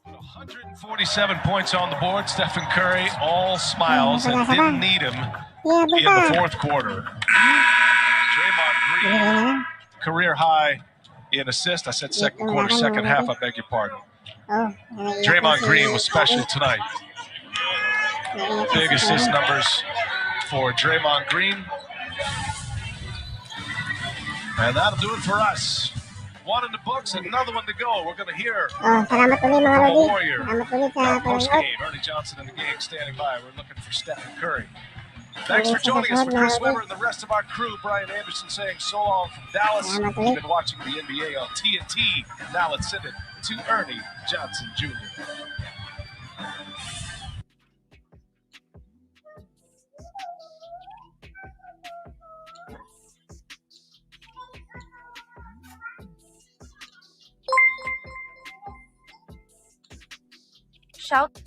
put 147 points on the board. Stephen Curry, all smiles, and didn't need him in the fourth quarter. Draymond Green, career high in assists. I said second quarter, second half, I beg your pardon. Draymond Green was special tonight. Big assist numbers for Draymond Green. And that'll do it for us. One in the books, another one to go. We're going to hear from a Warrior post-game. Ernie Johnson and the gang standing by. We're looking for Stephen Curry. Thanks for joining us. For Chris Webber and the rest of our crew, Brian Anderson saying so long from Dallas. You've been watching the NBA on TNT. Now let's send it to Ernie Johnson Jr. Shout.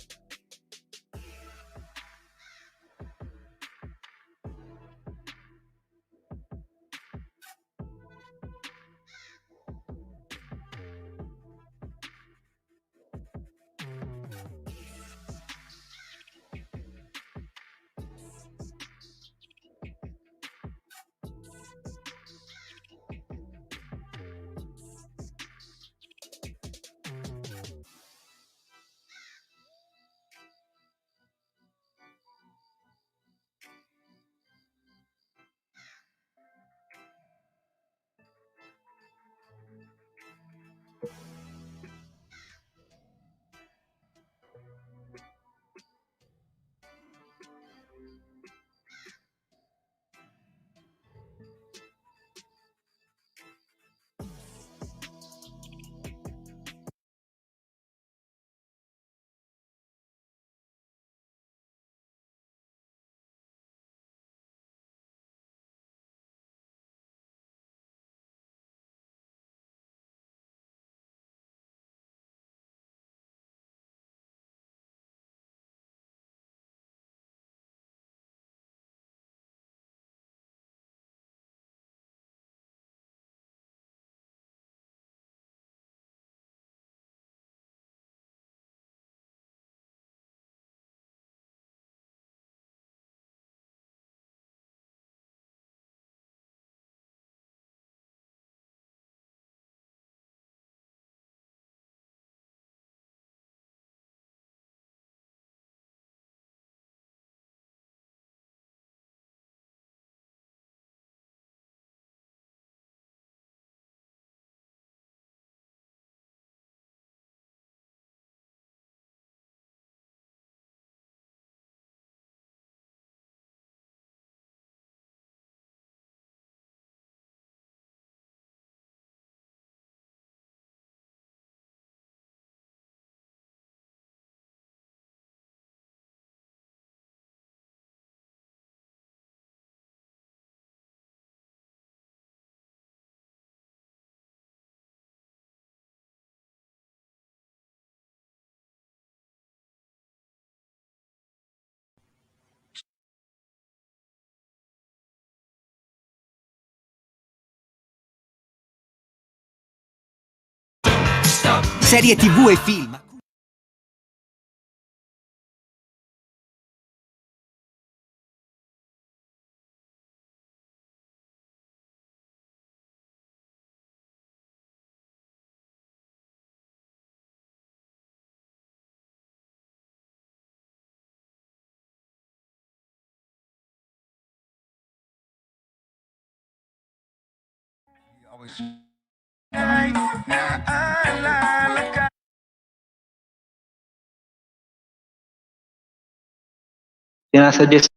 serie TV e film. Sinasuggest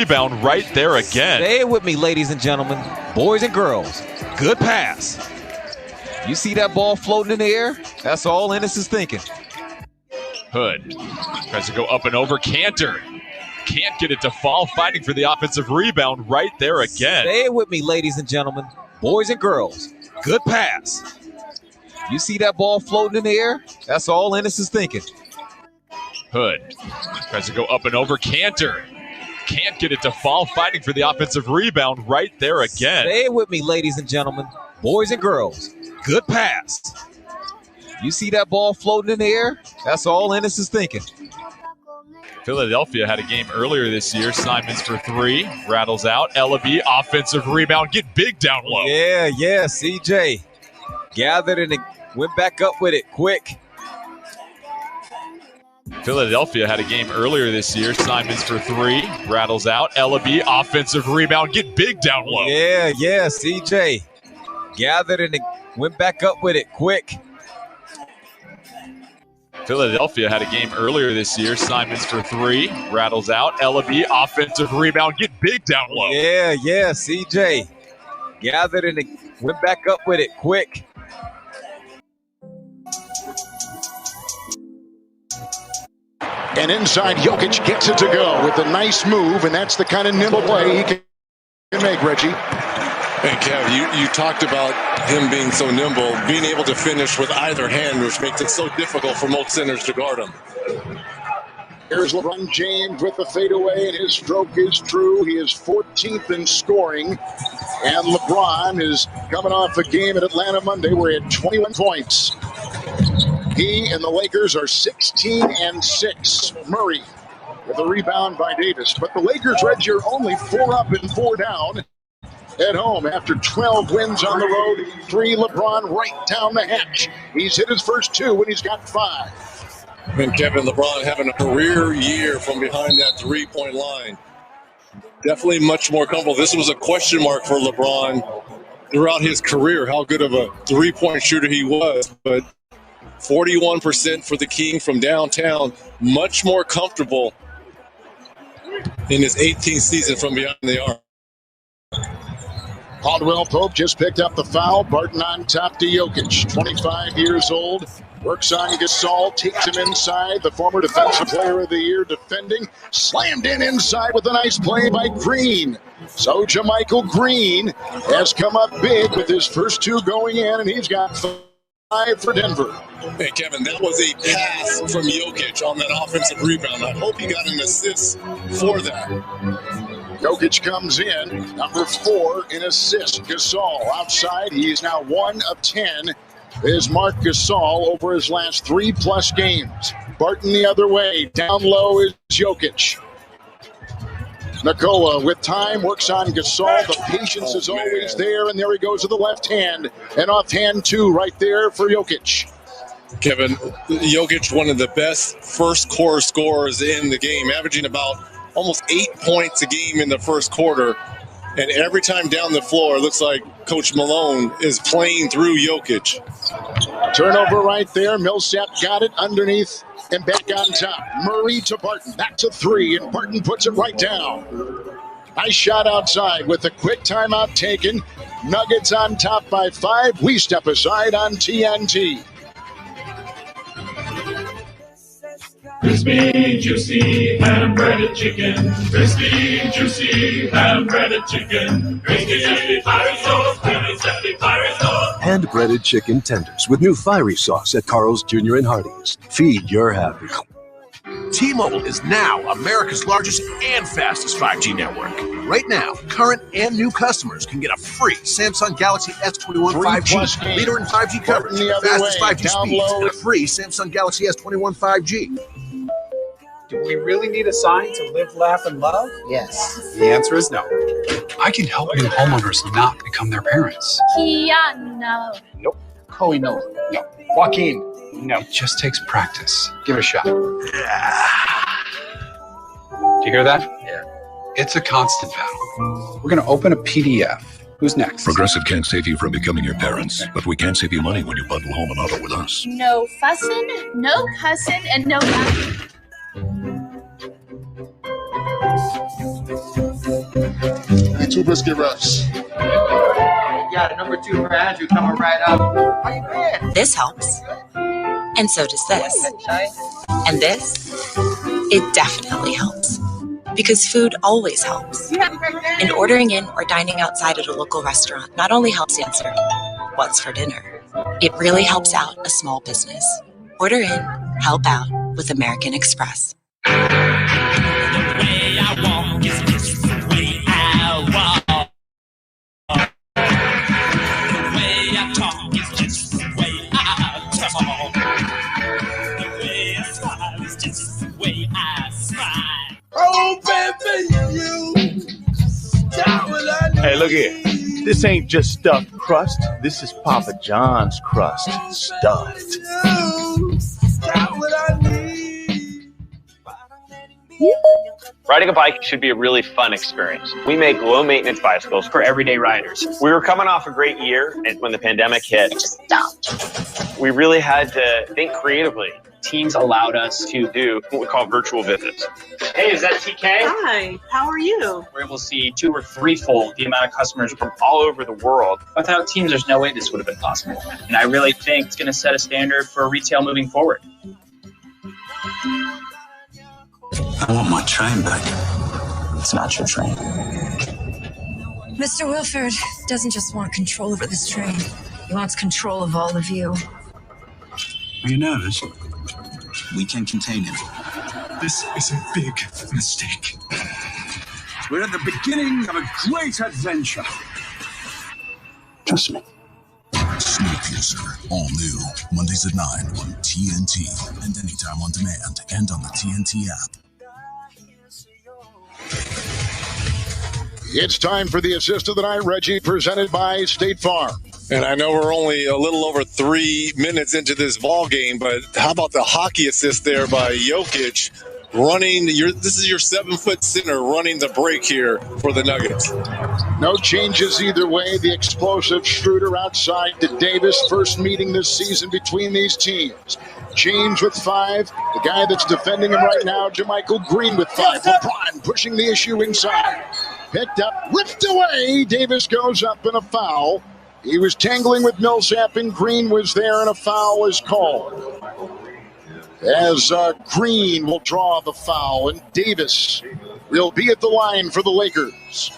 Rebound right there again. Stay with me, ladies and gentlemen, boys and girls. Good pass. You see that ball floating in the air? That's all Ennis is thinking. Hood tries to go up and over. Cantor can't get it to fall, fighting for the offensive rebound right there again. Stay with me, ladies and gentlemen, boys and girls. Good pass. You see that ball floating in the air? That's all Ennis is thinking. Hood tries to go up and over. Cantor can't get it to fall, fighting for the offensive rebound right there again. Stay with me, ladies and gentlemen, boys and girls. Good pass. You see that ball floating in the air? That's all Ennis is thinking. Philadelphia had a game earlier this year. Simons for three, rattles out. Ellaby, offensive rebound, get big down low. Yeah, CJ gathered and went back up with it quick. Philadelphia had a game earlier this year. Simons for three, rattles out. Ellaby, offensive rebound, get big down low. Yeah, CJ. Gathered and went back up with it quick. Philadelphia had a game earlier this year. Simons for three, rattles out. Ellaby, offensive rebound, get big down low. Yeah, CJ. Gathered and went back up with it quick. And inside, Jokic gets it to go with a nice move, and that's the kind of nimble play he can make, Reggie. Hey, Kev, you talked about him being so nimble, being able to finish with either hand, which makes it so difficult for most centers to guard him. Here's LeBron James with the fadeaway, and his stroke is true. He is 14th in scoring, and LeBron is coming off a game at Atlanta Monday where he had 21 points. He and the Lakers are 16-6. Murray with a rebound by Davis. But the Lakers, Reggie, are only 4 up and 4 down at home after 12 wins on the road. 3 LeBron right down the hatch. He's hit his first 2 when he's got 5. And Kevin, LeBron having a career year from behind that three-point line. Definitely much more comfortable. This was a question mark for LeBron throughout his career, how good of a three-point shooter he was. But 41% for the King from downtown, much more comfortable in his 18th season from behind the arc. Caldwell Pope just picked up the foul. Barton on top to Jokic, 25 years old. Works on Gasol, takes him inside. The former Defensive Player of the Year defending. Slammed in inside with a nice play by Green. So JaMychal Green has come up big with his first 2 going in, and he's got 5 for Denver. Hey, Kevin, that was a pass from Jokic on that offensive rebound. I hope he got an assist for that. Jokic comes in, number 4 in assists. Gasol outside. He is now 1 of 10. Is Marc Gasol over his last 3+ games. Barton the other way. Down low is Jokic. Nikola with time works on Gasol. The patience is always there, and there he goes to the left hand. And offhand 2 right there for Jokic. Kevin, Jokic, one of the best first quarter scorers in the game, averaging about almost 8 points a game in the first quarter. And every time down the floor, it looks like Coach Malone is playing through Jokic. Turnover right there. Millsap got it underneath and back on top. Murray to Barton. Back to 3, and Barton puts it right down. Nice shot outside with a quick timeout taken. Nuggets on top by 5. We step aside on TNT. Crispy, juicy, hand-breaded chicken. Crispy, juicy, hand-breaded chicken. Crispy, happy fiery sauce. Crispy, fiery sauce. Hand-breaded chicken tenders with new fiery sauce at Carl's Jr. and Hardee's. Feed your happy. T-Mobile is now America's largest and fastest 5G network. Right now, current and new customers can get a free Samsung Galaxy S21 5G, leader in 5G coverage, fastest 5G speeds, and a free Samsung Galaxy S21 5G. Do we really need a sign to live, laugh, and love? Yes. The answer is no. I can help new homeowners not become their parents. Kia, no. Nope. Chloe, no. No. Joaquin, no. It just takes practice. Give it a shot. Do you hear that? Yeah. It's a constant battle. We're going to open a PDF. Who's next? Progressive can't save you from becoming your parents, but we can save you money when you bundle home and auto with us. No fussin', no cussin', and no nothing. The 2 biscuit wraps. Yeah, number 2 for Andrew coming right up. How you been? This helps. And so does this. And this, it definitely helps. Because food always helps. And ordering in or dining outside at a local restaurant not only helps answer what's for dinner, it really helps out a small business. Order in, help out with American Express. The way I walk is just the way I walk. The way I talk is just the way I talk. The way I smile is just the way I smile. Oh, baby, you got what I need. Hey, look here. This ain't just stuffed crust. This is Papa John's crust stuffed. Got what I need. Riding a bike should be a really fun experience. We make low-maintenance bicycles for everyday riders. We were coming off a great year, and when the pandemic hit, it just stopped. We really had to think creatively. Teams allowed us to do what we call virtual visits. Hey, is that TK? Hi, how are you? We're able to see 2 or 3-fold the amount of customers from all over the world. Without Teams, there's no way this would have been possible. And I really think it's going to set a standard for retail moving forward. I want my train back. It's not your train. Mr. Wilford doesn't just want control over this train. He wants control of all of you. Are you nervous? We can contain him. This is a big mistake. We're at the beginning of a great adventure. Trust me. Snowpiercer, all new, Mondays at 9 on TNT, and anytime on demand and on the TNT app. It's time for the Assist of the Night, Reggie, presented by State Farm. And I know we're only a little over 3 minutes into this ball game, but how about the hockey assist there by Jokic? This is your 7-foot center running the break here for the Nuggets. No changes either way. The explosive Schroeder outside to Davis. First meeting this season between these teams. James with 5. The guy that's defending him right now, JaMychal Green with 5. LeBron pushing the issue inside. Picked up, ripped away. Davis goes up in a foul. He was tangling with Millsap, and Green was there, and a foul is called. As Green will draw the foul, and Davis will be at the line for the Lakers.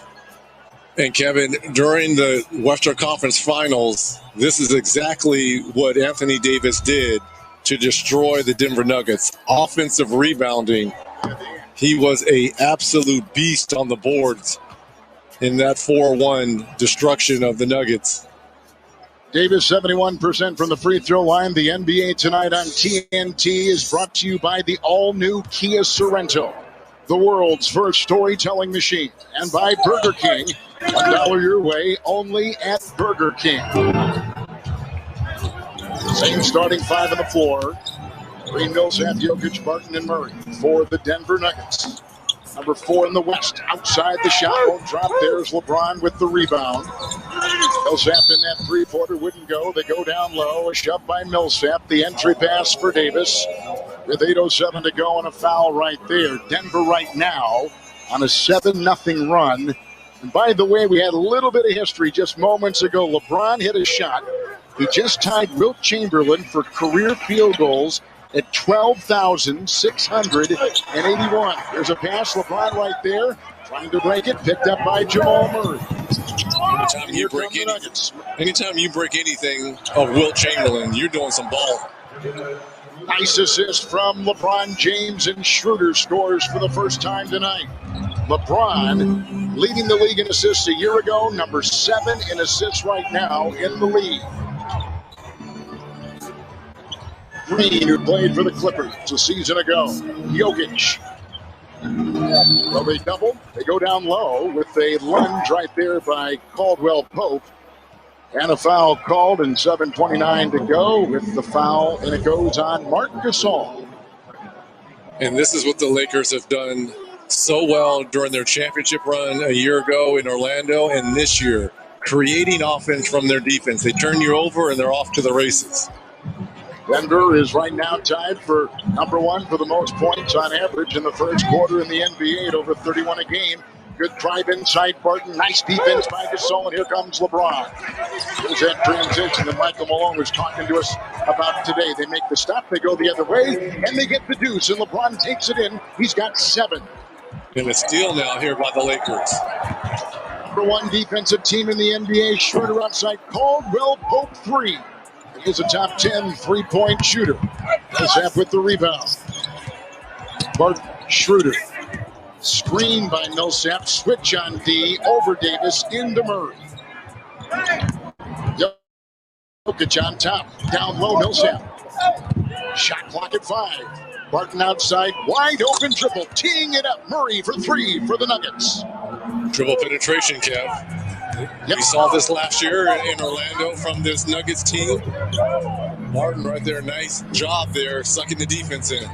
And Kevin, during the Western Conference Finals, this is exactly what Anthony Davis did to destroy the Denver Nuggets. Offensive rebounding. He was an absolute beast on the boards in that 4-1 destruction of the Nuggets. Davis, 71% from the free throw line. The NBA tonight on TNT is brought to you by the all-new Kia Sorento, the world's first storytelling machine, and by Burger King. $1 your way, only at Burger King. Same starting 5 on the floor. Green, Millsap, Jokic, Barton, and Murray for the Denver Nuggets. Number 4 in the West, outside the shot, won't drop. There's LeBron with the rebound. Millsap in that three-pointer wouldn't go. They go down low, a shove by Millsap. The entry pass for Davis with 8:07 to go and a foul right there. Denver right now on a 7-0 run. And by the way, we had a little bit of history just moments ago. LeBron hit a shot. He just tied Wilt Chamberlain for career field goals at 12,681. There's a pass, LeBron right there, trying to break it, picked up by Jamal Murray. Anytime you break anything of Wilt Chamberlain, you're doing some ball. Nice assist from LeBron James, and Schroeder scores for the first time tonight. LeBron leading the league in assists a year ago, number 7 in assists right now in the league. Green, who played for the Clippers a season ago. Jokic. Well, they double. They go down low with a lunge right there by Caldwell Pope. And a foul called, and 7:29 to go with the foul, and it goes on Marc Gasol. And this is what the Lakers have done so well during their championship run a year ago in Orlando, and this year, creating offense from their defense. They turn you over, and they're off to the races. Denver is right now tied for number 1 for the most points on average in the first quarter in the NBA at over 31 a game. Good drive inside Barton. Nice defense by Gasol, and here comes LeBron. There's that transition that Michael Malone was talking to us about today. They make the stop, they go the other way, and they get the deuce, and LeBron takes it in. He's got 7. And a steal now here by the Lakers. Number 1 defensive team in the NBA. Schroeder outside Caldwell Pope 3. He's a top 10 3-point shooter. Millsap with the rebound. Bart Schroeder. Screen by Millsap. Switch on D. Over Davis. Into Murray. Jokic on top. Down low, Millsap. Shot clock at 5. Barton outside. Wide open triple. Teeing it up. Murray for 3 for the Nuggets. Dribble penetration, Kev. We saw this last year in Orlando from this Nuggets team. Martin right there, nice job there, sucking the defense in.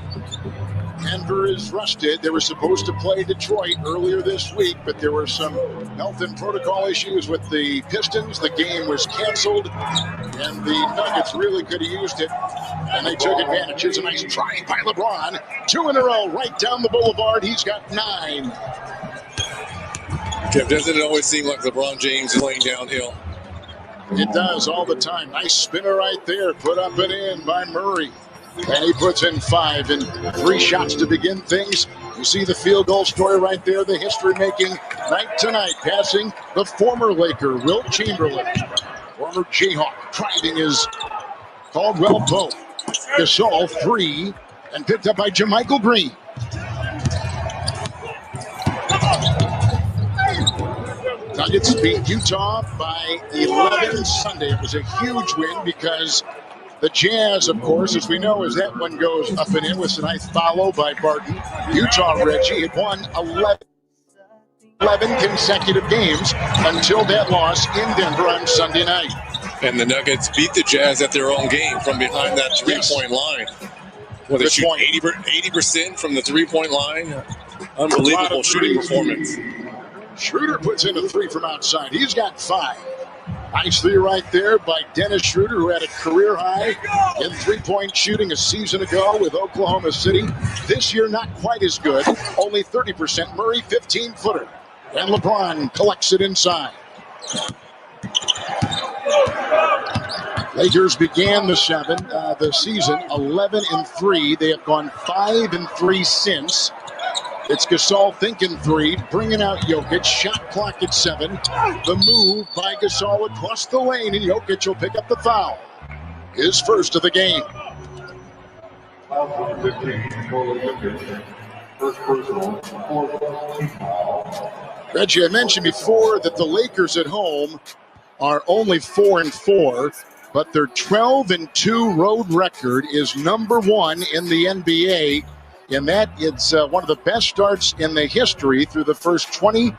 Denver is rusted. They were supposed to play Detroit earlier this week, but there were some health and protocol issues with the Pistons. The game was canceled, and the Nuggets really could have used it, and they took advantage. Here's a nice try by LeBron. 2 in a row right down the boulevard. He's got 9. Kev, doesn't it always seem like LeBron James is playing downhill? It does all the time. Nice spinner right there, put up and in by Murray. And he puts in 5 and 3 shots to begin things. You see the field goal story right there, the history-making night tonight, passing the former Laker, Wilt Chamberlain. Former Jayhawk, driving his Caldwell Pope. Gasol, 3, and picked up by JaMychal Green. Nuggets beat Utah by 11 Sunday. It was a huge win because the Jazz, of course, as we know, as that one goes up and in with a nice follow by Barton. Utah, Reggie, had won 11 consecutive games until that loss in Denver on Sunday night. And the Nuggets beat the Jazz at their own game from behind that three-point line. Well, they shoot 80% from the three-point line. Unbelievable shooting performance. Schroeder puts in a 3 from outside. He's got 5. Nice 3 right there by Dennis Schroeder, who had a career high in three-point shooting a season ago with Oklahoma City. This year, not quite as good, only 30%. Murray, 15-footer. And LeBron collects it inside. Lakers began the season 11-3. They have gone 5-3 since. It's Gasol thinking 3, bringing out Jokic. Shot clock at 7. The move by Gasol across the lane, and Jokic will pick up the foul. His first of the game. Reggie, I mentioned before that the Lakers at home are only 4-4, but their 12-2 road record is number 1 in the NBA. And that it's one of the best starts in the history through the first 20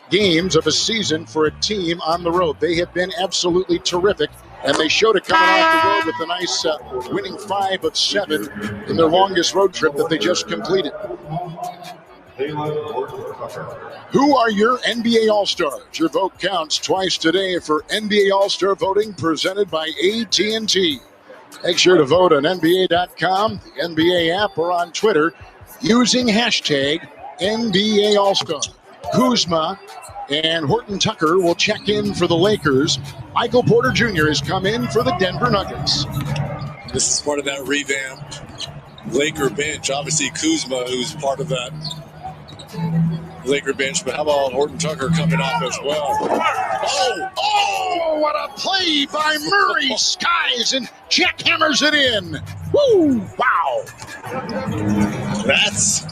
games of a season for a team on the road. They have been absolutely terrific, and they showed it coming off the road with a nice winning 5 of 7 in their longest road trip that they just completed. Who are your NBA All-Stars? Your vote counts twice today for NBA All-Star voting presented by AT&T. Make sure to vote on NBA.com, the NBA app, or on Twitter using hashtag NBA All-Star. Kuzma and Horton Tucker will check in for the Lakers. Michael Porter Jr. has come in for the Denver Nuggets. This is part of that revamped Laker bench. Obviously, Kuzma, who's part of that Laker bench, but how about Horton Tucker coming off as well? Oh, what a play by Murray. Skies and jackhammers it in. Woo, wow. That's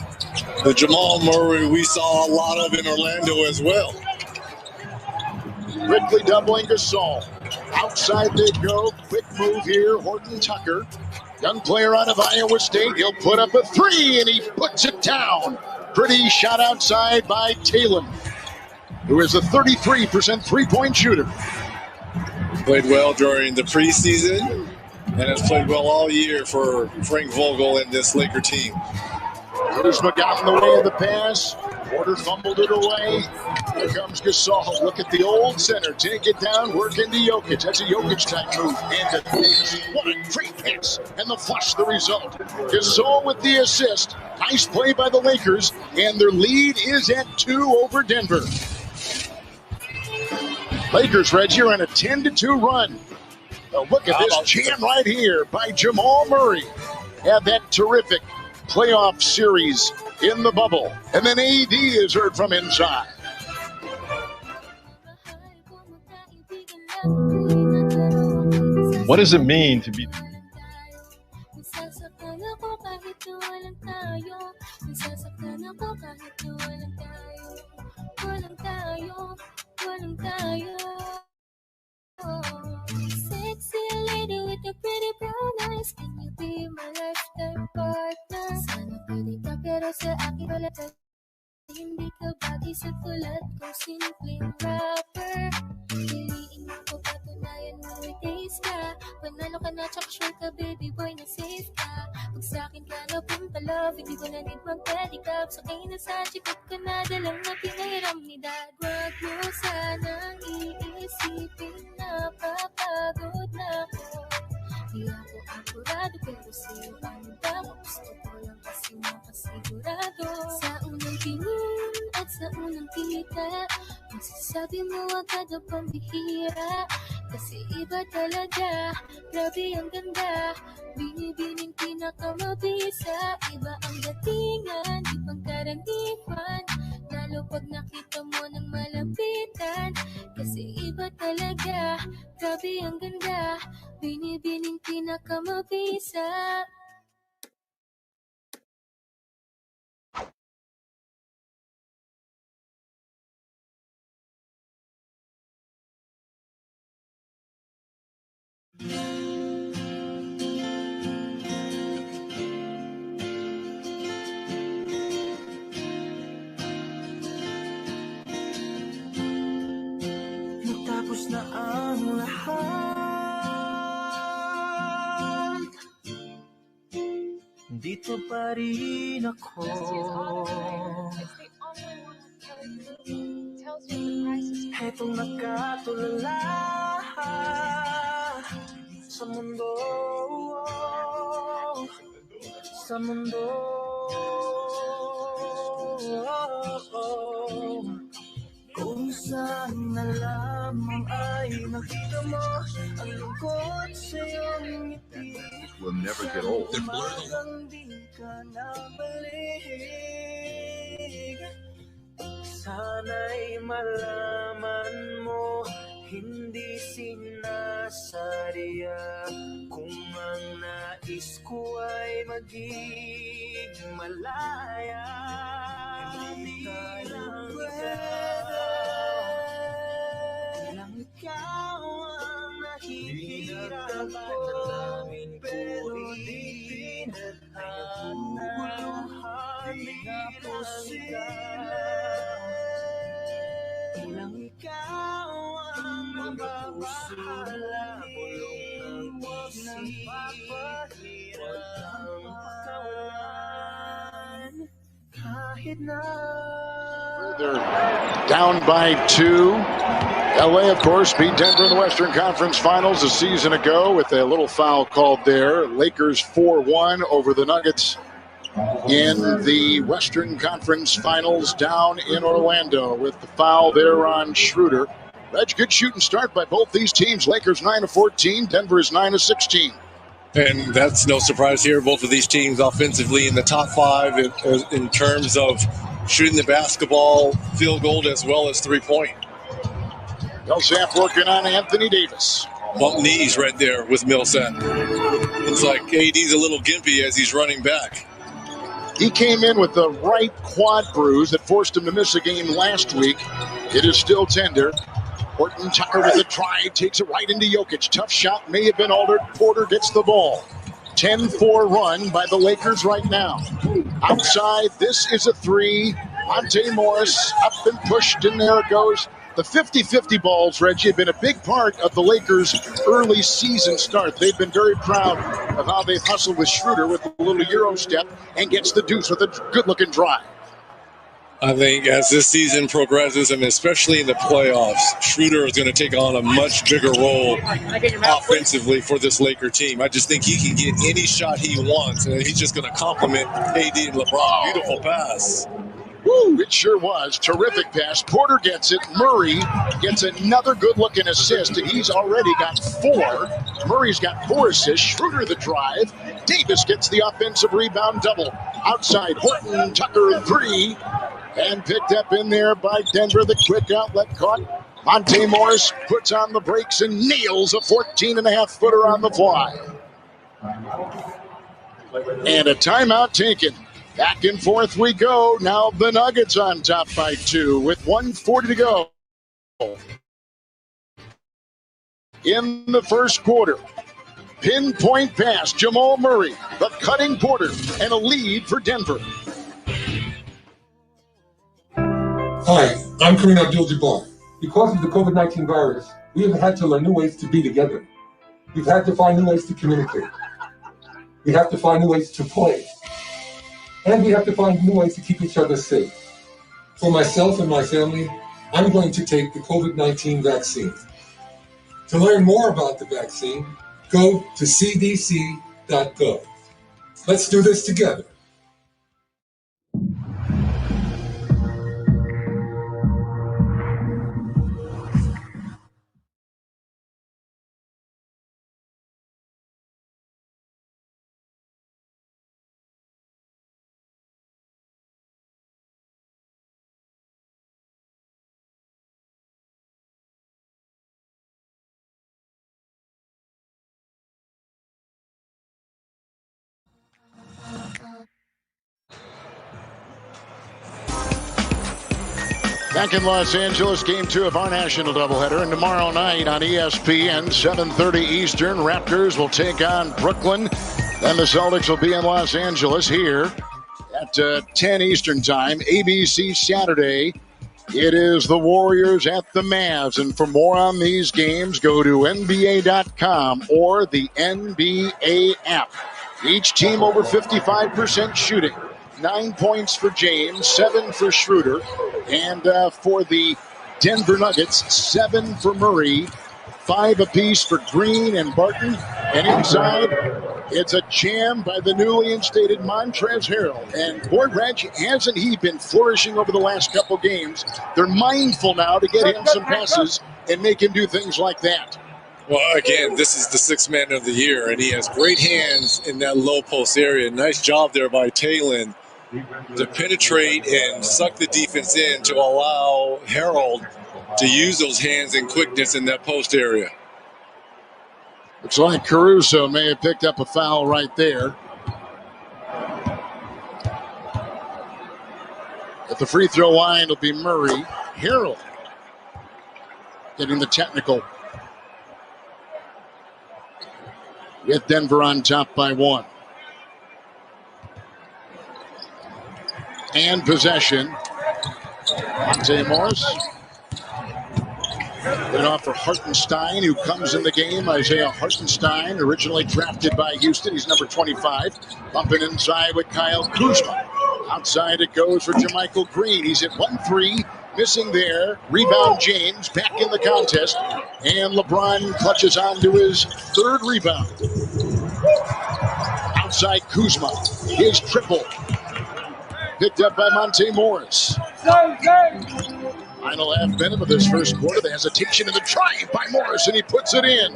the Jamal Murray we saw a lot of in Orlando as well. Quickly doubling Gasol. Outside they go. Quick move here. Horton Tucker, young player out of Iowa State. He'll put up a 3, and he puts it down. Pretty shot outside by Tatum, who is a 33% three-point shooter. Played well during the preseason and has played well all year for Frank Vogel and this Laker team. Kuzma got in the way of the pass. Porter fumbled it away. Here comes Gasol. Look at the old center. Take it down, work into Jokic. That's a Jokic-type move. And what a great pass. And the flush, the result. Gasol with the assist. Nice play by the Lakers. And their lead is at 2 over Denver. Lakers, Reggie, are on a 10-2 run. Now look at this jam right here by Jamal Murray. Had that terrific playoff series in the bubble. And then AD is heard from inside. What does it mean to be... Sexy lady with the pretty brown eyes, can you be my lifetime partner? Sana pwede ka pero sa akin wala ka. Hindi ka bagay sa tulad kong simpleng rapper. Piliin mo ko patunayan mo may taste ka. Panalo ka na tsaka sure ka baby boy na safe ka. Kung sa'kin ka napunta love, hindi ko na need mag-pedicab. Sakay na sa chikot ka na, dalang na pinairam ni dad. Wag mo sanang iisipin na papagod na ako. Di ako akurado pero sa'yo ang damo. Gusto ko lang kasi makasigurado. Sa unang tingin at sa unang kita, masasabi mo agad na pambihira. Kasi iba talaga, grabe ang ganda. Binibining pinakamabisa. Iba ang datingan, di pangkaraniwan. Lalo pag nakita mo ng malapitan. Kasi iba talaga, grabe ang ganda. Binibining pinakamabisa. Natapos na ang lahat, dito pa rin ako. Hetong nakatulala sa mundo, sa mundo. Kung saan na lamang ay nakita mo ang lungkot sa iyong ngiti. Will never get old. Umagang di ka nabalik. Sana'y malaman mo, hindi sinasadya. Kung ang nais ko ay maging malaya, hindi lang ikaw ang nahihirap ko, pero di pinaghahanap, di na posible. Ilang ikaw ang mababahala, huwag nang papahirap pagkawalan kahit na. They're down by 2. LA, of course, beat Denver in the Western Conference Finals a season ago with a little foul called there. Lakers 4-1 over the Nuggets in the Western Conference Finals down in Orlando with the foul there on Schroeder. Reg, good shooting start by both these teams. Lakers 9-14, Denver is 9-16. And that's no surprise here. Both of these teams offensively in the top 5 in terms of shooting the basketball, field goal, as well as three-point. Millsap working on Anthony Davis. Bump knees right there with Millsap. Looks like AD's a little gimpy as he's running back. He came in with the right quad bruise that forced him to miss a game last week. It is still tender. Horton Tucker with a drive, takes it right into Jokic. Tough shot, may have been altered. Porter gets the ball. 10-4 run by the Lakers right now. Outside, this is a 3. Monte Morris up and pushed, and there it goes. The 50-50 balls, Reggie, have been a big part of the Lakers' early season start. They've been very proud of how they've hustled with Schroeder with a little Euro step and gets the deuce with a good-looking drive. I think as this season progresses, and especially in the playoffs, Schroeder is going to take on a much bigger role offensively for this Laker team. I just think he can get any shot he wants, and he's just going to complement AD and LeBron. Beautiful pass. Woo, it sure was. Terrific pass. Porter gets it. Murray gets another good-looking assist, and he's already got 4. Murray's got 4 assists. Schroeder the drive. Davis gets the offensive rebound double. Outside, Horton Tucker 3. And picked up in there by Denver. The quick outlet caught. Monte Morris puts on the brakes and nails a 14.5-footer on the fly. And a timeout taken. Back and forth we go. Now the Nuggets on top by 2 with 1:40 to go in the first quarter. Pinpoint pass, Jamal Murray, the cutting Porter, and a lead for Denver. Hi, I'm Kareem Abdul-Jabbar. Because of the COVID-19 virus, we have had to learn new ways to be together. We've had to find new ways to communicate. We have to find new ways to play. And we have to find new ways to keep each other safe. For myself and my family, I'm going to take the COVID-19 vaccine. To learn more about the vaccine, go to cdc.gov. Let's do this together. Back in Los Angeles, game 2 of our national doubleheader. And tomorrow night on ESPN, 7:30 Eastern, Raptors will take on Brooklyn. Then the Celtics will be in Los Angeles here at 10 Eastern time. ABC Saturday, it is the Warriors at the Mavs. And for more on these games, go to NBA.com or the NBA app. Each team over 55% shooting. 9 points for James, 7 for Schroeder. And for the Denver Nuggets, 7 for Murray, 5 apiece for Green and Barton. And inside, it's a jam by the newly instated Montrezl Harrell. And boy, Reg, hasn't he been flourishing over the last couple games? They're mindful now to get him some passes and make him do things like that. Well, again, this is the sixth man of the year, and he has great hands in that low post area. Nice job there by Taylor to penetrate and suck the defense in to allow Harold to use those hands and quickness in that post area. Looks like Caruso may have picked up a foul right there. At the free throw line, it'll be Murray. Harold getting the technical. With Denver on top by 1. And possession. Monte Morris. Went off for Hartenstein, who comes in the game. Isaiah Hartenstein, originally drafted by Houston. He's number 25. Bumping inside with Kyle Kuzma. Outside it goes for JaMychal Green. He's at 1-3. Missing there. Rebound James back in the contest. And LeBron clutches on to his third rebound. Outside Kuzma. His triple. Picked up by Monte Morris. Final half minute of this first quarter. The hesitation in the drive by Morris, and he puts it in.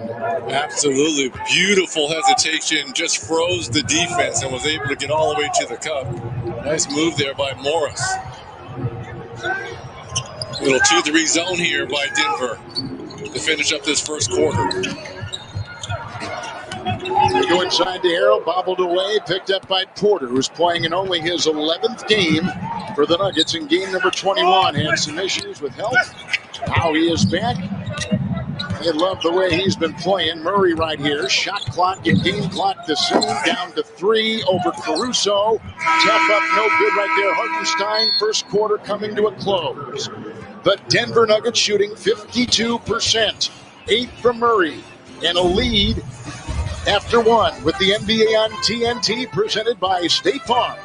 Absolutely beautiful hesitation. Just froze the defense and was able to get all the way to the cup. Nice move there by Morris. Little 2-3 zone here by Denver to finish up this first quarter. They go inside to Harrell, bobbled away, picked up by Porter, who's playing in only his 11th game for the Nuggets in game number 21. Had some issues with health. Now he is back. They love the way he's been playing. Murray right here. Shot clock and game clock the same. Down to 3 over Caruso. Tap up, no good right there. Hartenstein, first quarter coming to a close. The Denver Nuggets shooting 52%. 8 from Murray. And a lead after 1 with the NBA on TNT presented by State Farm.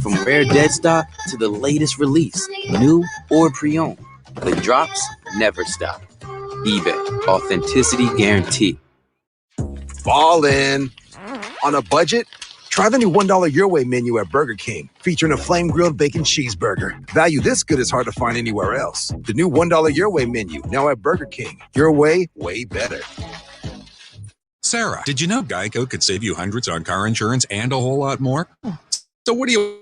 From rare dead stock to the latest release, new or pre-owned, the drops never stop. eBay, authenticity guaranteed. Ballin'. On a budget? Try the new $1 Your Way menu at Burger King, featuring a flame-grilled bacon cheeseburger. Value this good is hard to find anywhere else. The new $1 Your Way menu, now at Burger King. Your way, way better. Sarah, did you know Geico could save you hundreds on car insurance and a whole lot more? So what are you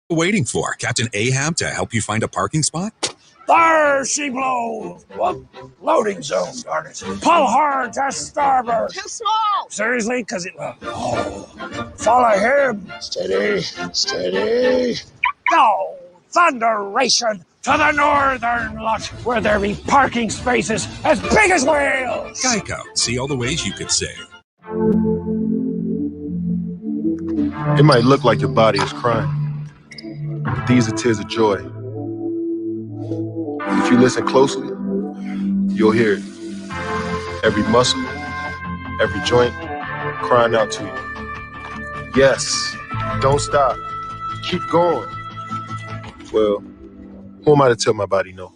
waiting for? Captain Ahab to help you find a parking spot? There she blows! Well, loading zone, darn it. Pull hard to starboard. Too small. Seriously? Because it... follow him. Steady, steady. No! Thunderation! to the northern lot, where there be parking spaces as big as whales. Geico. See all the ways you could save. It might look like your body is crying, but these are tears of joy. If you listen closely, you'll hear it. Every muscle, every joint crying out to you. Yes, don't stop. Keep going. Well, who am I to tell my body no?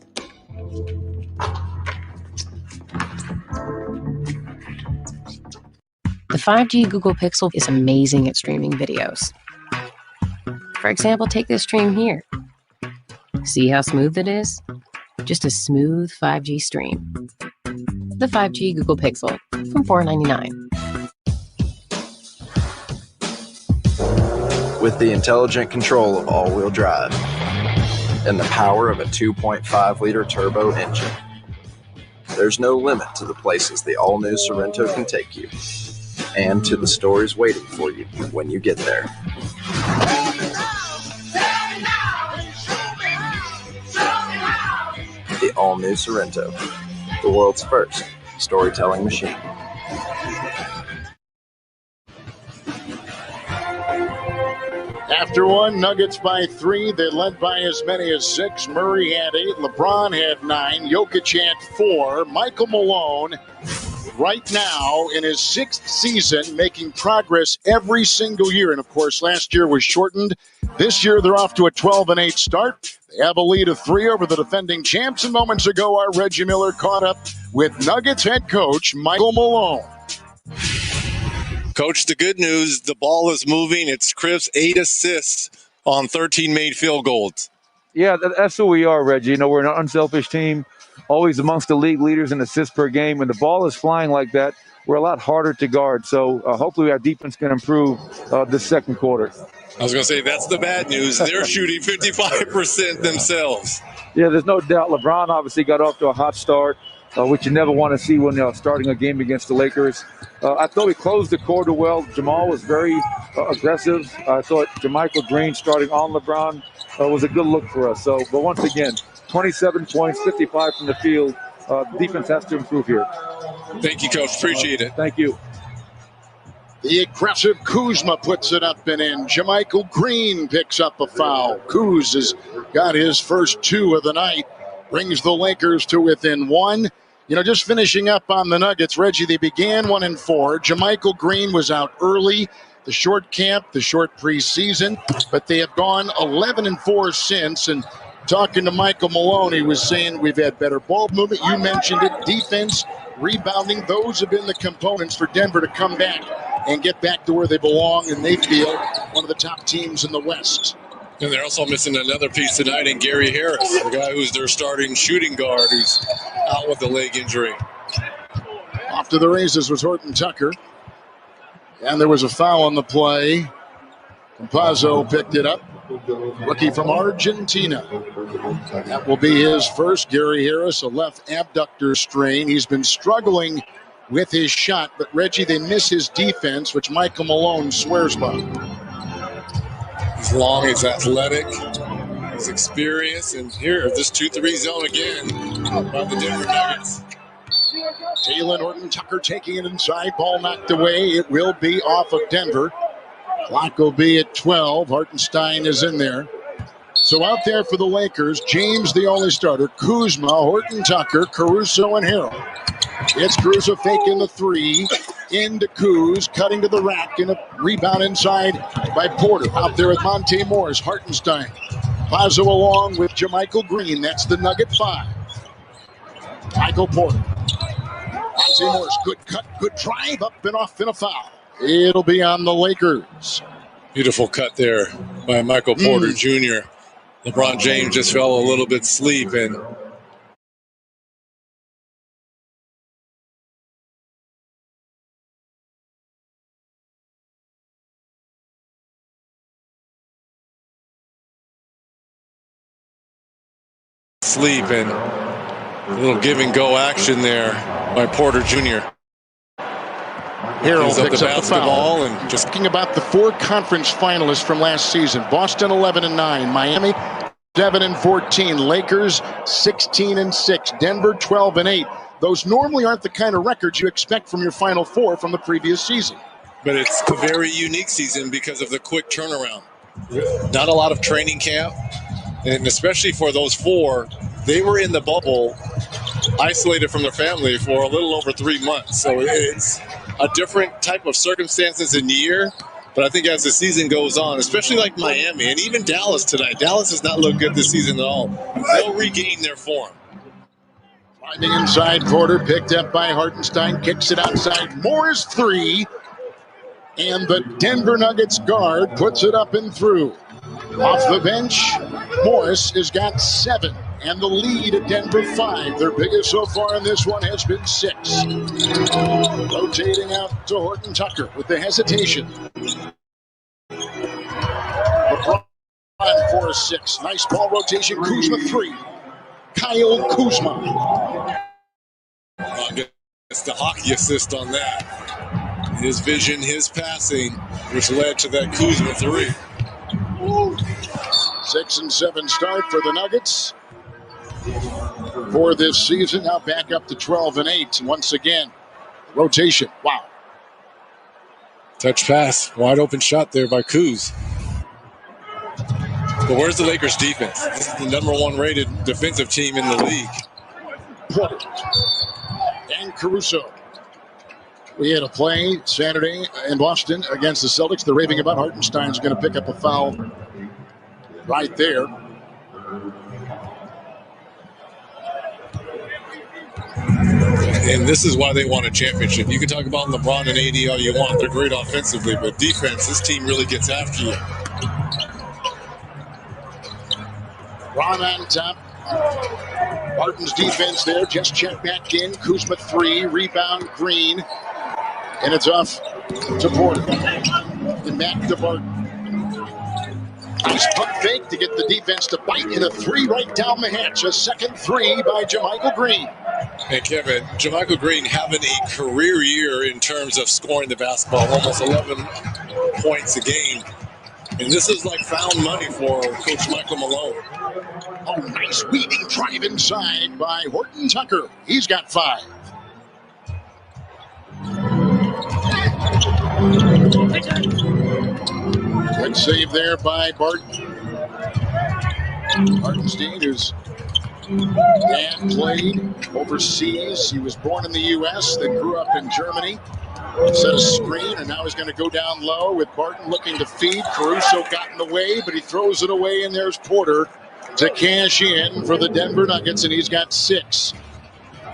The 5G Google Pixel is amazing at streaming videos. For example, take this stream here. See how smooth it is? Just a smooth 5G stream. The 5G Google Pixel from $499. With the intelligent control of all-wheel drive and the power of a 2.5-liter turbo engine, there's no limit to the places the all-new Sorento can take you, and to the stories waiting for you when you get there. The all-new Sorento, the world's first storytelling machine. After one, Nuggets by 3. They led by as many as 6. Murray had 8. LeBron had 9. Jokic had 4. Michael Malone, right now in his 6th season, making progress every single year. And, of course, last year was shortened. This year they're off to a 12-8 start. They have a lead of 3 over the defending champs. And moments ago, our Reggie Miller caught up with Nuggets head coach Michael Malone. Coach, the good news, the ball is moving. It's Chris, 8 assists on 13 made field goals. Yeah, that's who we are, Reggie. You know, we're an unselfish team, always amongst the league leaders in assists per game. When the ball is flying like that, we're a lot harder to guard. So hopefully our defense can improve this second quarter. I was going to say, that's the bad news. They're shooting 55% themselves. Yeah, there's no doubt. LeBron obviously got off to a hot start, which you never want to see when they're starting a game against the Lakers. I thought we closed the quarter well. Jamal was very aggressive. I thought JaMychal Green starting on LeBron was a good look for us. So, but once again, 27 points, 55 from the field. Defense has to improve here. Thank you, Coach. Appreciate it. Thank you. The aggressive Kuzma puts it up and in. JaMychal Green picks up a foul. Kuz has got his first 2 of the night. Brings the Lakers to within 1. You know, just finishing up on the Nuggets, Reggie, they began 1-4. JaMychal Green was out early, the short camp, the short preseason, but they have gone 11-4 since. And talking to Michael Malone, he was saying we've had better ball movement. You mentioned it, defense, rebounding. Those have been the components for Denver to come back and get back to where they belong, and they feel one of the top teams in the West. And they're also missing another piece tonight in Gary Harris, the guy who's their starting shooting guard who's out with a leg injury. Off to the races was Horton Tucker. And there was a foul on the play. Campazzo picked it up. Rookie from Argentina. That will be his first. Gary Harris, a left abductor strain. He's been struggling with his shot, but Reggie, they miss his defense, which Michael Malone swears by. He's long, he's athletic, he's experienced, and here, this 2-3 zone again by the Denver Nuggets. Talen Horton-Tucker taking it inside, ball knocked away. It will be off of Denver. Clock will be at 12. Hartenstein is in there. So out there for the Lakers, James the only starter, Kuzma, Horton-Tucker, Caruso, and Harrell. It's Caruso faking the 3, into Kuz, cutting to the rack, and a rebound inside by Porter. Out there with Monte Morris, Hartenstein. Pazzo along with JaMychal Green. That's the Nugget 5. Michael Porter. Monte Morris, good cut, good drive, up and off in a foul. It'll be on the Lakers. Beautiful cut there by Michael Porter Jr. LeBron James just fell a little bit asleep, and a little give and go action there by Porter Jr. Harrell picks the up the foul. And just talking about the 4 conference finalists from last season. Boston 11-9, Miami 7-14. Lakers 16-6. Denver 12-8. Those normally aren't the kind of records you expect from your Final Four from the previous season. But it's a very unique season because of the quick turnaround. Not a lot of training camp, and especially for those four, they were in the bubble, isolated from their family for a little over 3 months. So it's a different type of circumstances in year. But I think as the season goes on, especially like Miami and even Dallas tonight, Dallas has not looked good this season at all. They'll regain their form. Finding inside Porter, picked up by Hartenstein, kicks it outside. Morris 3. And the Denver Nuggets guard puts it up and through. Off the bench, Morris has got 7. And the lead at Denver 5. Their biggest so far in this one has been 6. Rotating out to Horton Tucker with the hesitation. LeBron for a 6. Nice ball rotation. Kuzma 3. Kyle Kuzma. It's the hockey assist on that. His vision, his passing, which led to that Kuzma 3. 6-7 start for the Nuggets for this season. Now back up to 12-8. Once again, rotation. Wow. Touch pass. Wide open shot there by Kuz. But where's the Lakers defense? This is the number 1 rated defensive team in the league. And Caruso. We had a play Saturday in Boston against the Celtics. They're raving about Hartenstein's going to pick up a foul right there. And this is why they won a championship. You can talk about LeBron and AD all you want. They're great offensively, but defense, this team really gets after you. Ron on top. Barton's defense there. Just check back in. Kuzma 3. Rebound Green. And it's off to Porter. And back to Barton. Nice pump fake to get the defense to bite in a 3 right down the hatch. A second 3 by JaMychal Green. And Kevin, JaMychal Green having a career year in terms of scoring the basketball, almost 11 points a game. And this is like found money for Coach Michael Malone. Oh, nice weaving drive inside by Horton Tucker. He's got 5. Good save there by Barton. Hartenstein, whose dad played overseas. He was born in the U.S., then grew up in Germany. Set a screen, and now he's going to go down low with Barton looking to feed. Caruso got in the way, but he throws it away, and there's Porter to cash in for the Denver Nuggets, and he's got 6.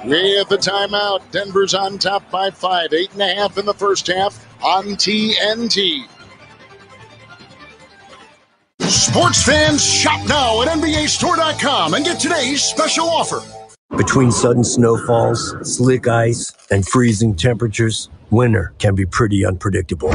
We have the timeout. Denver's on top by 5. 8.5 in the first half on TNT. Sports fans, shop now at NBAstore.com and get today's special offer. Between sudden snowfalls, slick ice, and freezing temperatures, winter can be pretty unpredictable.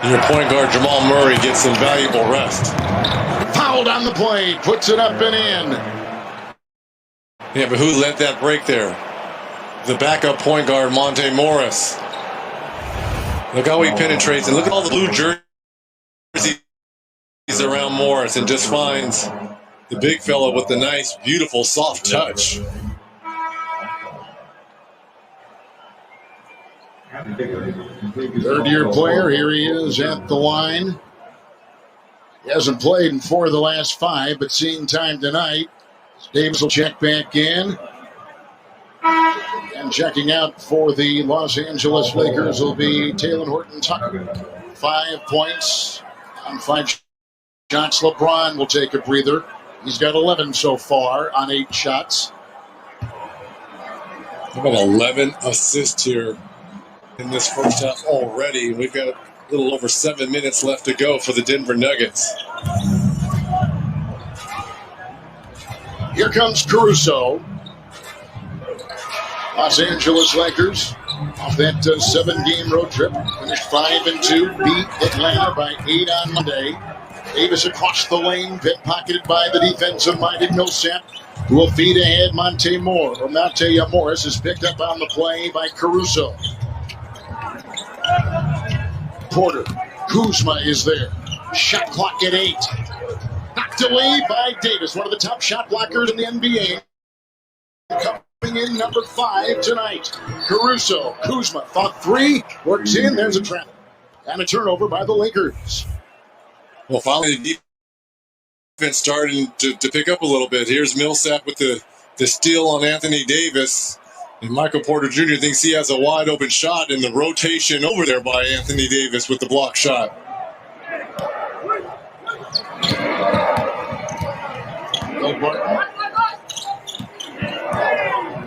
Your point guard, Jamal Murray, gets some valuable rest. Fouled on the play, puts it up and in. Yeah, but who let that break there? The backup point guard, Monte Morris. Look how he penetrates, and look at all the blue jerseys around Morris, and just finds the big fella with the nice, beautiful, soft touch. Third-year player, here he is at the line. He hasn't played in 4 of the last 5, but seeing time tonight. Davis will check back in. And checking out for the Los Angeles Lakers will be Talen Horton-Tucker. 5 points on 5 shots. LeBron will take a breather. He's got 11 so far on 8 shots. How about 11 assists here in this first half already? We've got a little over 7 minutes left to go for the Denver Nuggets. Here comes Caruso. Los Angeles Lakers off that 7-game road trip. Finished 5-2. Beat Atlanta by 8 on Monday. Davis across the lane, pickpocketed by the defensive-minded Millsap, who will feed ahead. Monte Morris is picked up on the play by Caruso. Porter. Kuzma is there. Shot clock at 8. Knocked away by Davis, one of the top shot blockers in the NBA. Coming in number 5 tonight. Caruso. Kuzma thought 3. Works in. There's a trap. And a turnover by the Lakers. Well, finally, the defense starting to pick up a little bit. Here's Millsap with the steal on Anthony Davis. And Michael Porter Jr. thinks he has a wide open shot in the rotation over there by Anthony Davis with the block shot.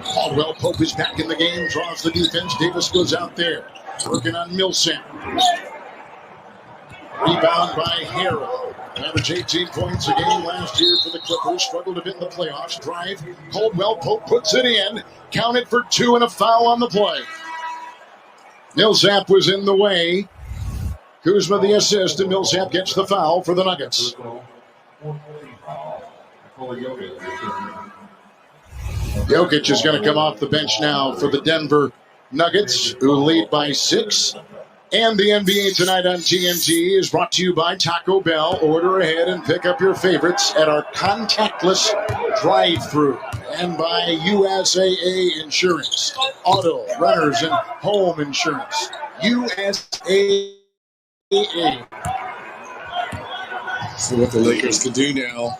Caldwell Pope is back in the game, draws the defense. Davis goes out there, working on Millsap. Rebound by Harrell. Average 18 points a game last year for the Clippers. Struggled a bit in the playoffs. Drive. Caldwell Pope puts it in. Counted for 2 and a foul on the play. Millsap was in the way. Kuzma the assist, and Millsap gets the foul for the Nuggets. Jokic is going to come off the bench now for the Denver Nuggets, who lead by 6. And the NBA Tonight on TNT is brought to you by Taco Bell. Order ahead and pick up your favorites at our contactless drive-thru. And by USAA Insurance, auto, runners, and home insurance. USAA. See what the Lakers can do now.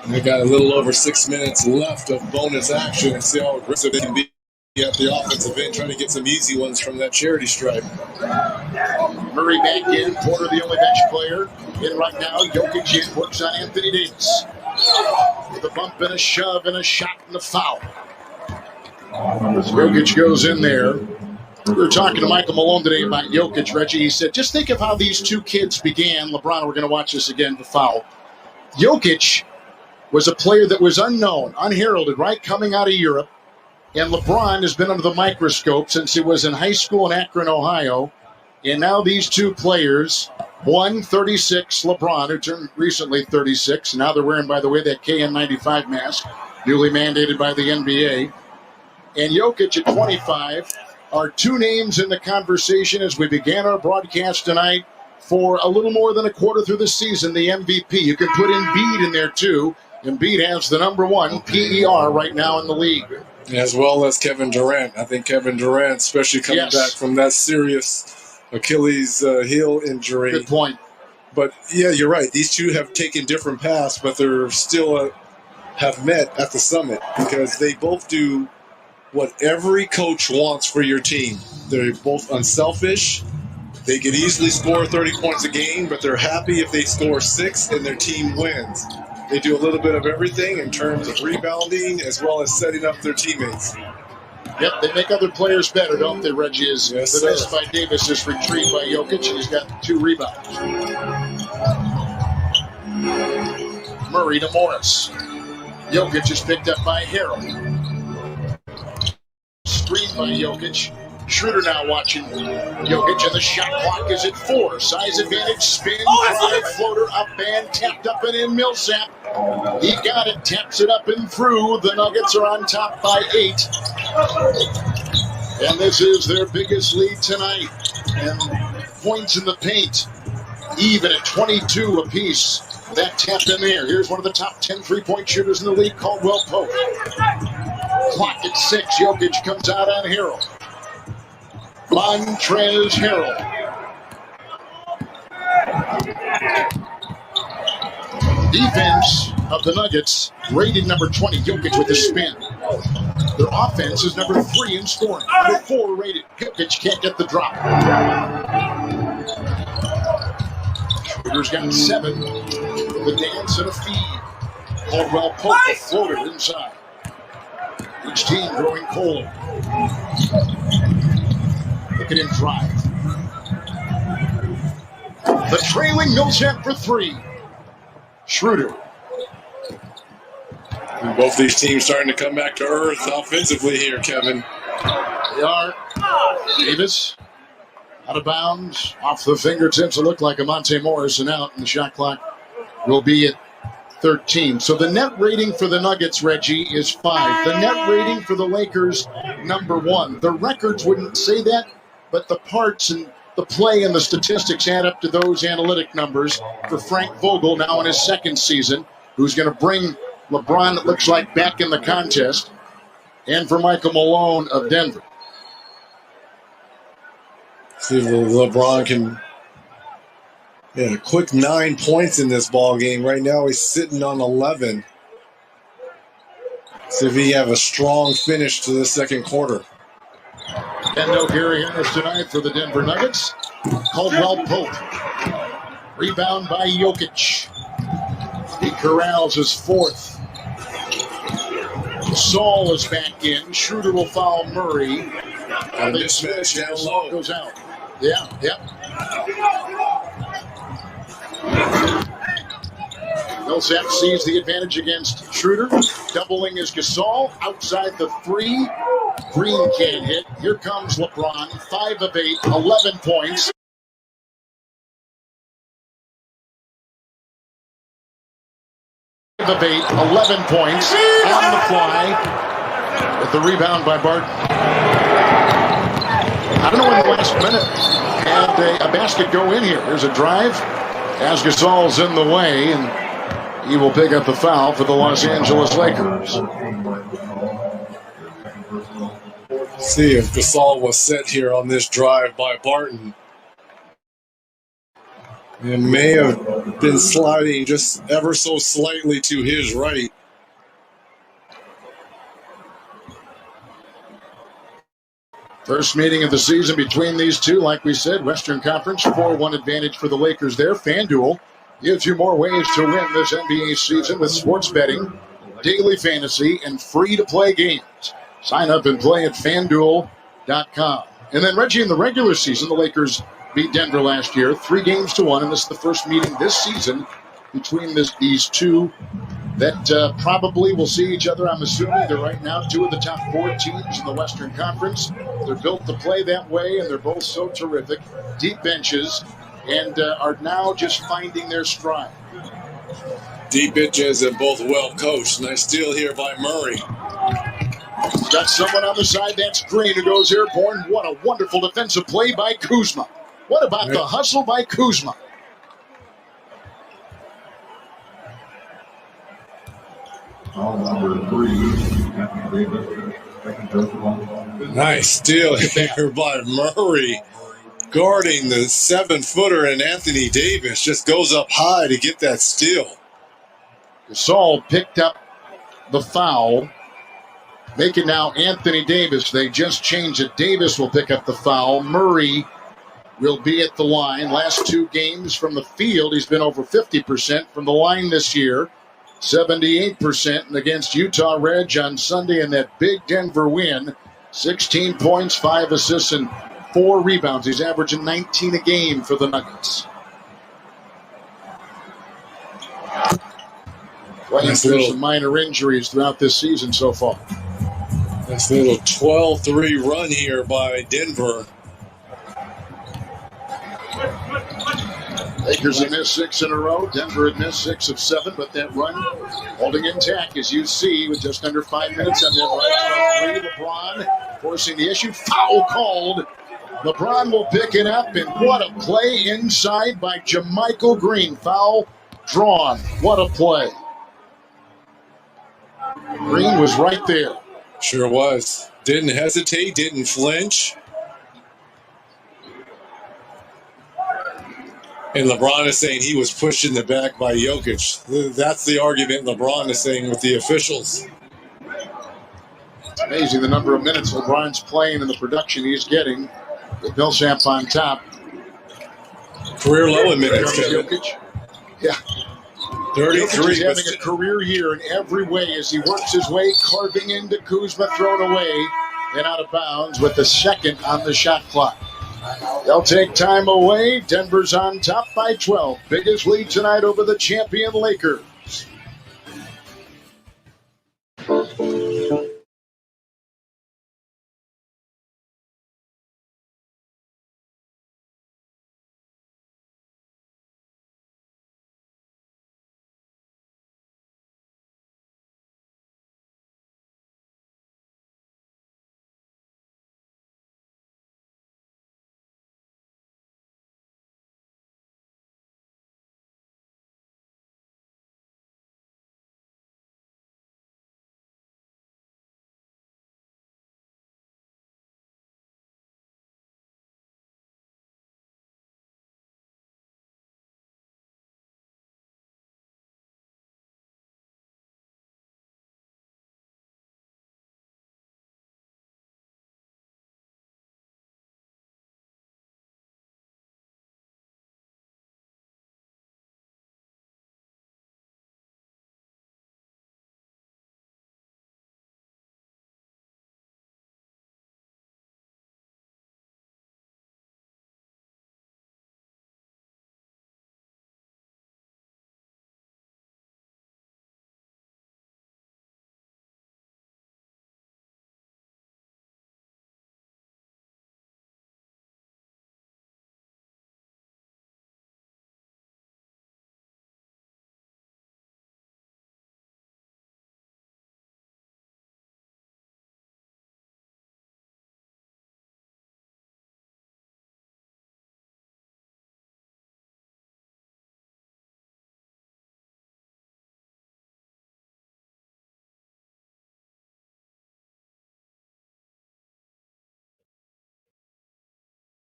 They got a little over 6 minutes left of bonus action. See how aggressive they can be at the offensive end, trying to get some easy ones from that charity stripe. Murray back in. Porter, the only bench player in right now. Jokic in, works on Anthony Davis. With a bump and a shove and a shot and a foul. Jokic goes in there. We were talking to Michael Malone today about Jokic, Reggie. He said, just think of how these 2 kids began. LeBron, we're going to watch this again, the foul. Jokic was a player that was unknown, unheralded, right, coming out of Europe. And LeBron has been under the microscope since he was in high school in Akron, Ohio. And now these 2 players, one 36, LeBron, who turned recently 36. Now they're wearing, by the way, that KN95 mask, newly mandated by the NBA. And Jokic at 25 are 2 names in the conversation as we began our broadcast tonight for a little more than a quarter through the season, the MVP. You can put Embiid in there, too. Embiid has the number 1 PER right now in the league. As well as Kevin Durant. I think Kevin Durant, especially coming back from that serious Achilles heel injury. Good point. But, yeah, you're right. These 2 have taken different paths, but they're still have met at the summit because they both do what every coach wants for your team. They're both unselfish. They could easily score 30 points a game, but they're happy if they score 6 and their team wins. They do a little bit of everything in terms of rebounding as well as setting up their teammates. Yep, they make other players better, don't they, Reggie? Yes, the sir. miss by Davis is retrieved by Jokic, and he's got 2 rebounds. Murray to Morris. Jokic is picked up by Harrell. Screen by Jokic. Schroeder now watching Jokic, and the shot clock is at 4. Size advantage, spin, drive, floater, up and tapped up and in. Millsap, he got it, taps it up and through. The Nuggets are on top by 8. And this is their biggest lead tonight. And points in the paint, even at 22 apiece. That tapped in there. Here's one of the top 10 three-point shooters in the league, Caldwell Pope. Clock at 6. Jokic comes out on Harrell. Montrezl Harrell. Defense of the Nuggets, rated number 20. Jokic with the spin. Their offense is number 3 in scoring. Number 4 rated. Jokic can't get the drop. Schroeder's got 7. The dance and a feed. Caldwell Pope, a floater inside. Each team growing colder. Look at him drive. The trailing Millsap for 3. Schroeder. And both these teams starting to come back to earth offensively here, Kevin. They are. Davis out of bounds, off the fingertips. It looked like a Monte Morrison out, and the shot clock will be at 13. So the net rating for the Nuggets, Reggie, is 5. The net rating for the Lakers, number 1. The records wouldn't say that, but the parts and the play and the statistics add up to those analytic numbers for Frank Vogel now in his 2nd season, who's going to bring LeBron, it looks like, back in the contest, and for Michael Malone of Denver. See if LeBron can get a quick 9 points in this ball game. Right now he's sitting on 11. See if he have a strong finish to the second quarter. And no Gary Harris tonight for the Denver Nuggets. Caldwell Pope. Rebound by Jokic. He corrals his 4th. Saul is back in. Schroeder will foul Murray. And this match down low goes out. Yeah. Millsap sees the advantage against Schroeder. Doubling is Gasol. Outside the 3. Green can't hit. Here comes LeBron. 5 of 8, 11 points. Of 8, 11 points on the fly with the rebound by Barton. I don't know when the last minute had a basket go in here. There's a drive as Gasol's in the way, and he will pick up the foul for the Los Angeles Lakers. See if Gasol was set here on this drive by Barton. It may have been sliding just ever so slightly to his right. First meeting of the season between these two. Like we said, Western Conference, 4-1 advantage for the Lakers there. FanDuel gives you more ways to win this NBA season with sports betting, daily fantasy, and free-to-play games. Sign up and play at FanDuel.com. And then, Reggie, in the regular season, the Lakers beat Denver last year, 3-1, and this is the first meeting this season between these two that probably will see each other. I'm assuming they're right now 2 of the top 4 teams in the Western Conference. They're built to play that way, and they're both so terrific. Deep benches, and are now just finding their stride. Deep benches and both well coached. Nice steal here by Murray. He's got someone on the side. That's Green, who goes airborne. What a wonderful defensive play by Kuzma. What about the hustle by Kuzma? Nice steal here by Murray. Guarding the 7-footer, and Anthony Davis just goes up high to get that steal. Gasol picked up the foul. Make it now Anthony Davis. They just changed it. Davis will pick up the foul. Murray will be at the line. Last 2 games from the field, he's been over 50% from the line this year. 78% and against Utah Reg on Sunday in that big Denver win. 16 points, 5 assists, and 4 rebounds. He's averaging 19 a game for the Nuggets. Playing through some minor injuries throughout this season so far. This little 12-3 run here by Denver. Lakers have missed 6 in a row. Denver had missed 6 of 7, but that run holding intact, as you see, with just under 5 minutes on that right front three. LeBron forcing the issue. Foul called. LeBron will pick it up, and what a play inside by JaMychal Green. Foul drawn. What a play. Green was right there. Sure was. Didn't hesitate, didn't flinch. And LeBron is saying he was pushed in the back by Jokic. That's the argument LeBron is saying with the officials. It's amazing the number of minutes LeBron's playing and the production he's getting. With Millsap on top. Career low in minutes, Jokic. Yeah. 33. Jokic is having a career year in every way as he works his way, carving into Kuzma, thrown away and out of bounds with the second on the shot clock. They'll take time away. Denver's on top by 12. Biggest lead tonight over the champion Lakers.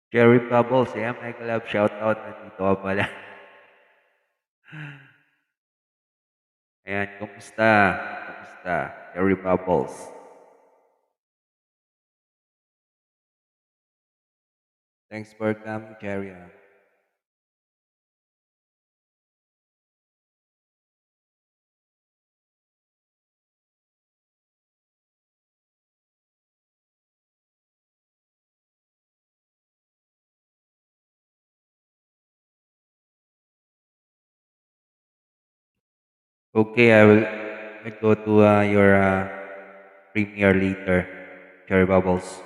Jerry Bubbles, yeah, Michael Love, shoutout, nandito ka pala. Ayan, kumusta? Kumusta? Jerry Bubbles. Thanks for coming, Jerry. Okay, I'll go to your premiere later, Jerry Bubbles.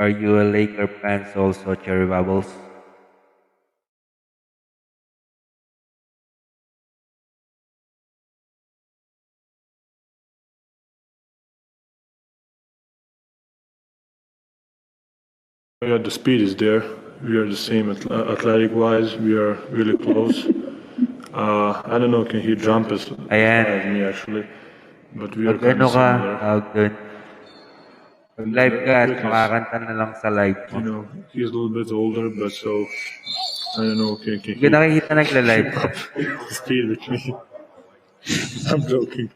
Are you a Laker fans also, Jerry Bubbles? Yeah, the speed is there. We are the same athletic-wise. We are really close. I don't know, can he jump as high as me actually? But we are kind of similar. Live ka, makakanta na lang sa live mo. You know, he's a little bit older, but so I don't know. Can he Hindi nakikita nagla-live. speed with me? I'm joking.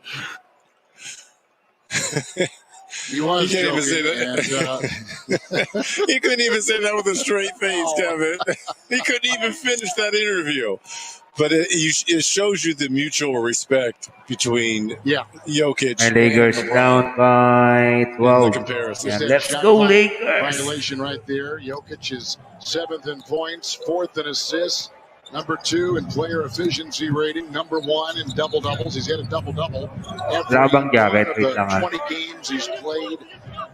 He was can't even say joking, that. He couldn't even say that with a straight face, Kevin. He couldn't even finish that interview. But it shows you the mutual respect between Jokic My Lakers and LeBron down by in 12. the comparison. Yeah, That let's shot go clock Lakers. violation right there. Jokic is 7th in points, 4th in assists, number 2 in player efficiency rating, number 1 in double-doubles. He's got a double-double every Labang jacket, one of wait the lang ah. 20 games he's played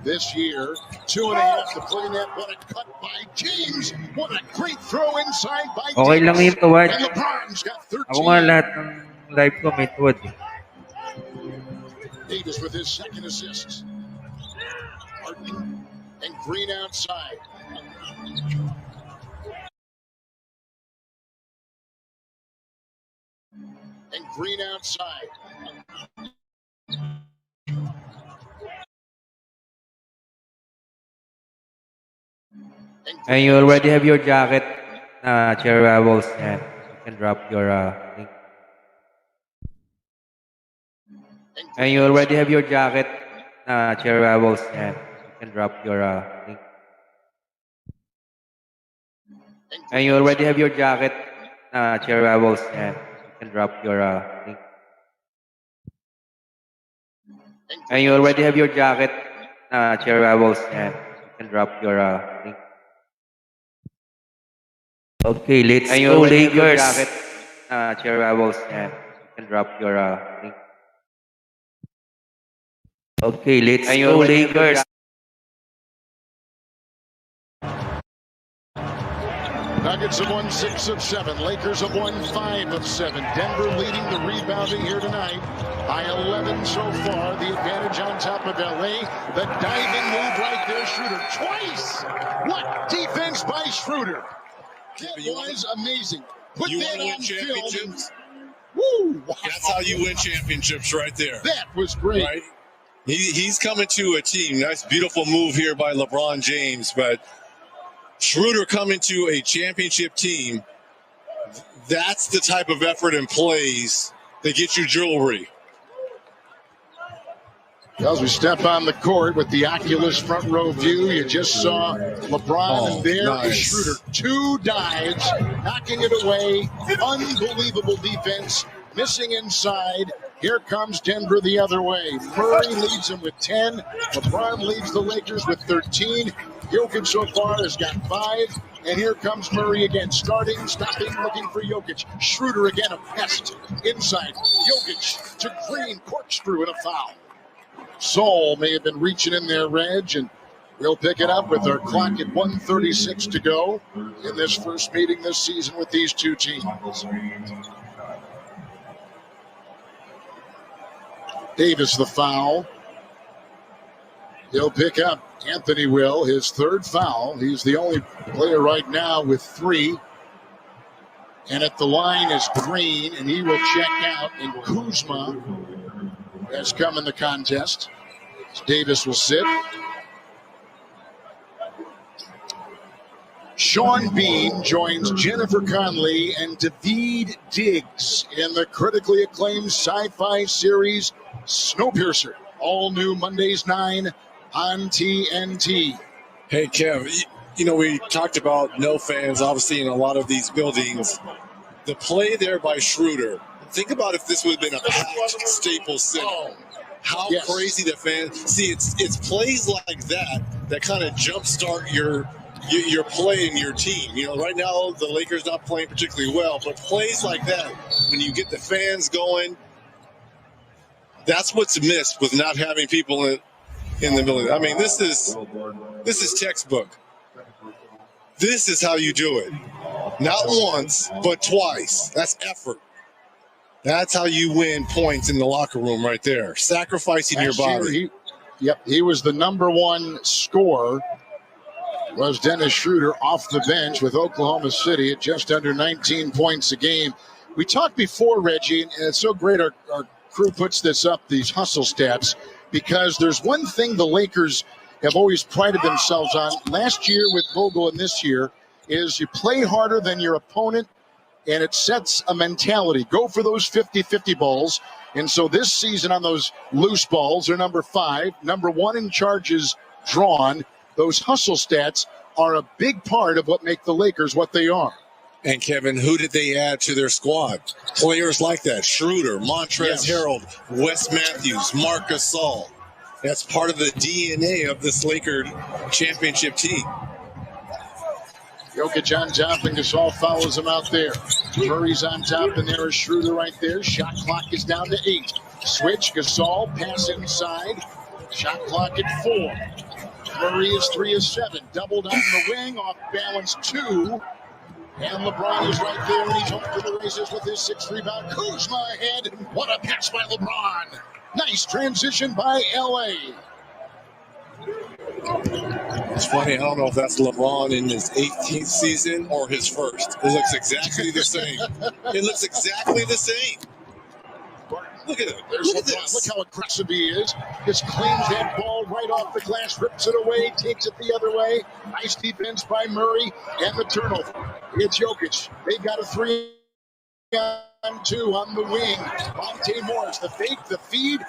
this year. 2.5 to play net. What a cut by James. What a great throw inside by Okay lang Davis. yung tuwad. And LeBron's got 13. Ako nga lahat ng live ko may tuwad. Davis with his second assist. Harden and Green outside. And Green outside. And you already have your jacket, Cherry Rebels, and you can drop your link. And you already have your jacket, Cherry Rebels, and you can drop your link. And you already have your jacket, Cherry Rebels, and you can drop your link. And you already have your jacket, Cherry Rebels, and you can drop your link. Okay, let's go Lakers. Jacket, Cherry Rebels, and you can drop your link. Okay, let's go Lakers. Nuggets have won 6 of 7. Lakers have won 5 of 7. Denver leading the rebounding here tonight by 11 so far. The advantage on top of LA. The diving move right there, Schroeder twice. What defense by Schroeder? That was amazing. Put You that want to win on film. championships? Woo! Wow. That's how you win championships right there. That was great. Right? He's coming to a team. Nice, beautiful move here by LeBron James, but Schroeder coming to a championship team, that's the type of effort and plays that get you jewelry. As we step on the court with the Oculus front row view, you just saw LeBron, and there is Schroeder. 2 dives, knocking it away. Unbelievable defense, missing inside. Here comes Denver the other way. Murray leads them with 10. LeBron leads the Lakers with 13. Jokic so far has got 5. And here comes Murray again, starting, stopping, looking for Jokic. Schroeder again, a pest. Inside, Jokic to Green, corkscrew and a foul. Sol may have been reaching in there, Reg, and we'll pick it up with our clock at 1:36 to go in this first meeting this season with these two teams. Davis the foul. He'll pick up, Anthony will, his 3rd foul. He's the only player right now with 3. And at the line is Green, and he will check out. And Kuzma has come in the contest. Davis will sit. Sean Bean joins Jennifer Connelly and David Diggs in the critically acclaimed sci-fi series Snowpiercer. All new Mondays 9 on TNT. Hey, Kev, you know, we talked about no fans, obviously, in a lot of these buildings. The play there by Schroeder, think about if this would have been a packed Staples Center. How crazy the fans. See, it's plays like that kind of jumpstart your play and your team. You know, right now the Lakers not playing particularly well, but plays like that, when you get the fans going, that's what's missed with not having people in the building. I mean, this is textbook. This is how you do it. Not once, but twice. That's effort. That's how you win points in the locker room right there. Sacrificing your body. He was the number 1 scorer. Was Dennis Schroeder off the bench with Oklahoma City at just under 19 points a game. We talked before, Reggie, and it's so great our crew puts this up, these hustle stats, because there's one thing the Lakers have always prided themselves on, last year with Vogel and this year, is you play harder than your opponent, and it sets a mentality. Go for those 50-50 balls. And so this season on those loose balls, they're number 5. Number 1 in charges drawn. Those hustle stats are a big part of what make the Lakers what they are. And Kevin, who did they add to their squad? Players like that: Schroeder, Montrezl Harrell, Wes Matthews, Marc Gasol. That's part of the DNA of this Laker championship team. Jokic on top, and Gasol follows him out there. Murray's on top, and there is Schroeder right there. Shot clock is down to 8. Switch, Gasol, pass inside. Shot clock at 4. Murray is 3 of 7. Doubled on the wing, off balance 2. And LeBron is right there, and he's home for the races with his 6th rebound. Kuzma ahead. What a pass by LeBron. Nice transition by LA. It's funny, I don't know if that's LeBron in his 18th season or his first. It looks exactly the same. It looks exactly the same. Look at him. Look at this. Look how aggressive he is. Just claims that ball right off the glass, rips it away, takes it the other way. Nice defense by Murray, and the turnover. It's Jokic. They got a 3-on-2 on the wing. Monte Morris, the fake, the feed,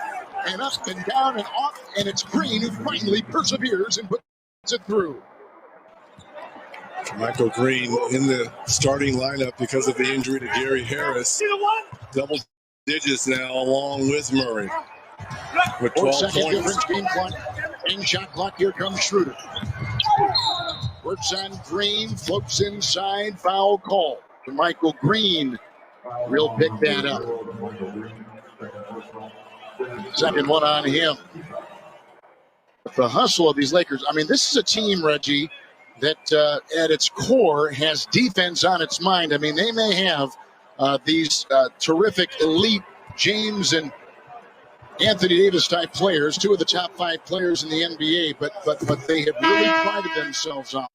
and up and down and off, and it's Green who finally perseveres and puts it through. Michael Green in the starting lineup because of the injury to Gary Harris. Double digits now along with Murray. With 12 4-second points. difference, game clock, and shot clock. Here comes Schroeder. Works on Green, floats inside, foul call to Michael Green. We'll pick that up. Second one on him. But the hustle of these Lakers, I mean, this is a team, Reggie, that at its core has defense on its mind. I mean, they may have these terrific elite James and Anthony Davis type players, 2 of the top 5 players in the NBA, but they have really prided themselves on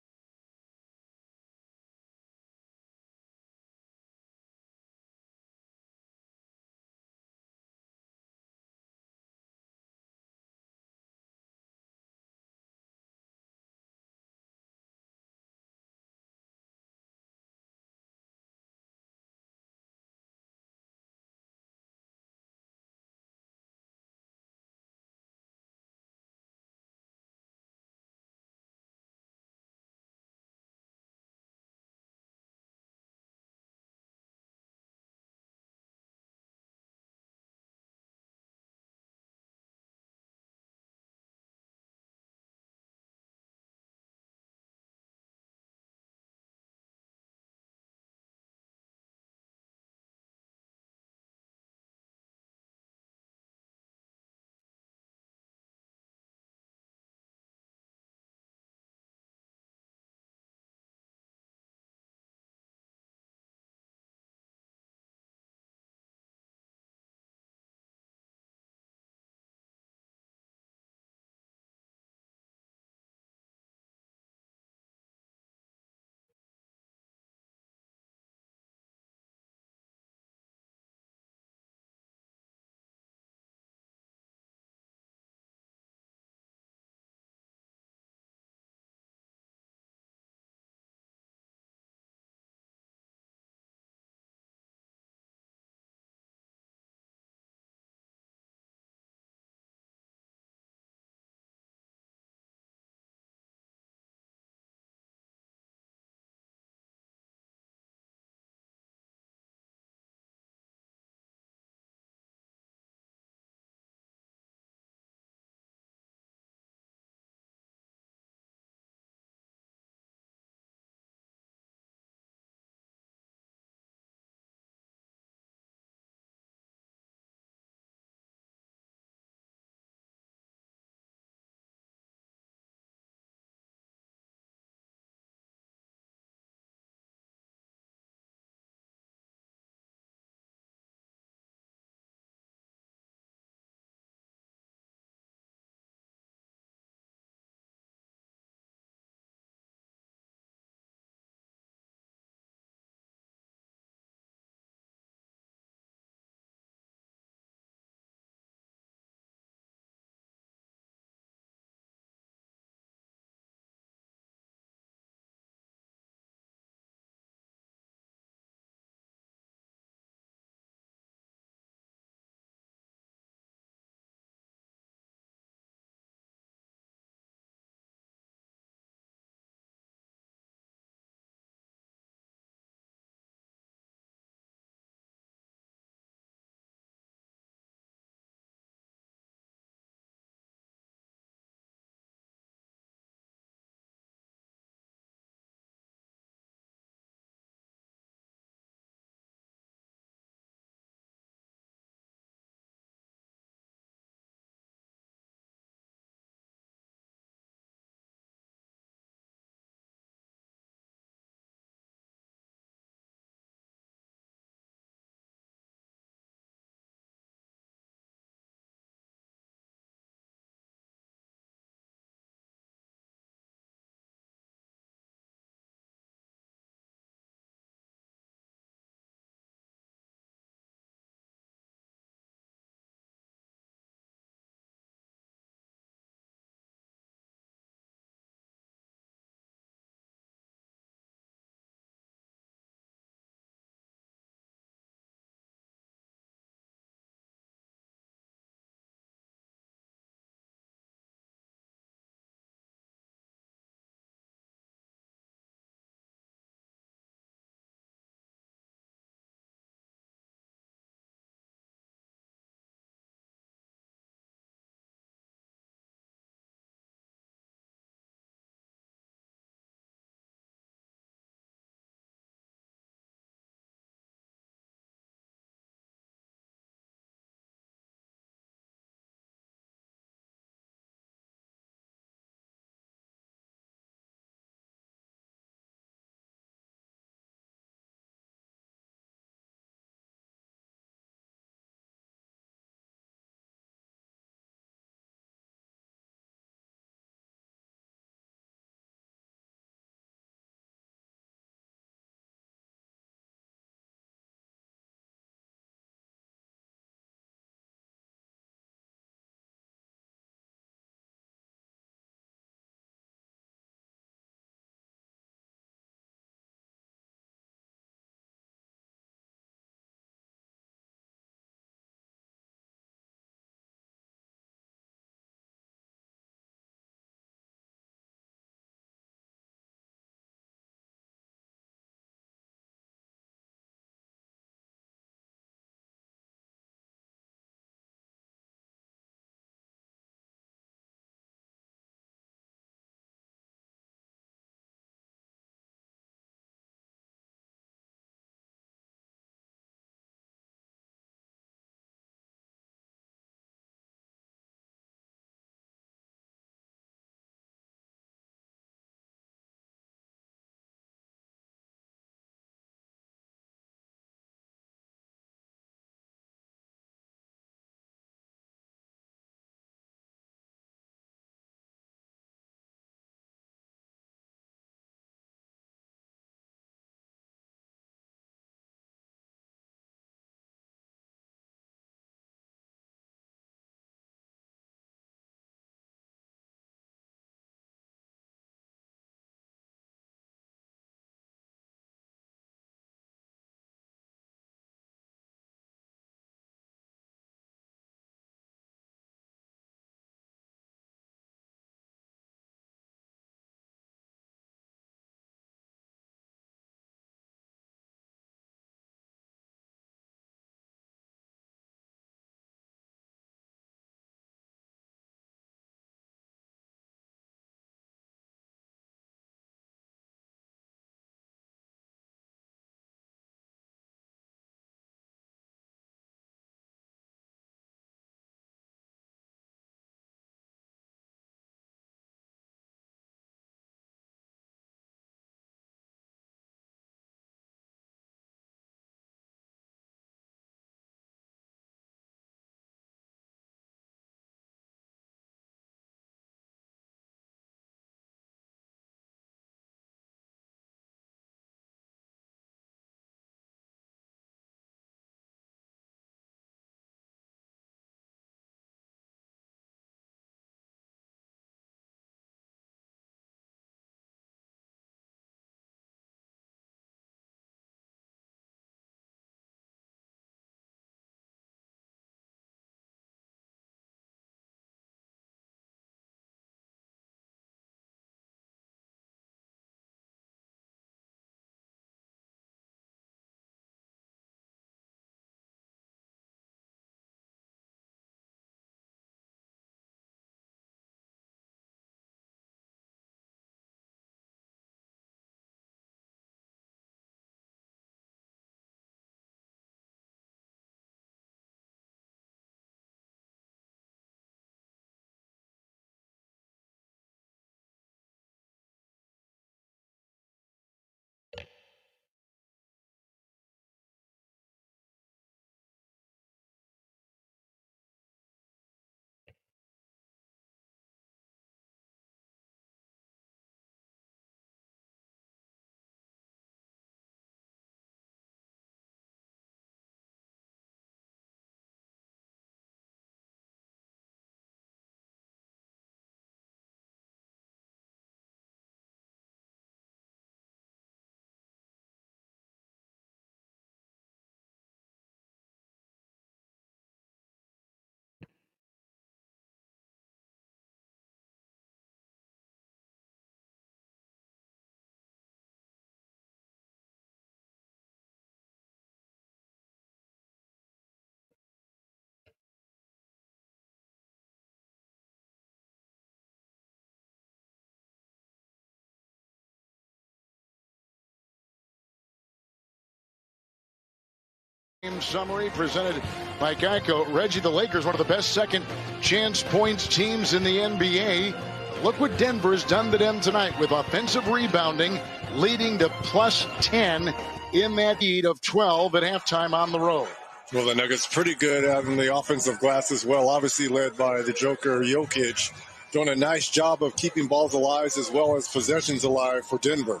Game summary presented by Geico. Reggie, the Lakers, one of the best second chance points teams in the NBA. Look what Denver's done to them tonight with offensive rebounding, leading to plus 10 in that lead of 12 at halftime on the road. Well, the Nuggets pretty good out in the offensive glass as well, obviously led by the Joker Jokic, doing a nice job of keeping balls alive as well as possessions alive for Denver.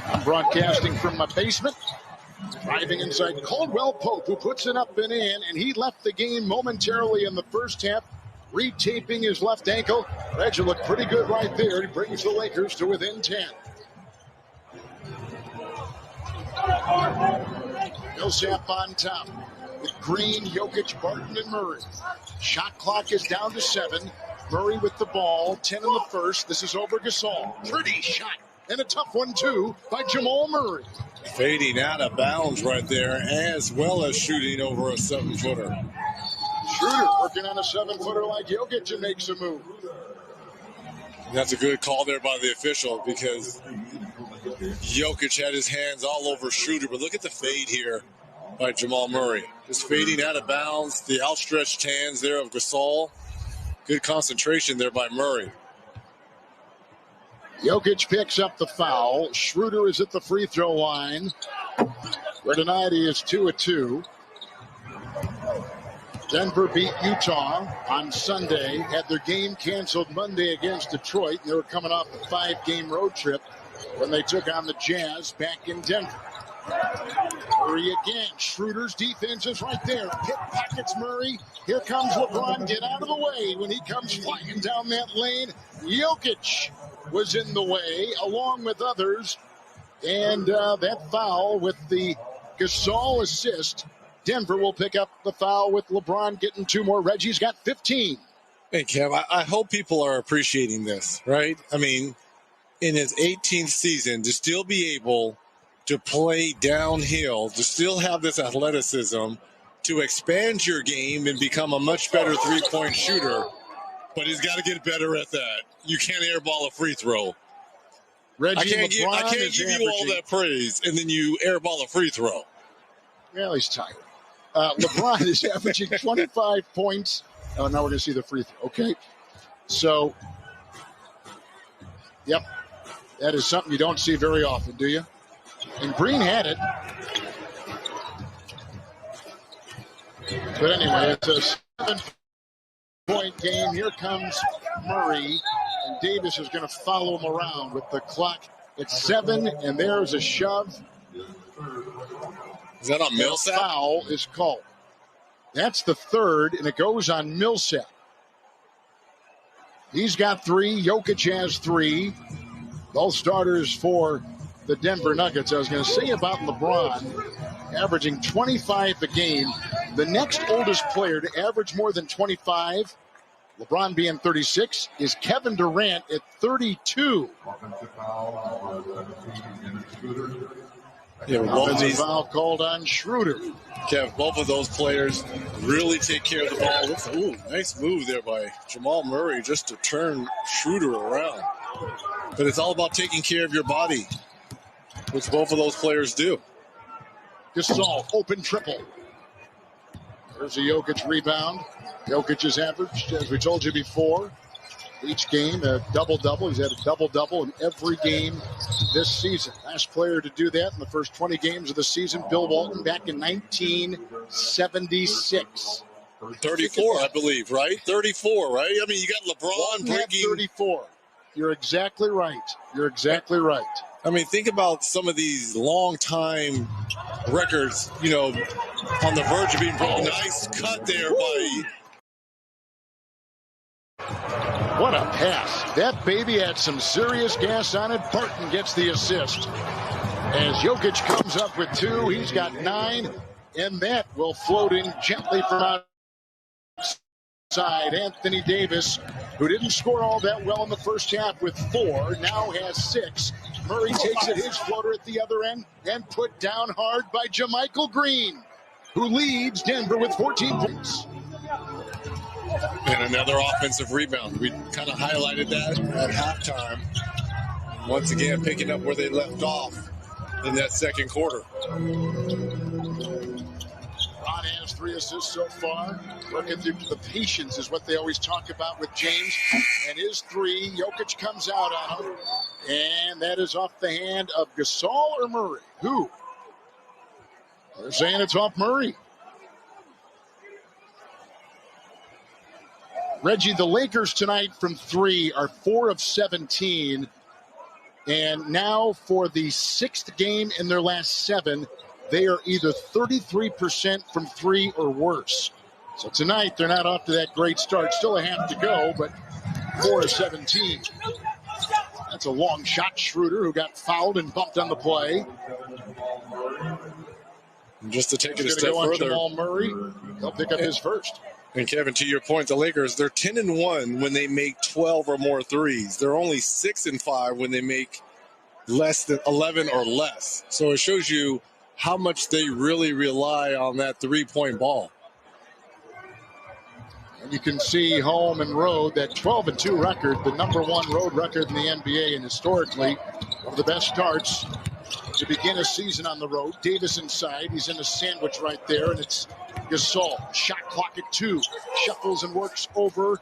I'm broadcasting from my basement. Driving inside Caldwell Pope, who puts it up and in, and he left the game momentarily in the first half, retaping his left ankle. Reggie looked pretty good right there. He brings the Lakers to within 10. Millsap on top with Green, Jokic, Barton, and Murray. Shot clock is down to 7. Murray with the ball, 10 in the first. This is over Gasol. Pretty shot, and a tough one, too, by Jamal Murray. Fading out of bounds right there, as well as shooting over a 7-footer. Schroeder working on a 7-footer like Jokic and makes a move. That's a good call there by the official because Jokic had his hands all over Schroeder. But look at the fade here by Jamal Murray. Just fading out of bounds. The outstretched hands there of Gasol. Good concentration there by Murray. Jokic picks up the foul. Schroeder is at the free throw line. Retinati is 2 of 2. Denver beat Utah on Sunday, had their game canceled Monday against Detroit, and they were coming off a 5-game road trip when they took on the Jazz back in Denver. Murray again. Schroeder's defense is right there. Pick pockets Murray. Here comes LeBron. Get out of the way when he comes flying down that lane. Jokic was in the way along with others. And that foul with the Gasol assist. Denver will pick up the foul with LeBron getting 2 more. Reggie's got 15. Hey, Kev, I hope people are appreciating this, right? I mean, in his 18th season, to still be able to play downhill, to still have this athleticism, to expand your game and become a much better three-point shooter. But he's got to get better at that. You can't airball a free throw. Reggie, I can't give you all that praise and then you airball a free throw. Well, he's tired. LeBron is averaging 25 points. Oh, now we're going to see the free throw. Okay. So, yep. That is something you don't see very often, do you? And Green had it. But anyway, it's a 7-point game. Here comes Murray. And Davis is going to follow him around with the clock at 7. And there's a shove. Is that on Millsap? Foul is called. That's the third, and it goes on Millsap. He's got 3. Jokic has 3. Both starters for the Denver Nuggets. I was going to say about LeBron averaging 25 a game. The next oldest player to average more than 25, LeBron being 36, is Kevin Durant at 32. Yeah, both of these foul called on Schroeder. Kev, both of those players really take care of the ball. Ooh, nice move there by Jamal Murray just to turn Schroeder around. But it's all about taking care of your body, which both of those players do. Gasol, open triple. There's a Jokic rebound. Jokic has averaged, as we told you before, each game a double-double. He's had a double-double in every game this season. Last player to do that in the first 20 games of the season, Bill Walton, back in 1976. 34, I believe, right? 34, right? I mean, you got LeBron Walton had breaking 34. You're exactly right. You're exactly right. I mean, think about some of these long-time records, you know, on the verge of being broken. Nice cut there by... What a pass. That baby had some serious gas on it. Barton gets the assist. As Jokic comes up with 2, he's got 9, and that will float in gently from outside. Anthony Davis, who didn't score all that well in the first half with 4, now has 6. Murray takes it, his floater at the other end, and put down hard by JaMychal Green, who leads Denver with 14 points. And another offensive rebound. We kind of highlighted that at halftime. Once again, picking up where they left off in that second quarter. 3 assists so far. Working through the patience is what they always talk about with James. And his 3, Jokic comes out on him. And that is off the hand of Gasol or Murray. Who? They're saying it's off Murray. Reggie, the Lakers tonight from 3 are 4 of 17. And now for the 6th game in their last 7, they are either 33% from 3 or worse. So tonight, they're not off to that great start. Still a half to go, but 4 of 17. That's a long shot. Schroeder, who got fouled and bumped on the play. Just to take it a He's step going to go on further. Jamal Murray. He'll pick up his first. And Kevin, to your point, the Lakers, they're 10-1 when they make 12 or more threes. They're only 6-5 when they make less than 11 or less. So it shows you how much they really rely on that three-point ball. And you can see home and road, that 12-2 record, the #1 road record in the NBA, and historically one of the best starts to begin a season on the road. Davis inside. He's in a sandwich right there, and it's Gasol. Shot clock at 2. Shuffles and works over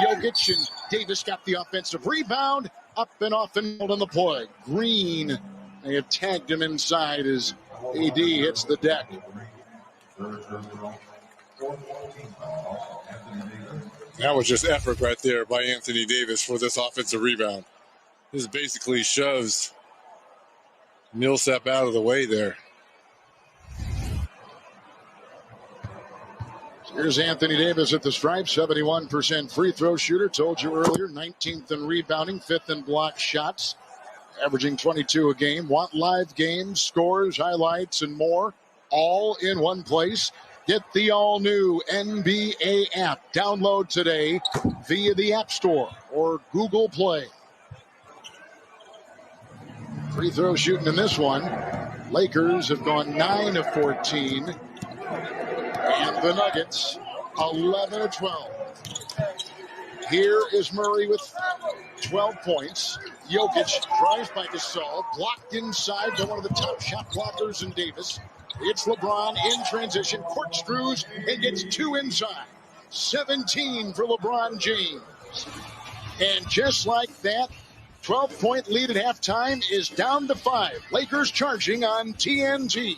Jokic, and Davis got the offensive rebound. Up and off and on the play. Green, they have tagged him inside as AD hits the deck. That was just effort right there by Anthony Davis for this offensive rebound. This basically shoves Millsap out of the way there. Here's Anthony Davis at the stripe, 71% free throw shooter. Told you earlier, 19th in rebounding, 5th in block shots, averaging 22 a game. Want live games, scores, highlights, and more, all in one place? Get the all-new NBA app. Download today via the App Store or Google Play. Free throw shooting in this one. Lakers have gone 9 of 14. And the Nuggets, 11 of 12. Here is Murray with 12 points. Jokic drives by Gasol, blocked inside by one of the top shot blockers in Davis. It's LeBron in transition, corkscrews, and gets 2 inside. 17 for LeBron James. And just like that, 12-point lead at halftime is down to 5. Lakers charging on TNT.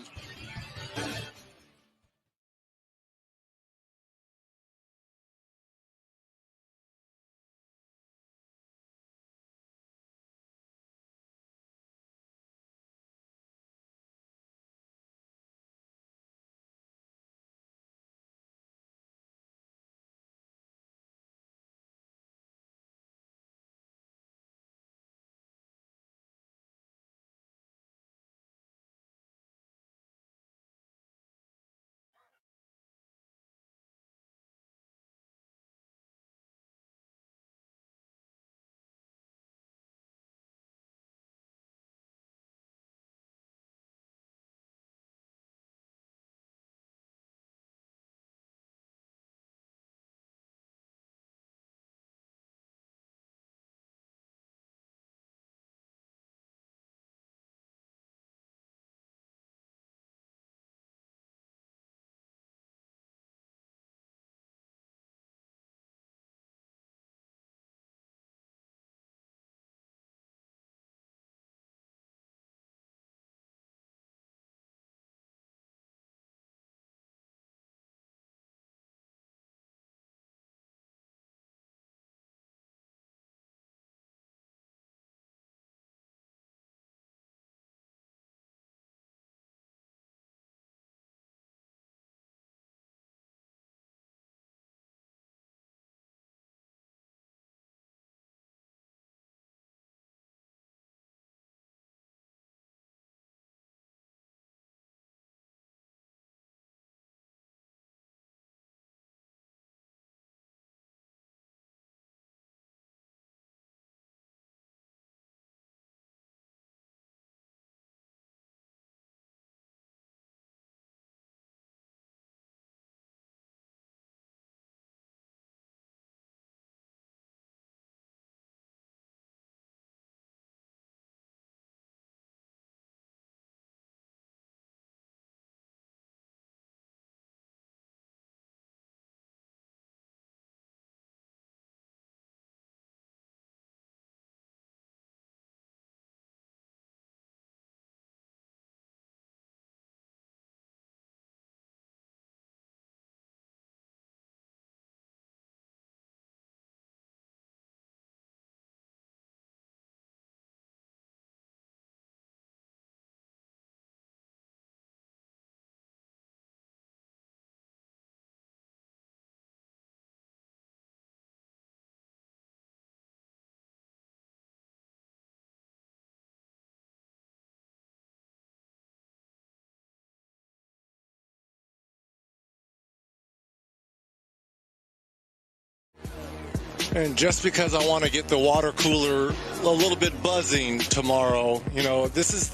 And just because I want to get the water cooler a little bit buzzing tomorrow, this is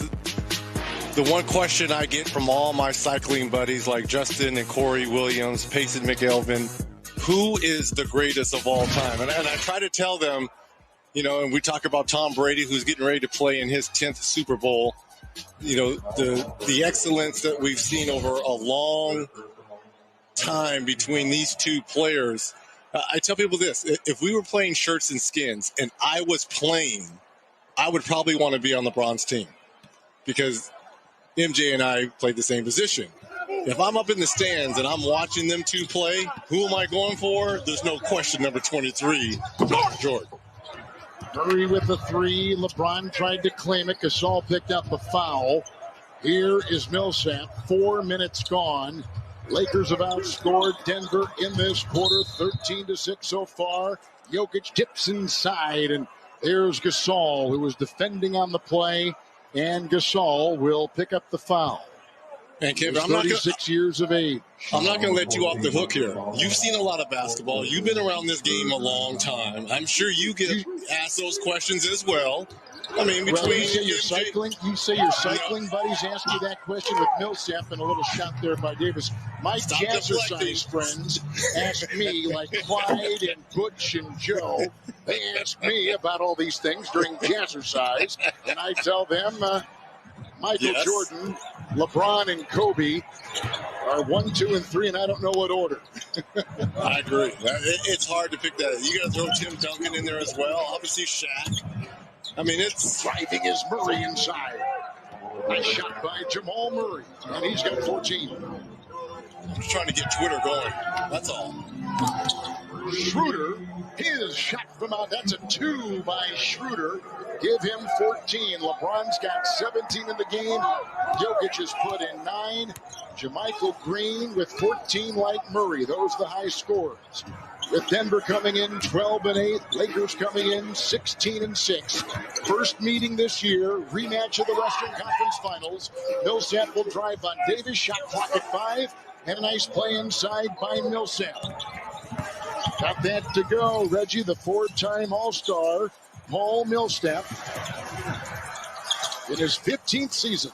the one question I get from all my cycling buddies like Justin and Corey Williams, Payson McElveen. Who is the greatest of all time? And I try to tell them, and we talk about Tom Brady, who's getting ready to play in his 10th Super Bowl. The excellence that we've seen over a long time between these two players. I tell people this: if we were playing shirts and skins and I was playing, I would probably want to be on LeBron's team because MJ and I played the same position. If I'm up in the stands and I'm watching them two play, who am I going for? There's no question, number 23, Jordan. Murray with the three. LeBron tried to claim it. Gasol picked up a foul. Here is Millsap. 4 minutes gone. Lakers have outscored Denver in this quarter, 13-6 so far. Jokic tips inside, and there's Gasol, who was defending on the play, and Gasol will pick up the foul. And Kevin, He's I'm not 36 years of age. I'm not going to let you off the hook here. You've seen a lot of basketball. You've been around this game a long time. I'm sure you get asked those questions as well. I mean, between you say your cycling buddies ask you that question with Millsap and a little shot there by Davis. My jazzercise friends ask me, like Clyde and Butch and Joe, they ask me about all these things during jazzercise, and I tell them Michael Jordan, LeBron, and Kobe are 1, 2, and 3, and I don't know what order. I agree. It's hard to pick that. You got to throw Tim Duncan in there as well. Obviously, Shaq. I mean, it's driving is Murray inside. Nice shot by Jamal Murray, and he's got 14. I'm just trying to get Twitter going. That's all. Schroeder, his shot from out. That's a 2 by Schroeder. Give him 14. LeBron's got 17 in the game. Jokic has put in 9. JaMychal Green with 14 like Murray. Those are the high scores. With Denver coming in 12-8, Lakers coming in 16-6. First meeting this year, rematch of the Western Conference Finals. Millsap will drive on Davis, shot clock at 5, and a nice play inside by Millsap. Got that to go. Reggie, the 4-time All-Star, Paul Millsap, in his 15th season.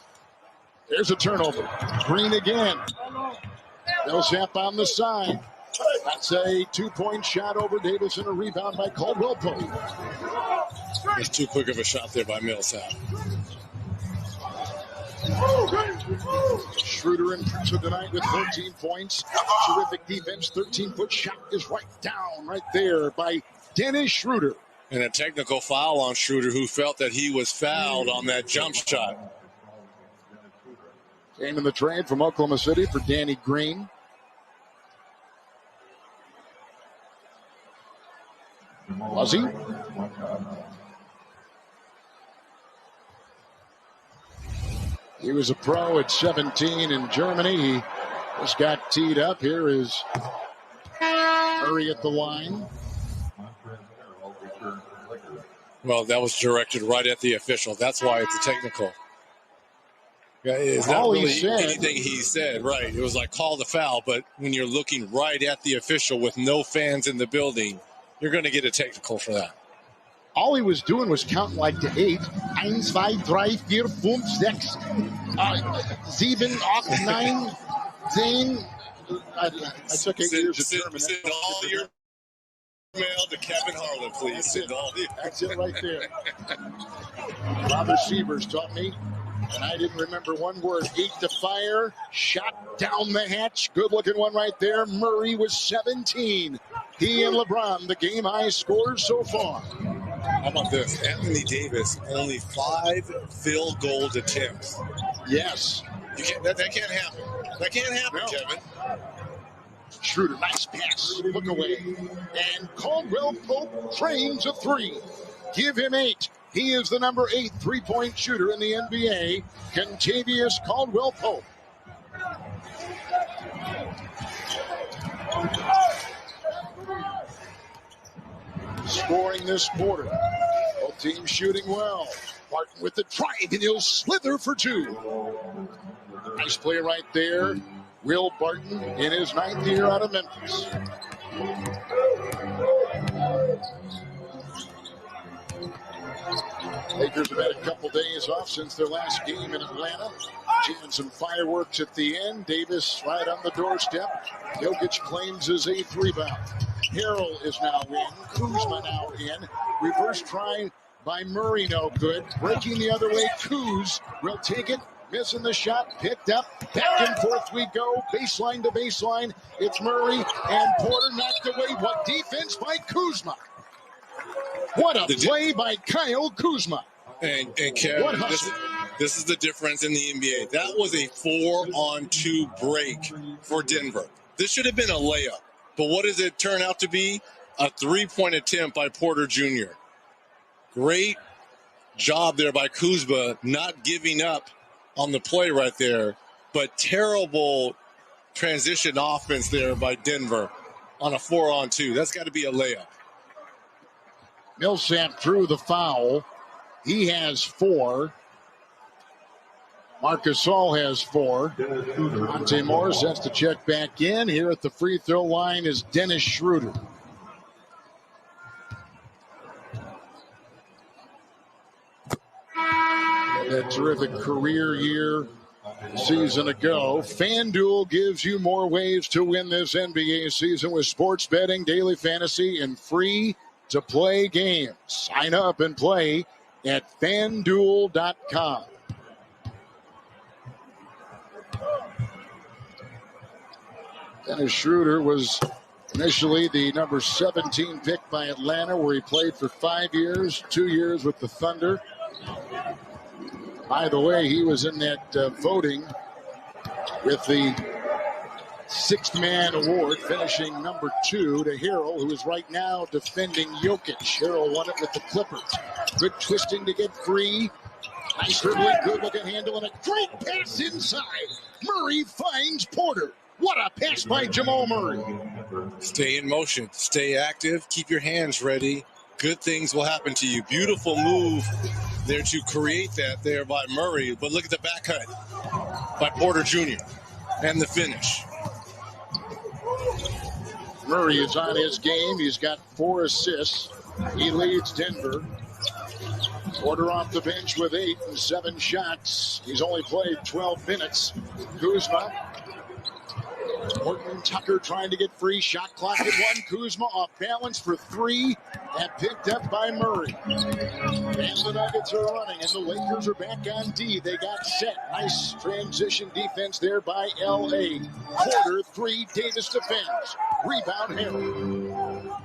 There's a turnover. Green again. Millsap on the side. That's a 2-point shot over Davis and a rebound by Caldwell Pope. It's too quick of a shot there by Millsap. Schroeder in for tonight with 14 points. Terrific defense. 13-foot shot is right down right there by Dennis Schroeder. And a technical foul on Schroeder, who felt that he was fouled on that jump shot. Came in the trade from Oklahoma City for Danny Green. Was he? He was a pro at 17 in Germany. He just got teed up. Here is Murray at the line. Well, that was directed right at the official. That's why it's a technical. It's not All he really said- anything he said, right? It was like call the foul, but when you're looking right at the official with no fans in the building, you're going to get a technical for that. All he was doing was counting like to 8. 1, 2, 3, 4, 5, 6. 7, 8, 9, 10. I took 8 years of German. Send all your mail to Kevin Harlan, please. That's it right there. Robert Sievers taught me, and I didn't remember one word. 8 to fire, shot down the hatch. Good-looking one right there. Murray was 17. He and LeBron, the game high scores so far. How about this? Anthony Davis, only 5 field goal attempts. Yes. You can't, that can't happen. That can't happen, Kevin. Schroeder, nice pass. Look away. And Caldwell Pope trains a 3. Give him 8. He is the number 8 3-point shooter in the NBA, Kentavious Caldwell Pope. Scoring this quarter. Both teams shooting well. Barton with the drive, and he'll slither for 2. Nice play right there. Will Barton in his 9th year out of Memphis. Lakers have had a couple days off since their last game in Atlanta. Jamming some fireworks at the end. Davis right on the doorstep. Jokic claims his 8th rebound. Harrell is now in. Kuzma now in. Reverse try by Murray, no good. Breaking the other way, Kuz will take it. Missing the shot, picked up. Back and forth we go. Baseline to baseline. It's Murray and Porter knocked away. What defense by Kuzma. What a play by Kyle Kuzma. And Kevin, this is the difference in the NBA. That was a 4-on-2 break for Denver. This should have been a layup. But what does it turn out to be? A 3-point attempt by Porter Jr. Great job there by Kuzma, not giving up on the play right there. But terrible transition offense there by Denver on a 4-on-2. That's got to be a layup. Millsap drew the foul. He has 4. Marcus Gasol has 4. Monte Morris has to check back in. Here at the free throw line is Dennis Schroeder. That terrific career year season ago. FanDuel gives you more ways to win this NBA season with sports betting, daily fantasy, and free-to-play games. Sign up and play at FanDuel.com. Dennis Schroeder was initially the number 17 pick by Atlanta, where he played for 5 years, 2 years with the Thunder. By the way, he was in that voting with the Sixth Man Award, finishing number 2 to Harrell, who is right now defending Jokic. Harrell won it with the Clippers. Good twisting to get free. Nice dribbling, good looking handle, and a great pass inside. Murray finds Porter. What a pass by Jamal Murray. Stay in motion. Stay active. Keep your hands ready. Good things will happen to you. Beautiful move there to create that there by Murray. But look at the back cut by Porter Jr. and the finish. Murray is on his game. He's got 4 assists. He leads Denver. Porter off the bench with 8 and 7 shots. He's only played 12 minutes. Kuzma. Horton Tucker trying to get free. Shot clock at 1. Kuzma off balance for 3 and picked up by Murray. And the Nuggets are running, and the Lakers are back on D. They got set. Nice transition defense there by L.A. Porter 3. Davis defends. Rebound Harrell.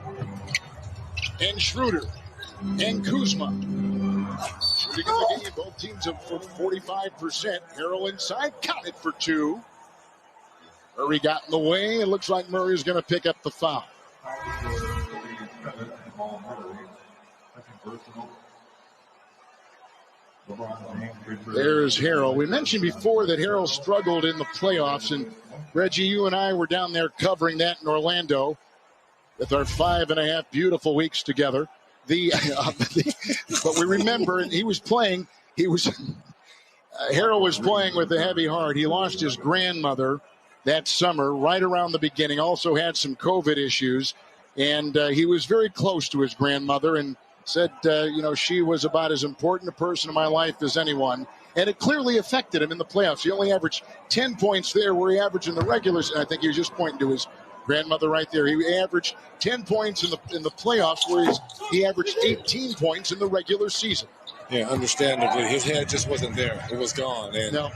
And Schroeder. And Kuzma. Shooting in the game. Both teams have 45%. Harrell inside. Counted for 2. Murray got in the way. It looks like Murray is going to pick up the foul. There's Harrell. We mentioned before that Harrell struggled in the playoffs, and Reggie, you and I were down there covering that in Orlando with our 5.5 beautiful weeks together. But we remember, and he was playing. Harrell was playing with a heavy heart. He lost his grandmother that summer, right around the beginning. Also had some COVID issues, and he was very close to his grandmother and said, she was about as important a person in my life as anyone. And it clearly affected him in the playoffs. He only averaged 10 points there, where he averaged in the regulars. And I think he was just pointing to his grandmother right there. He averaged 10 points in the playoffs, whereas he averaged 18 points in the regular season. Yeah, understandably, his head just wasn't there. It was gone. And no.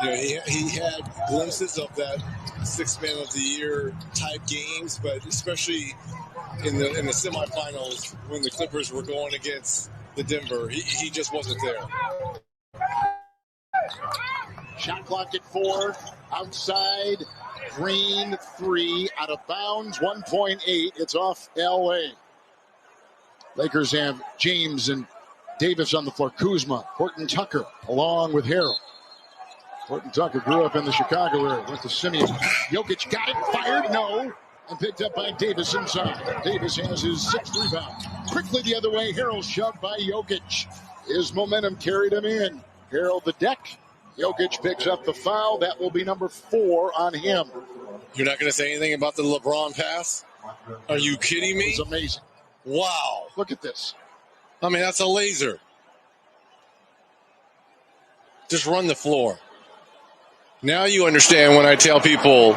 He had glimpses of that Sixth Man of the Year type games, but especially in the semifinals when the Clippers were going against the Denver, he just wasn't there. Shot clock at 4. Outside. Green 3. Out of bounds. 1.8. It's off L.A. Lakers have James and Davis on the floor. Kuzma. Horton Tucker along with Harrell. Horton Tucker grew up in the Chicago area. Went to Simeon. Jokic got it. Fired. No. And picked up by Davis inside. Davis has his 6th rebound. Quickly the other way. Harrell shoved by Jokic. His momentum carried him in. Harrell the deck. Jokic picks up the foul. That will be number 4 on him. You're not going to say anything about the LeBron pass? Are you kidding me? It's amazing. Wow. Look at this. I mean, that's a laser. Just run the floor. Now you understand when I tell people,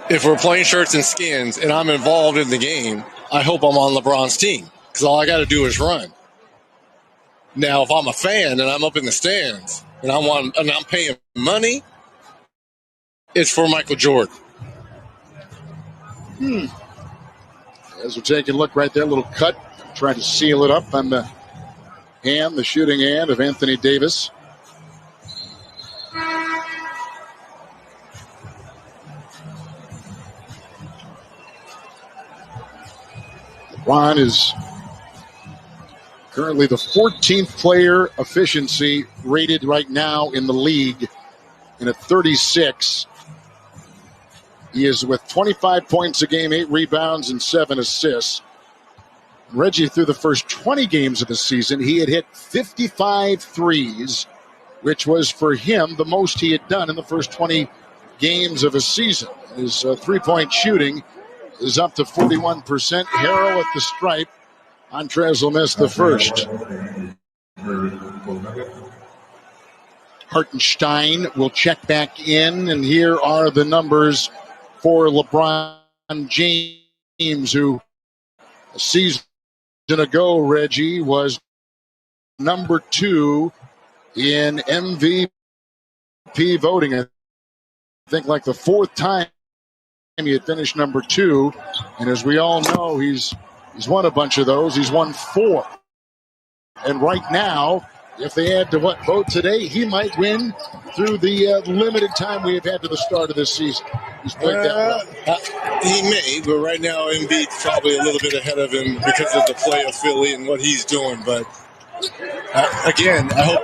if we're playing shirts and skins and I'm involved in the game, I hope I'm on LeBron's team because all I got to do is run. Now, if I'm a fan and I'm up in the stands and I'm paying money, it's for Michael Jordan. As we're taking a look right there, a little cut, trying to seal it up on the hand, the shooting hand of Anthony Davis. LeBron is currently the 14th player efficiency rated right now in the league, and at 36. He is with 25 points a game, 8 rebounds, and 7 assists. Reggie, through the first 20 games of the season, he had hit 55 threes, which was for him the most he had done in the first 20 games of a season. His three-point shooting is up to 41%. Harrell at the stripe. Montrez will miss the first. Hartenstein will check back in, and here are the numbers for LeBron James, who a season ago, Reggie, was number 2 in MVP voting. I think like the 4th time he had finished number 2. And as we all know, he's won a bunch of those. He's won 4. And right now, if they add to what vote today, he might win through the limited time we have had to the start of this season. He's played that well. He may, but right now Embiid's probably a little bit ahead of him because of the play of Philly and what he's doing. But again, I hope.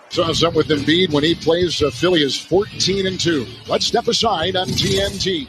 Saw something with Embiid when he plays. Philly is 14-2. Let's step aside on TNT.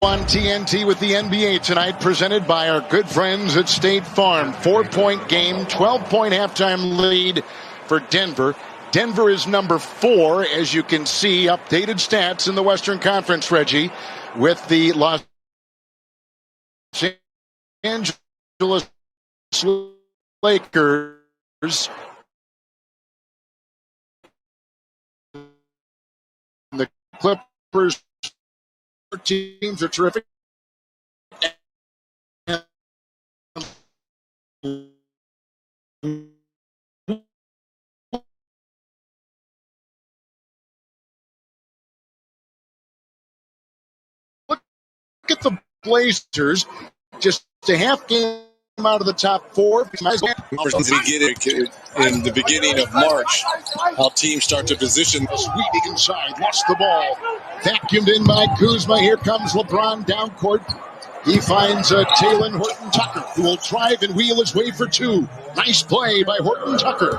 on TNT with the NBA tonight, presented by our good friends at State Farm. 4-point game, 12-point halftime lead for Denver. Denver is number 4, as you can see, updated stats in the Western Conference, Reggie, with the Los Angeles Lakers. The Clippers teams are terrific. Look at the Blazers, just a half game out of the top 4. In the beginning of March, how teams start to position. Sweeping inside, lost the ball. Vacuumed in by Kuzma. Here comes LeBron down court. He finds Talen Horton-Tucker, who will drive and wheel his way for 2. Nice play by Horton-Tucker.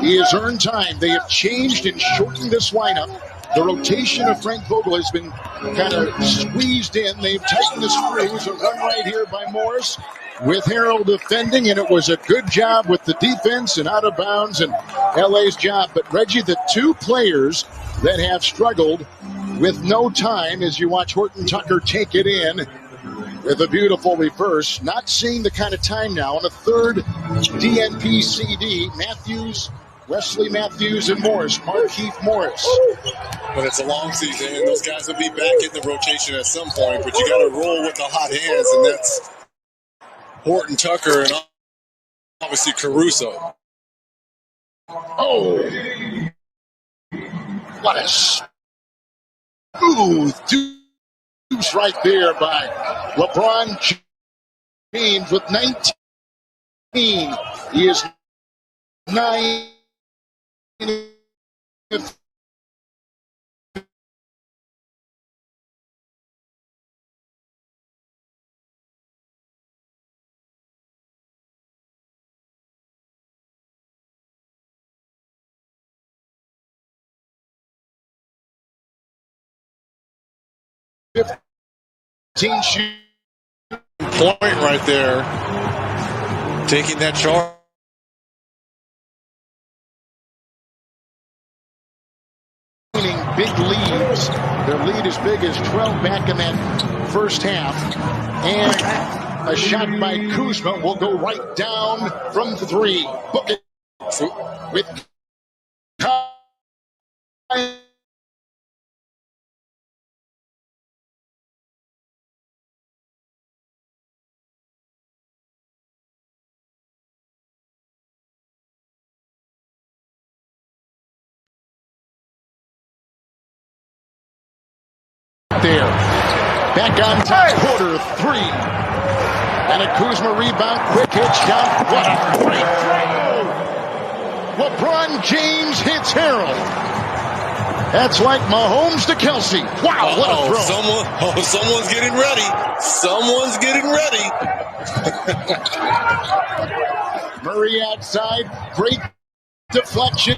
He has earned time. They have changed and shortened this lineup. The rotation of Frank Vogel has been kind of squeezed in. They've tightened the screws. A run right here by Morris with Harrell defending, and it was a good job with the defense and out of bounds and LA's job. But Reggie, the 2 players that have struggled with no time as you watch Horton-Tucker take it in with a beautiful reverse. Not seeing the kind of time now on a third DNP CD. Matthews, Wesley Matthews, and Morris, Markieff Morris. But it's a long season, and those guys will be back in the rotation at some point, but you got to roll with the hot hands, and that's Horton-Tucker and obviously Caruso. Oh, what a smooth deuce right there by LeBron James with 19. He is 9. Point right there, taking that charge. Big leads. Their lead as big as 12 back in that first half. And a shot by Kuzma will go right down from 3. Book it with there. Back on top, quarter 3. And a Kuzma rebound, quick hit shot. What a great throw! LeBron James hits Harrell. That's like Mahomes to Kelsey. Wow, what a throw. Someone's getting ready. Someone's getting ready. Murray outside, great deflection.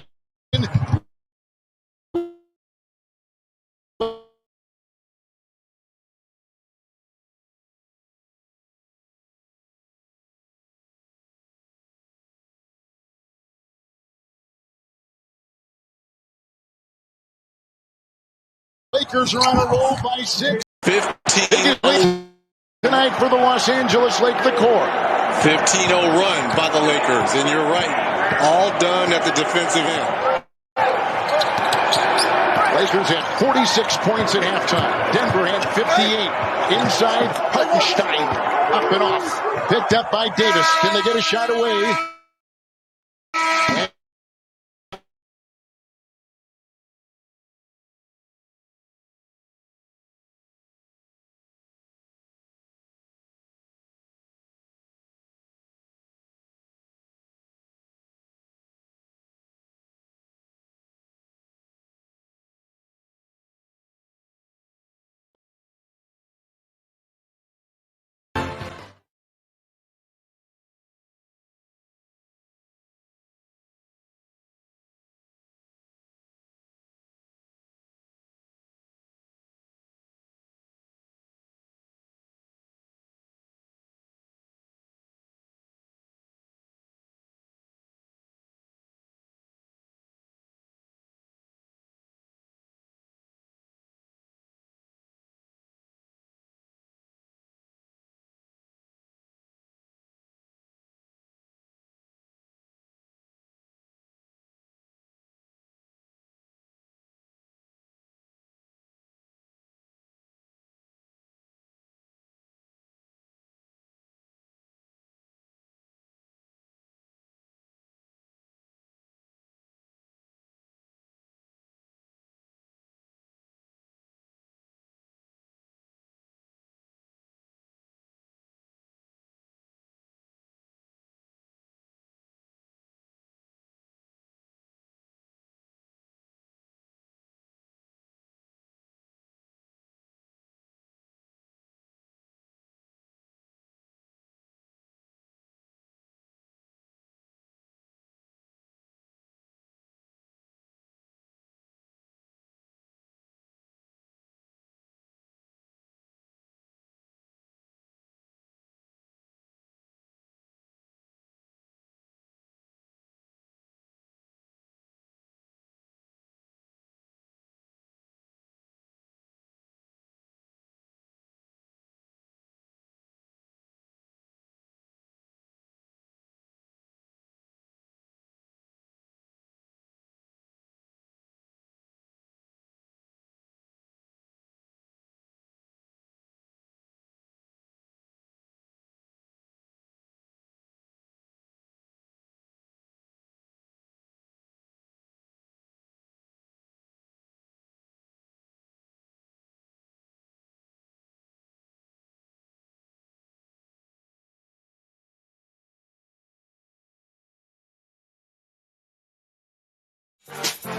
Lakers are on a roll by 6. 15 tonight for the Los Angeles Lake the core. 15-0 run by the Lakers, and you're right, all done at the defensive end. Lakers had 46 points at halftime. Denver had 58. Inside, Hartenstein up and off, picked up by Davis. Can they get a shot away?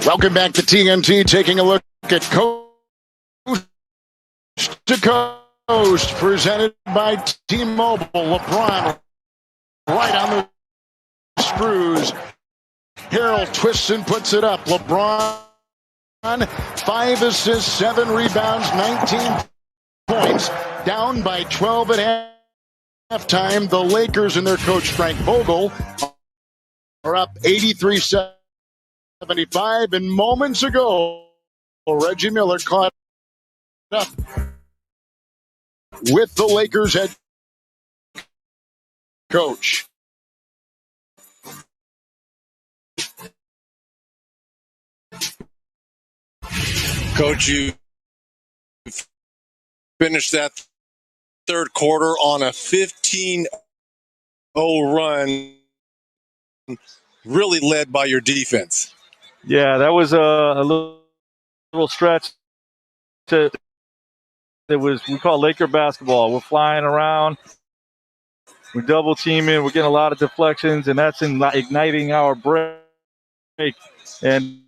Welcome back to TNT, taking a look at Coast to Coast, presented by T-Mobile. LeBron right on the screws. Harrell twists and puts it up. LeBron, 5 assists, 7 rebounds, 19 points, down by 12 at halftime. The Lakers and their coach Frank Vogel are up 83-75, and moments ago, Reggie Miller caught up with the Lakers head coach. Coach, you finished that third quarter on a 15-0 run, really led by your defense. Yeah, that was a little stretch. It was, we call Laker basketball. We're flying around. We're double teaming. We're getting a lot of deflections, and that's igniting our break. And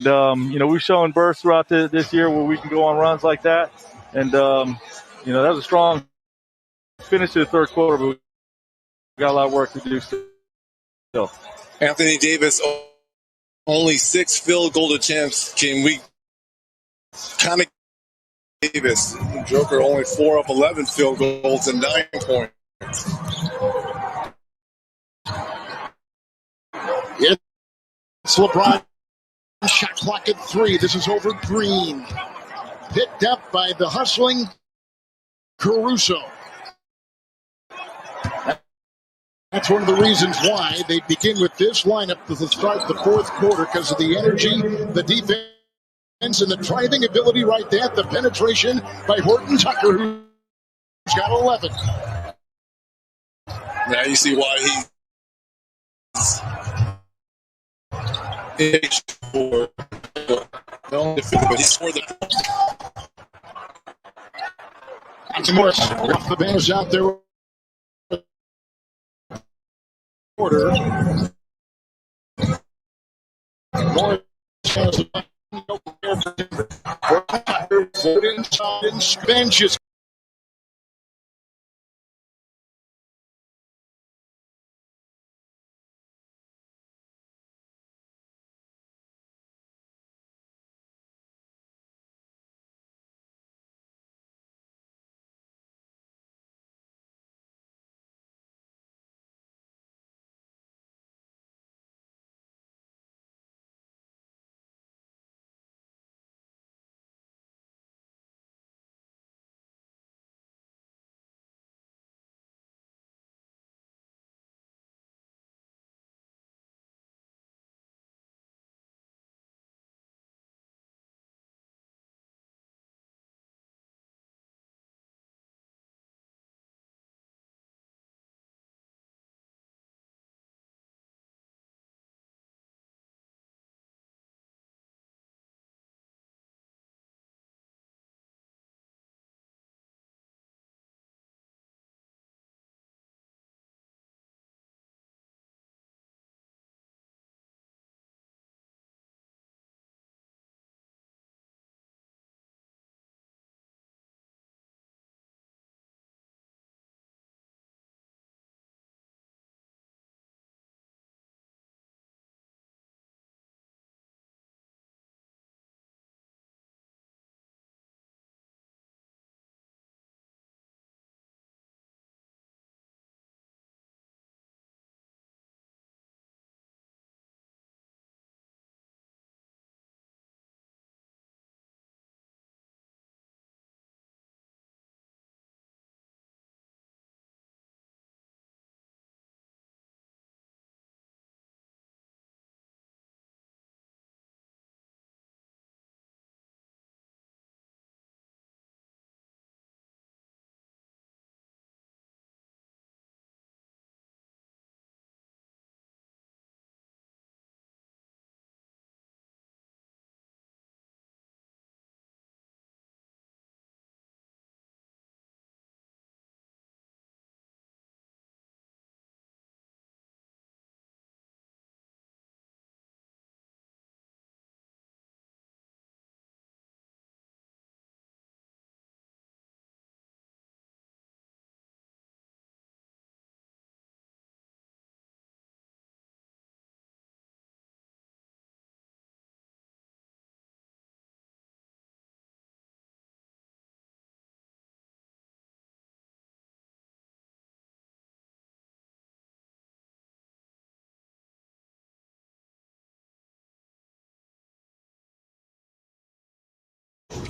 we've shown bursts throughout this year where we can go on runs like that. And, that was a strong finish to the third quarter, but we got a lot of work to do still. Anthony Davis, only 6 field goal attempts. Can we kind of Davis? Joker only 4 of 11 field goals and 9 points. It's LeBron. Shot clock at 3. This is over Green. Picked up by the hustling Caruso. That's one of the reasons why they begin with this lineup to start the fourth quarter, because of the energy, the defense, and the driving ability right there. The penetration by Horton Tucker, who's got 11. Now you see why he's but he scored the Morris off the bench out there. Order. Morris has the benches.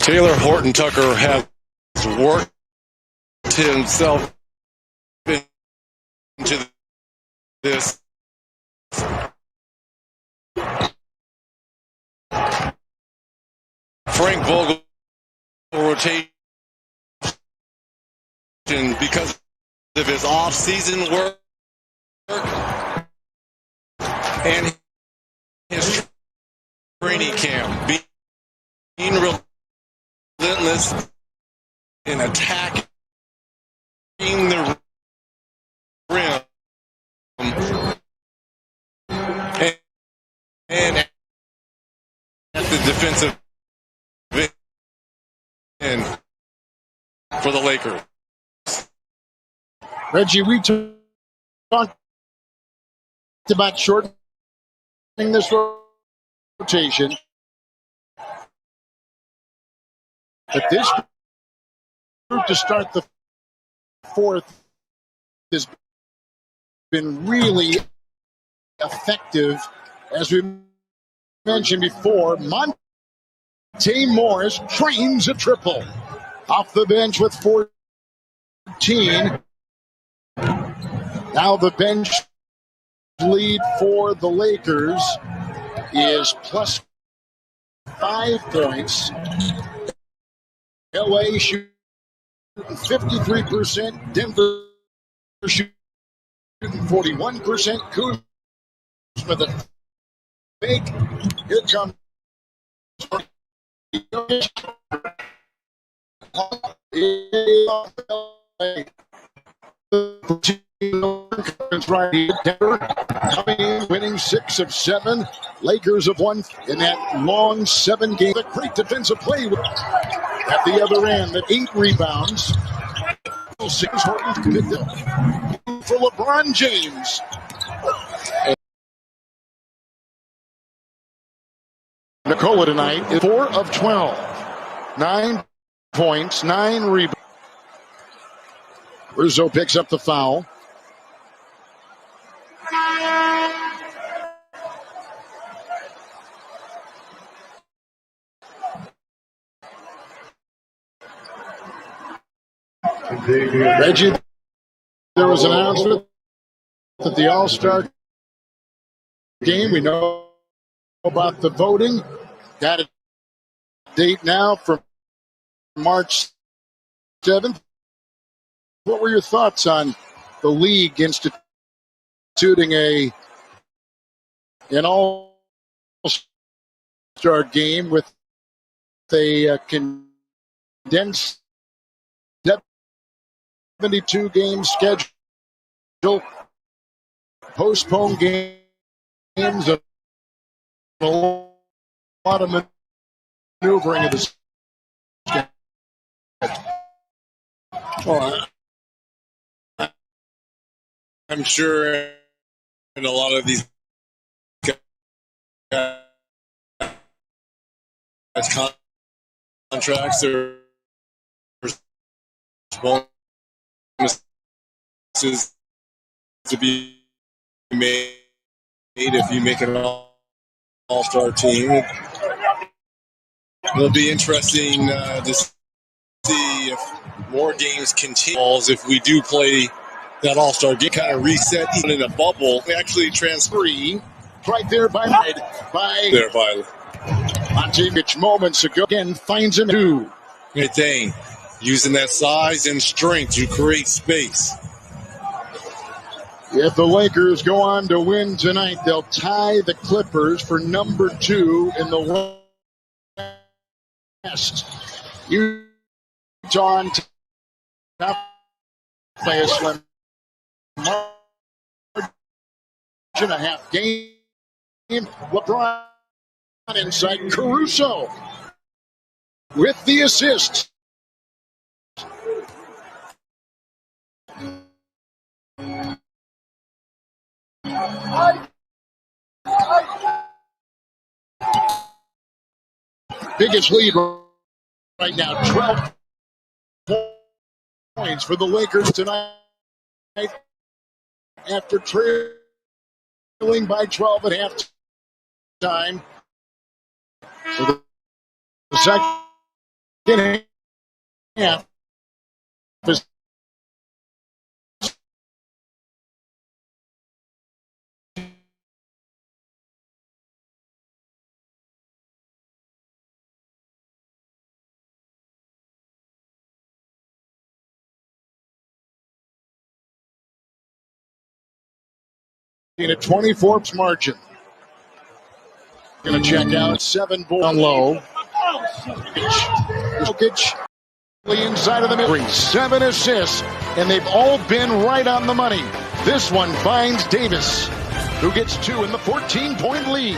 Taylor Horton Tucker has worked himself into this. Frank Vogel rotation because of his off-season work and his training camp, being relentless in attacking the rim and at the defensive end for the Lakers. Reggie, we talked about shortening this rotation. But this group to start the fourth has been really effective. As we mentioned before, Monte Morris trains a triple. Off the bench with 14. Now the bench lead for the Lakers is plus 5 points. LA shooting 53%. Denver shooting 41%. Kuzma with a fake. Here comes right here. Denver coming in, winning 6 of 7. Lakers have won in that long 7-game. A great defensive play at the other end at 8 rebounds. 6 Horton for LeBron James. Nikola tonight is 4 of 12. 9 points, 9 rebounds. Rizzo picks up the foul. Reggie, there was an announcement that the All-Star game, we know about the voting. Got a date now for March 7th. What were your thoughts on the league instituting an All-Star game with a condensed 72-game schedule, postponed games, a lot of maneuvering of the schedule? Well, I'm sure in a lot of these contracts, there's bonuses to be made if you make an all-star team. It'll be interesting to see if more games continue. If we do play that all-star game, kind of reset even in a bubble. We actually transfer right there by Montevic moments ago. Again, finds him 2. Great thing. Using that size and strength to create space. If the Lakers go on to win tonight, they'll tie the Clippers for number 2 in the West. Utah on top by a slim margin, a half game. LeBron inside. Caruso with the assist. Biggest lead right now, 12 points for the Lakers tonight after trailing by 12 at halftime. So the second Getting half is in a 24 margin. Going to check out 7 down low. Jokic inside of the middle. 7 assists, and they've all been right on the money. This one finds Davis, who gets 2 in the 14-point lead.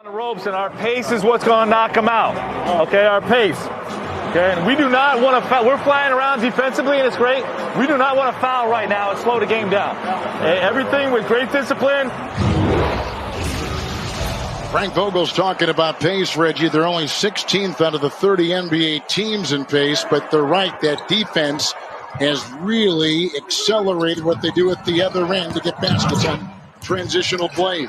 On the ropes, and our pace is what's going to knock them out. Okay, our pace. Okay, and we do not want to foul. We're flying around defensively, and it's great. We do not want to foul right now and slow the game down. Okay, everything with great discipline. Frank Vogel's talking about pace, Reggie. They're only 16th out of the 30 NBA teams in pace, but they're right. That defense has really accelerated what they do at the other end to get baskets on transitional play.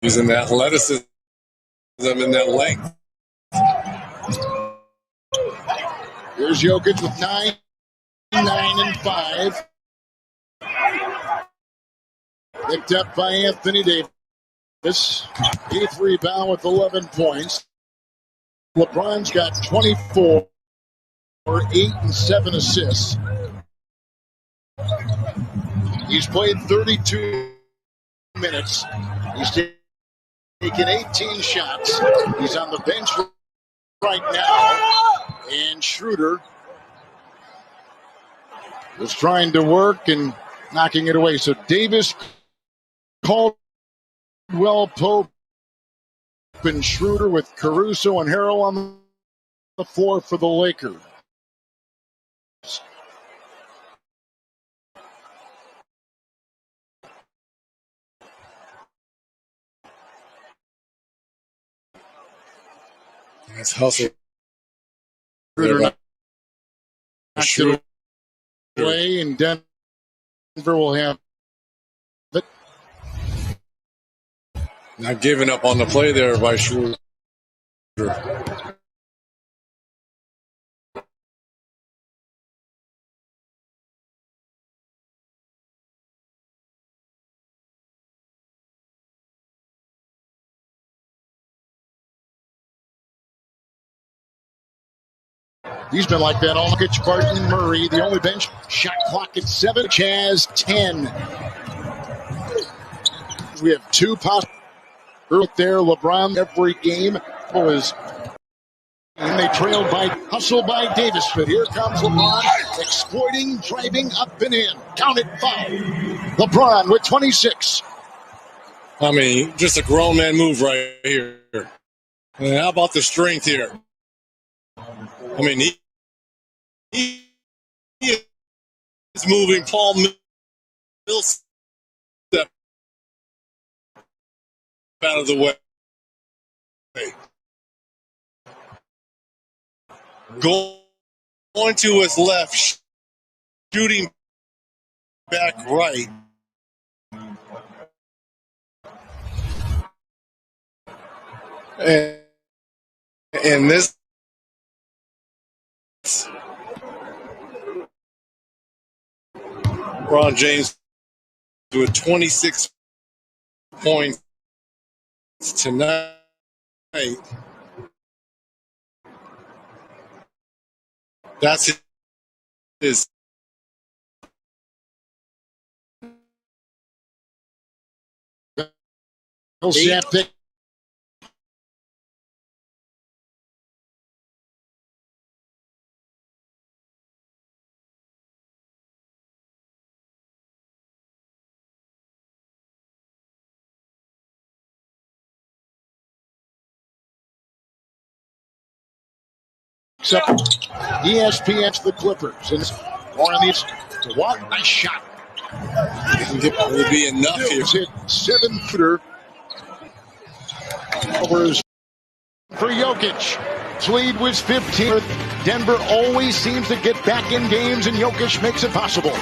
Using that athleticism and that length. Here's Jokic with 9, 9, and 5. Picked up by Anthony Davis. 8th rebound with 11 points. LeBron's got 24, 8 and 7 assists. He's played 32 minutes. He's taken 18 shots. He's on the bench right now. And Schroeder was trying to work and knocking it away. So Davis, Caldwell, Pope, and Schroeder with Caruso and Harrell on the floor for the Lakers. That's hustle. Schroeder away, and Denver will have it. Not giving up on the play there by Schroeder. He's been like that all night. Barton Murray, the only bench. Shot clock at 7. Chaz 10. We have 2 possible right there. LeBron every game was. And they trailed by hustle by Davis. But here comes LeBron exploiting, driving up and in. Count it, 5. LeBron with 26. I mean, just a grown man move right here. And how about the strength here? I mean, he is moving Paul Millsap out of the way. Going to his left, shooting back right. And this LeBron James with 26 points tonight. That's his. Millsap. ESPN's the Clippers. And one of these, what a shot. Would be enough here. Hit 7-footer. Overs for Jokic. Lead was 15. Denver always seems to get back in games, and Jokic makes it possible.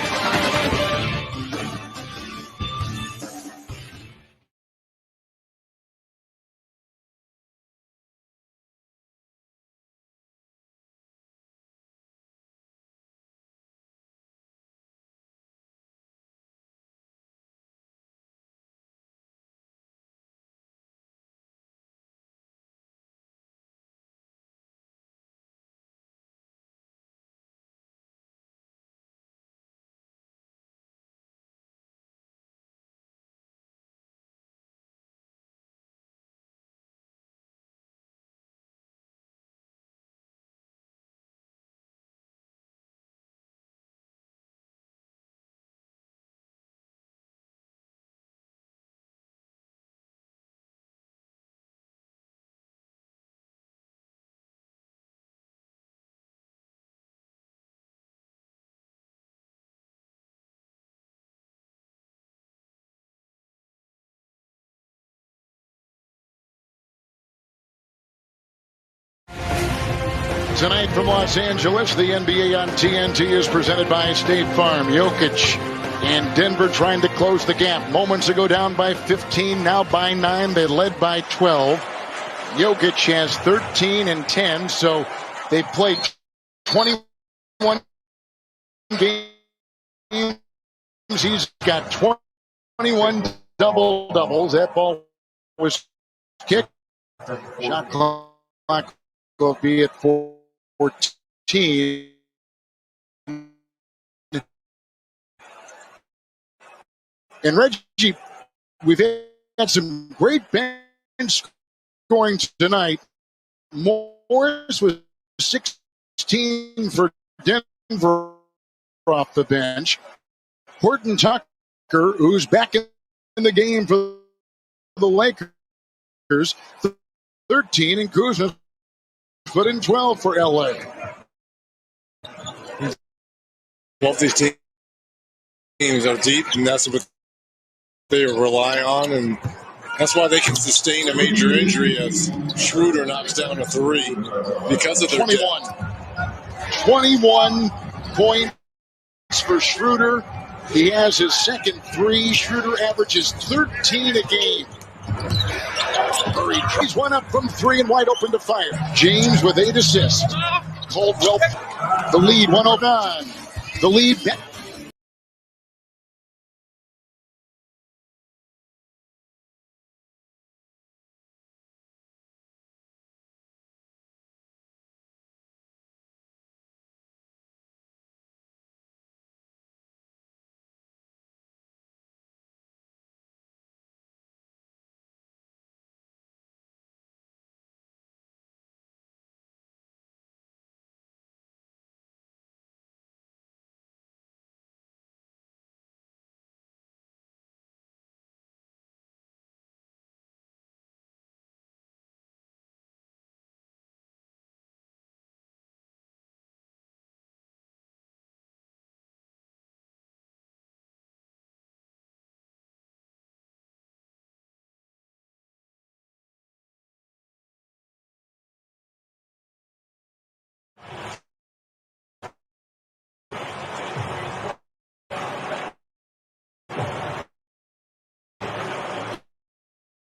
Tonight from Los Angeles, the NBA on TNT is presented by State Farm. Jokic and Denver trying to close the gap. Moments ago down by 15, now by 9. They led by 12. Jokic has 13 and 10, so they played 21 games. He's got 21 double-doubles. That ball was kicked. Shot clock will be at 14. And Reggie we've had some great bench scoring tonight. Morris was 16 for Denver off the bench. Horton Tucker, who's back in the game for the Lakers, 13, and Kuzma put in 12 for LA. Both these teams are deep, and that's what they rely on, and that's why they can sustain a major injury as Schroeder knocks down a three because of their 21 points for Schroeder. He has his second three. Schroeder averages 13 a game. He's one up from three and wide open to fire. James with 8 assists. Caldwell, the lead, 109. The lead.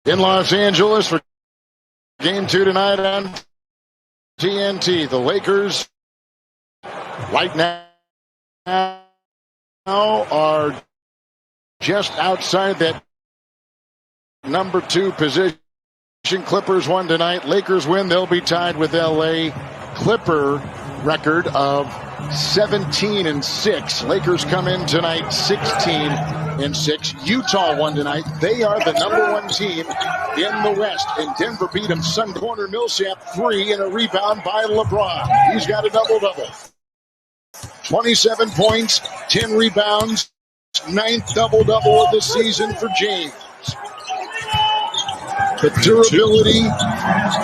In Los Angeles for game 2 tonight on TNT. The Lakers right now are just outside that number 2 position. Clippers won tonight. Lakers win. They'll be tied with LA. Clipper record of 17-6. Lakers come in tonight 16-6. Utah won tonight. They are the number 1 team in the West. And Denver beat them. Sun Corner Millsap 3 and a rebound by LeBron. He's got a double-double. 27 points, 10 rebounds, 9th double-double of the season for James. The durability,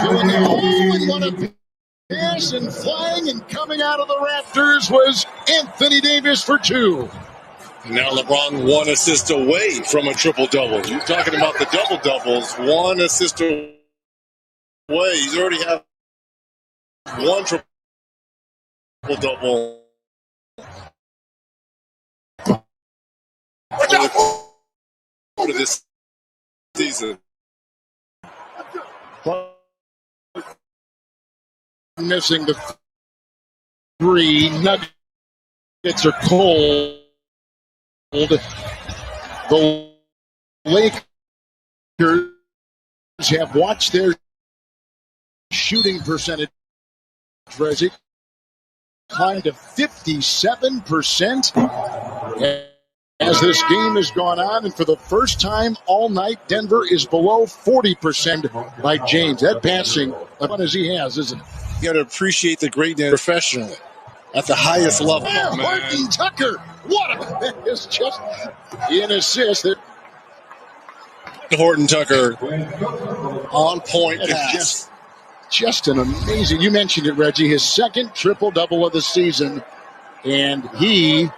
going there. Oh, and what a pass, and flying and coming out of the rafters was Anthony Davis for 2. Now LeBron 1 assist away from a triple-double. You're talking about the double-doubles, 1 assist away. He's already had 1 triple-double. For this season. Missing the 3. Nuggets are cold. The Lakers have watched their shooting percentage climb to 57% as this game has gone on. And for the first time all night, Denver is below 40% by James. That passing, as fun as he has, isn't it? You got to appreciate the greatness professionally at the highest level. Yeah, Horton Tucker, what a is just an assist. Horton Tucker on point. Just an amazing. You mentioned it, Reggie. His second triple-double of the season, and he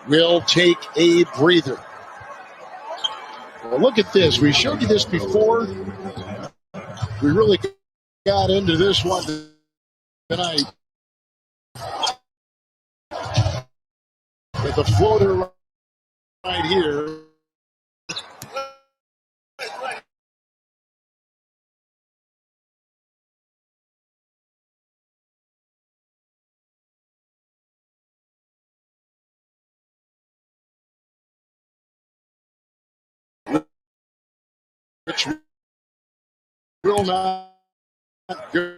will take a breather. Well, look at this. We showed you this before. We really got into this one tonight. With the floater right here. Which will not go.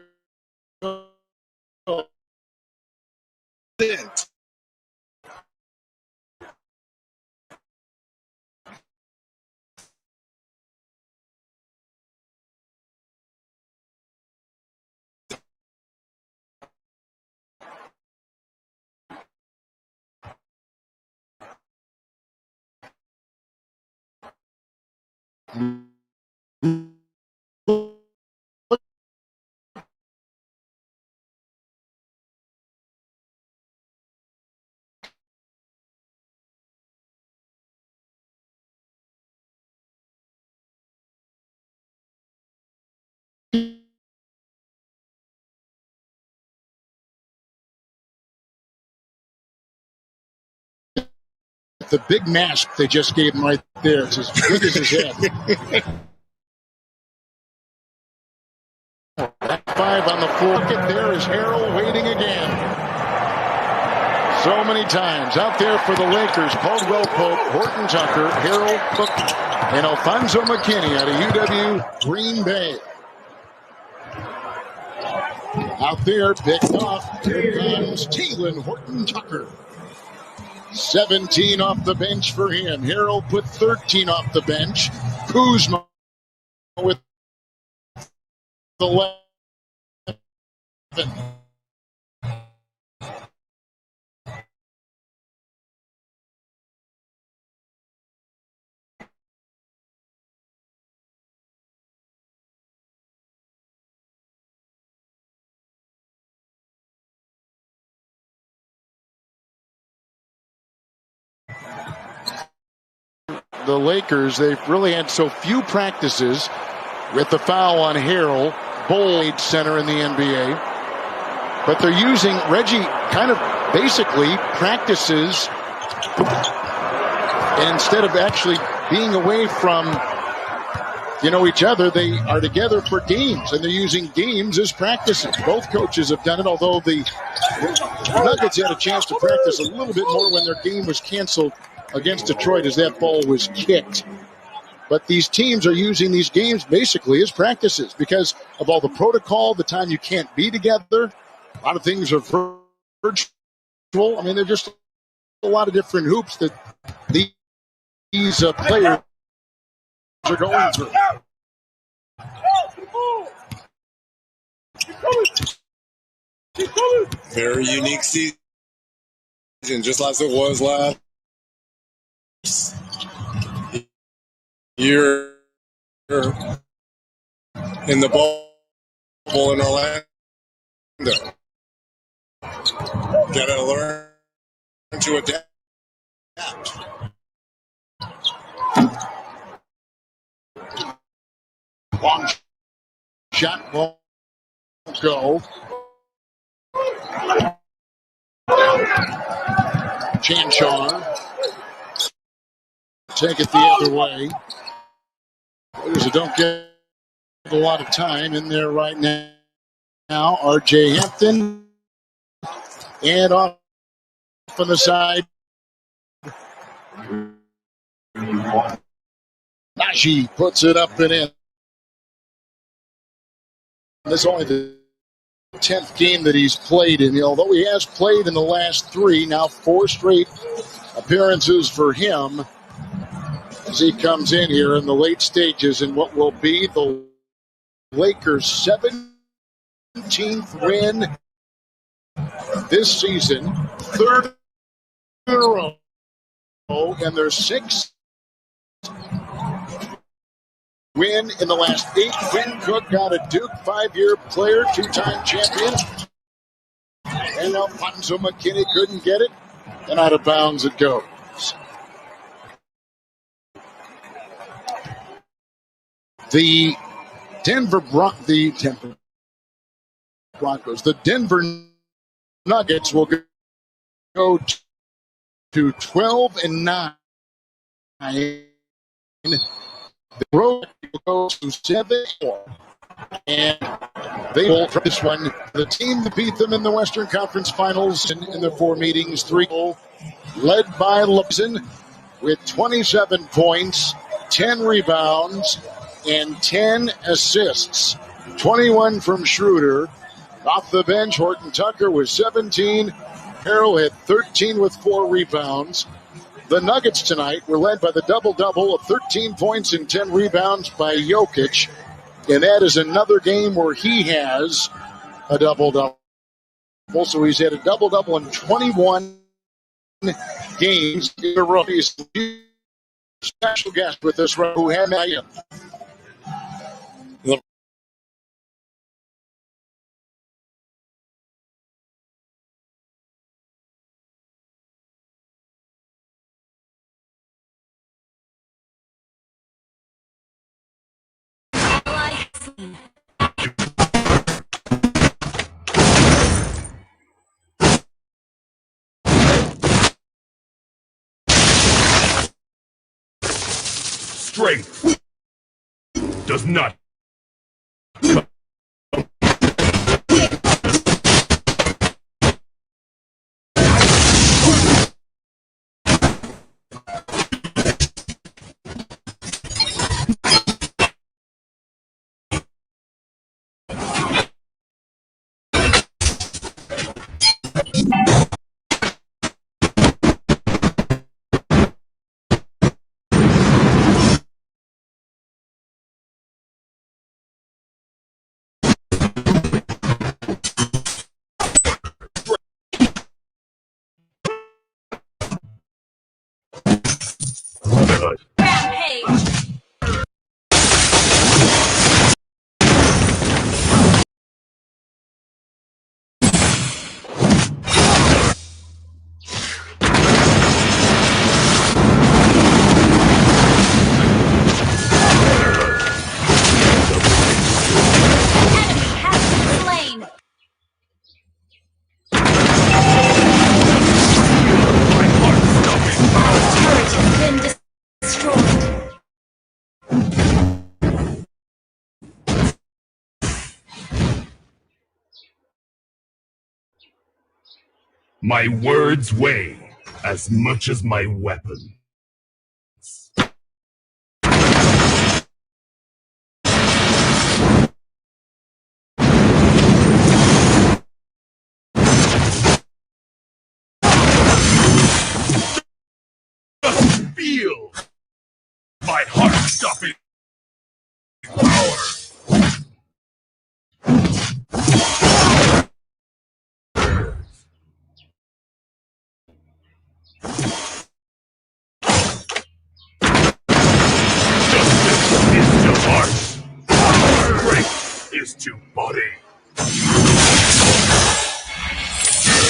The big mask they just gave him right there. It's as big as his head. 5 on the floor. There is Harrell waiting again. So many times out there for the Lakers. Caldwell Pope, Horton Tucker, Harrell Cook, and Alfonso McKinney out of UW Green Bay. Out there, picked off. Here comes Talen Horton Tucker. 17 off the bench for him. Harrell put 13 off the bench. Kuzma with 11. The Lakers, they've really had so few practices with the foul on Harrell, bold center in the NBA. But they're using Reggie kind of basically practices, and instead of actually being away from each other, they are together for games, and they're using games as practices. Both coaches have done it, although the Nuggets had a chance to practice a little bit more when their game was canceled against Detroit as that ball was kicked. But these teams are using these games basically as practices because of all the protocol, the time you can't be together. A lot of things are virtual. I mean, they're just a lot of different hoops that these players are going through. Very unique season, just like it was last year in the bubble in Orlando. Gotta learn to adapt. Long shot won't go. Chanchar take it the other way. Players don't get a lot of time in there right now. R.J. Hampton and off on the side. Najee puts it up and in. This is only the 10th game that he's played in. Although he has played in the last 3, now 4 straight appearances for him as he comes in here in the late stages in what will be the Lakers' 17th win this season, 3rd in a row, and their 6th win in the last 8. Quinn Cook got a Duke 5-year player, 2-time champion. And Alfonso McKinney couldn't get it, and out of bounds it goes. The Denver Broncos, the Denver Nuggets will go to 12-9. The road will go to 7-4. And they will, for this one, the team that beat them in the Western Conference Finals in the 4 meetings, 3-0, led by Lipson with 27 points, 10 rebounds, and 10 assists. 21 from Schroeder. Off the bench, Horton Tucker was 17. Harrell had 13 with 4 rebounds. The Nuggets tonight were led by the double-double of 13 points and 10 rebounds by Jokic. And that is another game where he has a double-double. So he's had a double-double in 21 games in a row. He's special guest with us, who had you. Strength does not My words weigh as much as my weapon. Just feel my heart-stopping power. Is to body.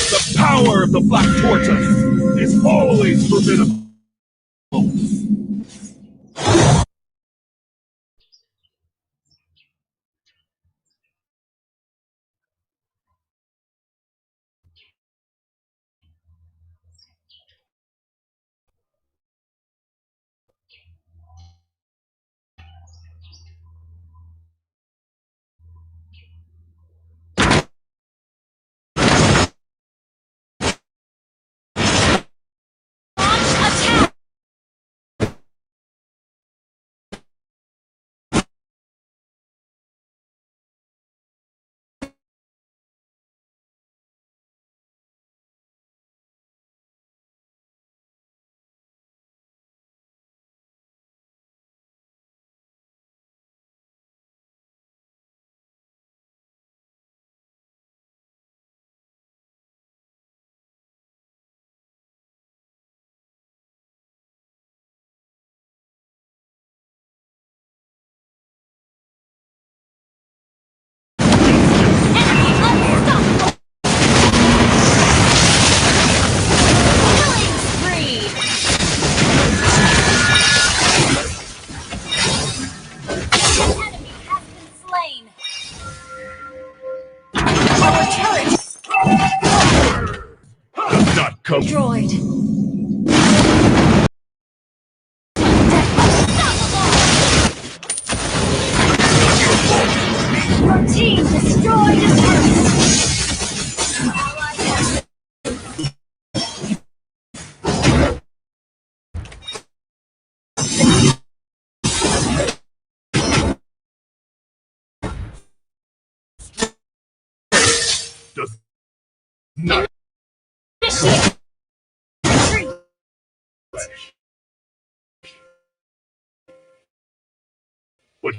The power of the Black Tortoise is always formidable. Droid. Your team destroyed a turret. Does not. What?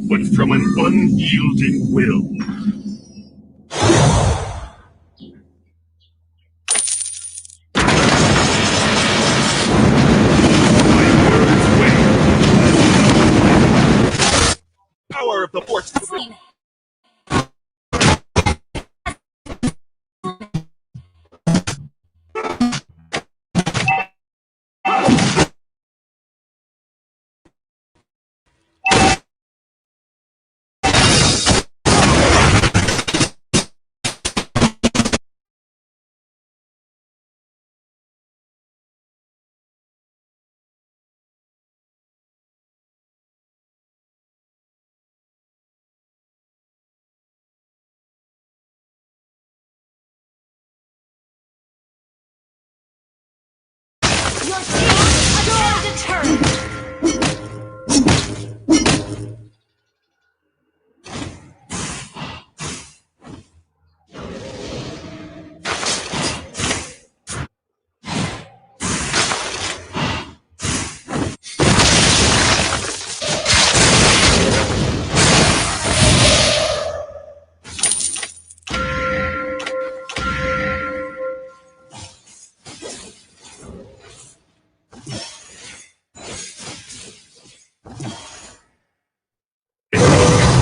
But from an unyielding will. Power of the force. Your team destroyed the turret!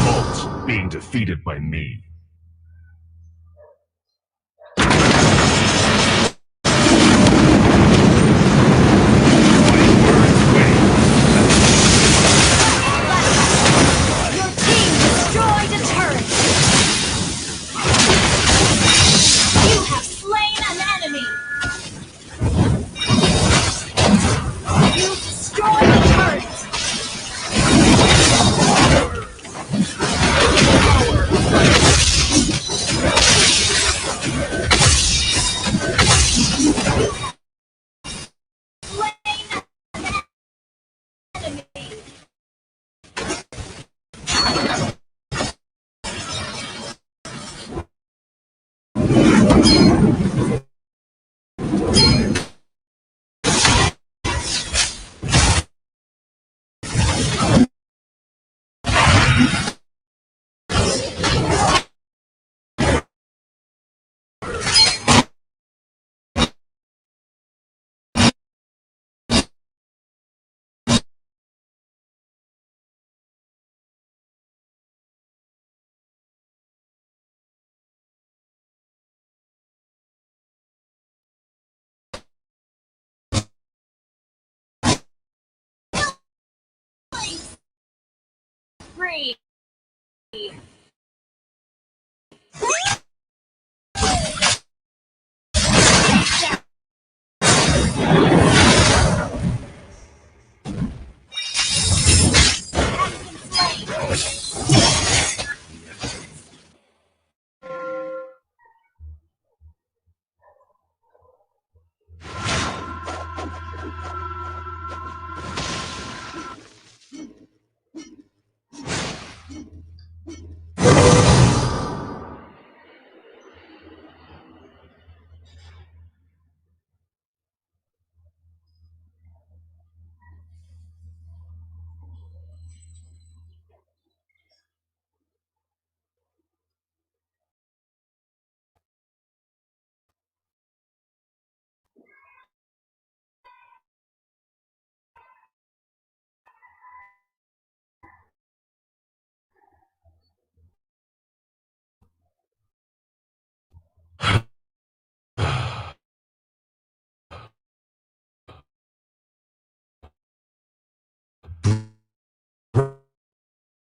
Fault being defeated by me. Your team destroyed a turret! You have slain an enemy! You destroyed a turret! Free!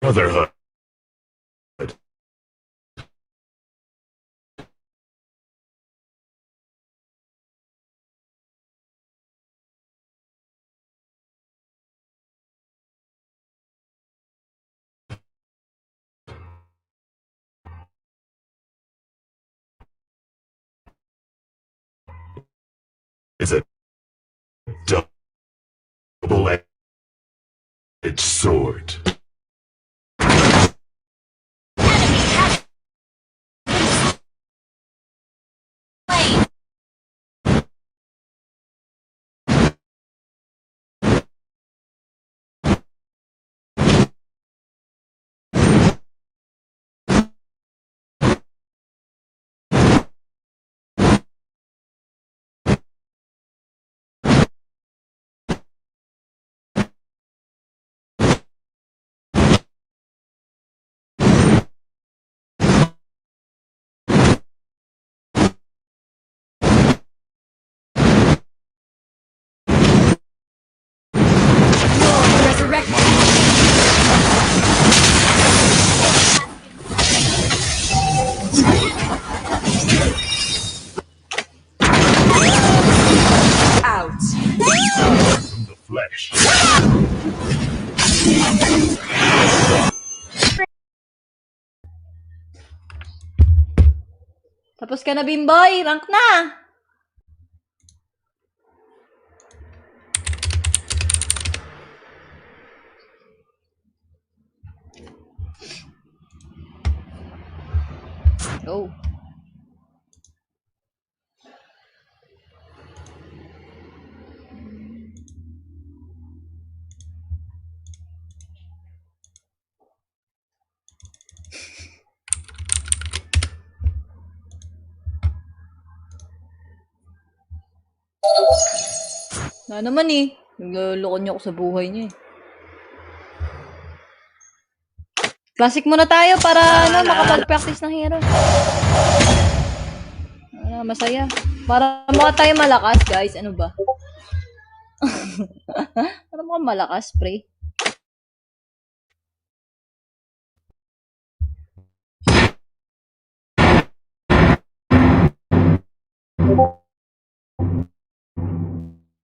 Brotherhood. is a double-edged sword. Out. From the flesh. Tapos ka na, Bimboy. Rank na. Go. Na naman eh. Nagloloko niyo ako sa buhay niyo eh. Classic muna tayo para makapag-practice ng hero. Masaya. Para mukha tayo malakas, guys. Ano ba? Para mukha malakas, pre.